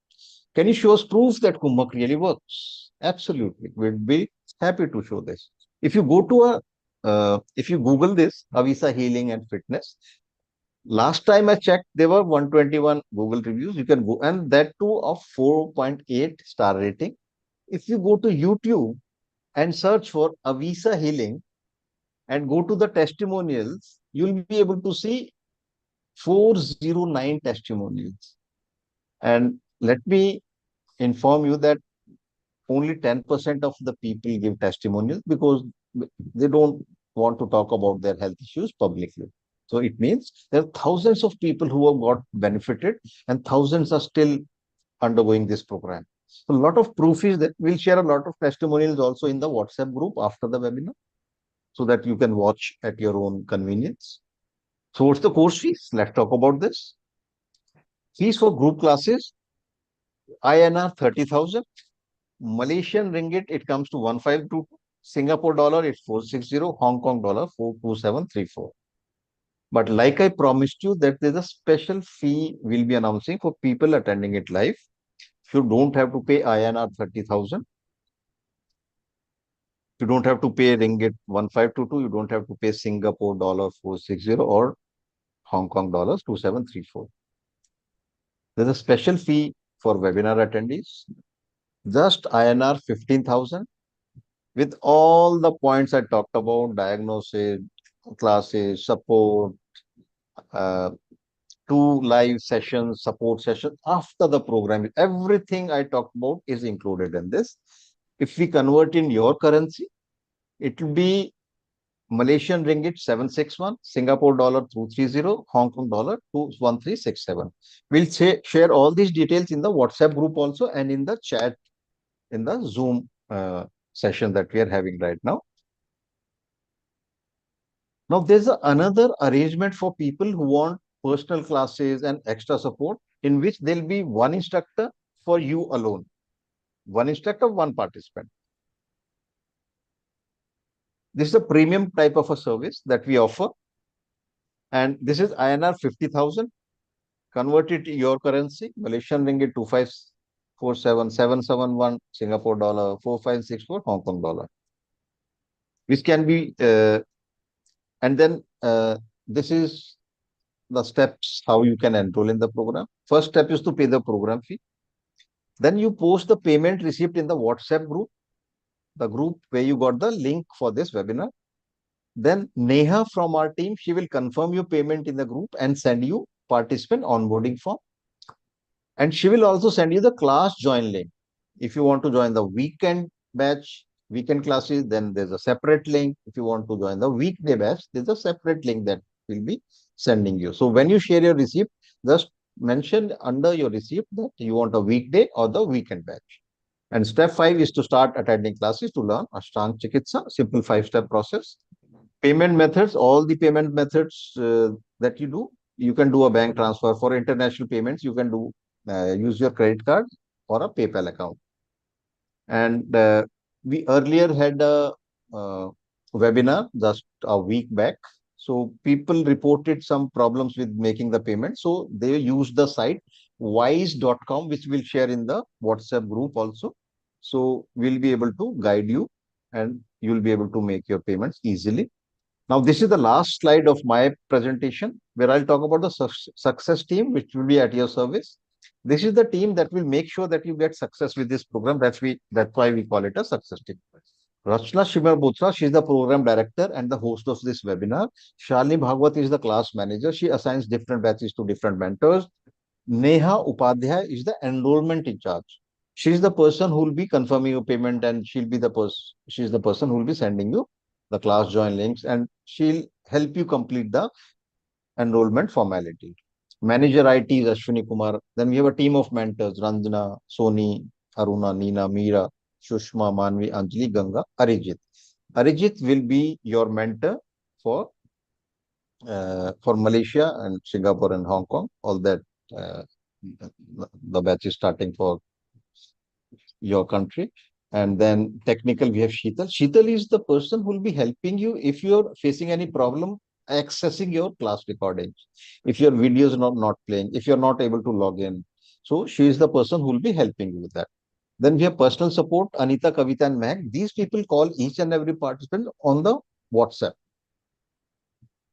Can you show us proof that Kumbhak really works? Absolutely. We'd be happy to show this. If you go to if you Google this, Avisa Healing and Fitness, last time I checked, there were 121 Google reviews. You can go, and that too of 4.8 star rating. If you go to YouTube and search for Avisa Healing and go to the testimonials, you'll be able to see 409 testimonials. And let me inform you that only 10% of the people give testimonials because they don't want to talk about their health issues publicly. So it means there are thousands of people who have got benefited and thousands are still undergoing this program. So a lot of proof is that we'll share a lot of testimonials also in the WhatsApp group after the webinar so that you can watch at your own convenience. So what's the course fees? Let's talk about this. Fees for group classes, INR 30,000. Malaysian ringgit, it comes to 1522. Singapore dollar, it's 460. Hong Kong dollar, 42734. But like I promised you that there's a special fee we'll be announcing for people attending it live. You don't have to pay INR 30,000. You don't have to pay ringgit 1522. You don't have to pay Singapore dollar 460 or Hong Kong dollars 2734. There's a special fee for webinar attendees, just INR 15,000 with all the points I talked about, diagnosis, classes, support, uh, 2 live sessions, support sessions after the program. Everything I talked about is included in this. If we convert in your currency, it will be Malaysian ringgit 761, Singapore dollar 230, Hong Kong dollar 21367. We'll share all these details in the WhatsApp group also and in the chat in the Zoom session that we are having right now. Now, there's another arrangement for people who want personal classes and extra support in which there'll be one instructor for you alone. One instructor, one participant. This is a premium type of a service that we offer. And this is INR 50,000. Convert it to your currency, Malaysian ringgit 2547771, Singapore dollar 4564, Hong Kong dollar. Which can be, and then this is the steps how you can enroll in the program. First step is to pay the program fee. Then you post the payment receipt in the WhatsApp group, the group where you got the link for this webinar. Then Neha from our team, she will confirm your payment in the group and send you participant onboarding form. And she will also send you the class join link. If you want to join the weekend batch, weekend classes, then there's a separate link. If you want to join the weekday batch, there's a separate link that will be sending you. So when you share your receipt, just mention under your receipt that you want a weekday or the weekend batch. And step 5 is to start attending classes to learn Ashtaang Chikitsa, simple 5-step process. Payment methods, all the payment methods that you do, you can do a bank transfer. For international payments, you can do use your credit card or a PayPal account. And we earlier had a webinar just a week back. So people reported some problems with making the payment. So they used the site wise.com, which we'll share in the WhatsApp group also. So we'll be able to guide you and you'll be able to make your payments easily. Now, this is the last slide of my presentation where I'll talk about the success team, which will be at your service. This is the team that will make sure that you get success with this program. That's why we call it a success team. Rachna Bothra, she is the program director and the host of this webinar. Shalini Bhagwat is the class manager. She assigns different batches to different mentors. Neha Upadhyay is the enrollment in charge. She is the person who will be confirming your payment and she's the person who will be sending you the class join links and she'll help you complete the enrollment formality. Manager IT is Ashwini Kumar. Then we have a team of mentors, Ranjana, Soni, Aruna, Neena, Meera, Shushma, Manvi, Anjali, Ganga, Arijit. Arijit will be your mentor for Malaysia and Singapore and Hong Kong. All that the batch is starting for your country. And then technical, we have Sheetal. Sheetal is the person who will be helping you if you're facing any problem accessing your class recordings, if your videos are not playing, if you're not able to log in. So she is the person who will be helping you with that. Then we have personal support, Anita, Kavita, and Meg. These people call each and every participant on the WhatsApp.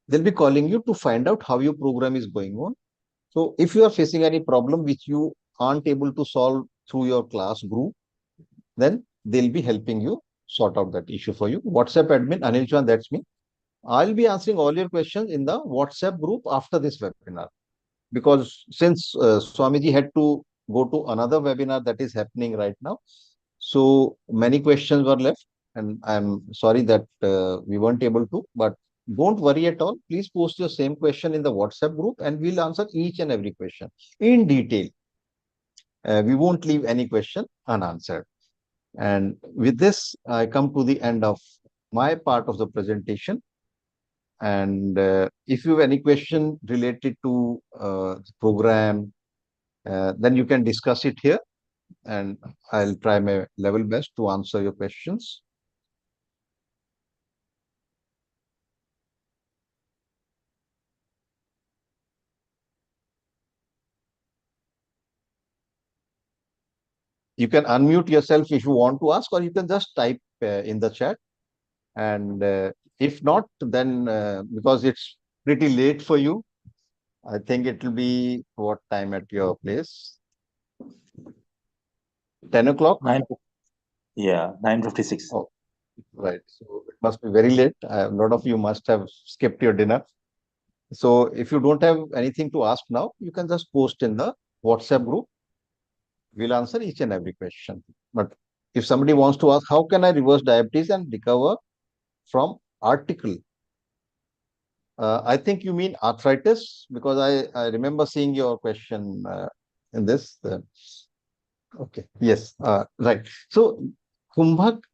They'll be calling you to find out how your program is going on. So if you are facing any problem which you aren't able to solve through your class group, then they'll be helping you sort out that issue for you. WhatsApp admin, Anil Chan, that's me. I'll be answering all your questions in the WhatsApp group after this webinar. Because since Swamiji had to go to another webinar that is happening right now, so many questions were left, and I'm sorry that we weren't able to, but don't worry at all. Please post your same question in the WhatsApp group and we'll answer each and every question in detail. We won't leave any question unanswered. And with this, I come to the end of my part of the presentation. And if you have any question related to the program, then you can discuss it here and I'll try my level best to answer your questions. You can unmute yourself if you want to ask, or you can just type in the chat. And if not, then because it's pretty late for you, I think it will be what time at your place? 10 o'clock? 9:56. Oh, right. So it must be very late. A lot of you must have skipped your dinner. So if you don't have anything to ask now, you can just post in the WhatsApp group. We'll answer each and every question. But if somebody wants to ask, how can I reverse diabetes and recover from article? I think you mean arthritis, because I remember seeing your question in this. Okay, yes, right. So, Kumbhak,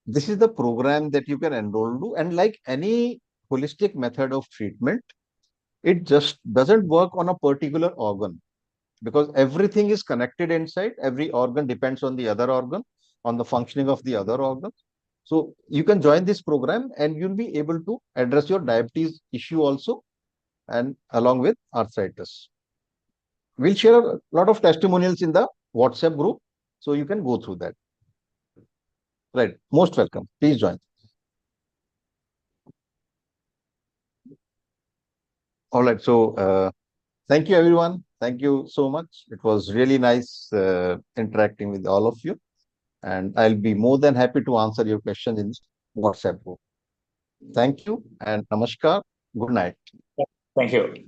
this is the program that you can enroll to, and like any holistic method of treatment, it just doesn't work on a particular organ because everything is connected inside. Every organ depends on the other organ, on the functioning of the other organ. So you can join this program and you'll be able to address your diabetes issue also, and along with arthritis. We'll share a lot of testimonials in the WhatsApp group, so you can go through that. Right. Most welcome. Please join. All right. So thank you, everyone. Thank you so much. It was really nice interacting with all of you. And I'll be more than happy to answer your questions in WhatsApp group. Thank you and namaskar. Good night. Thank you.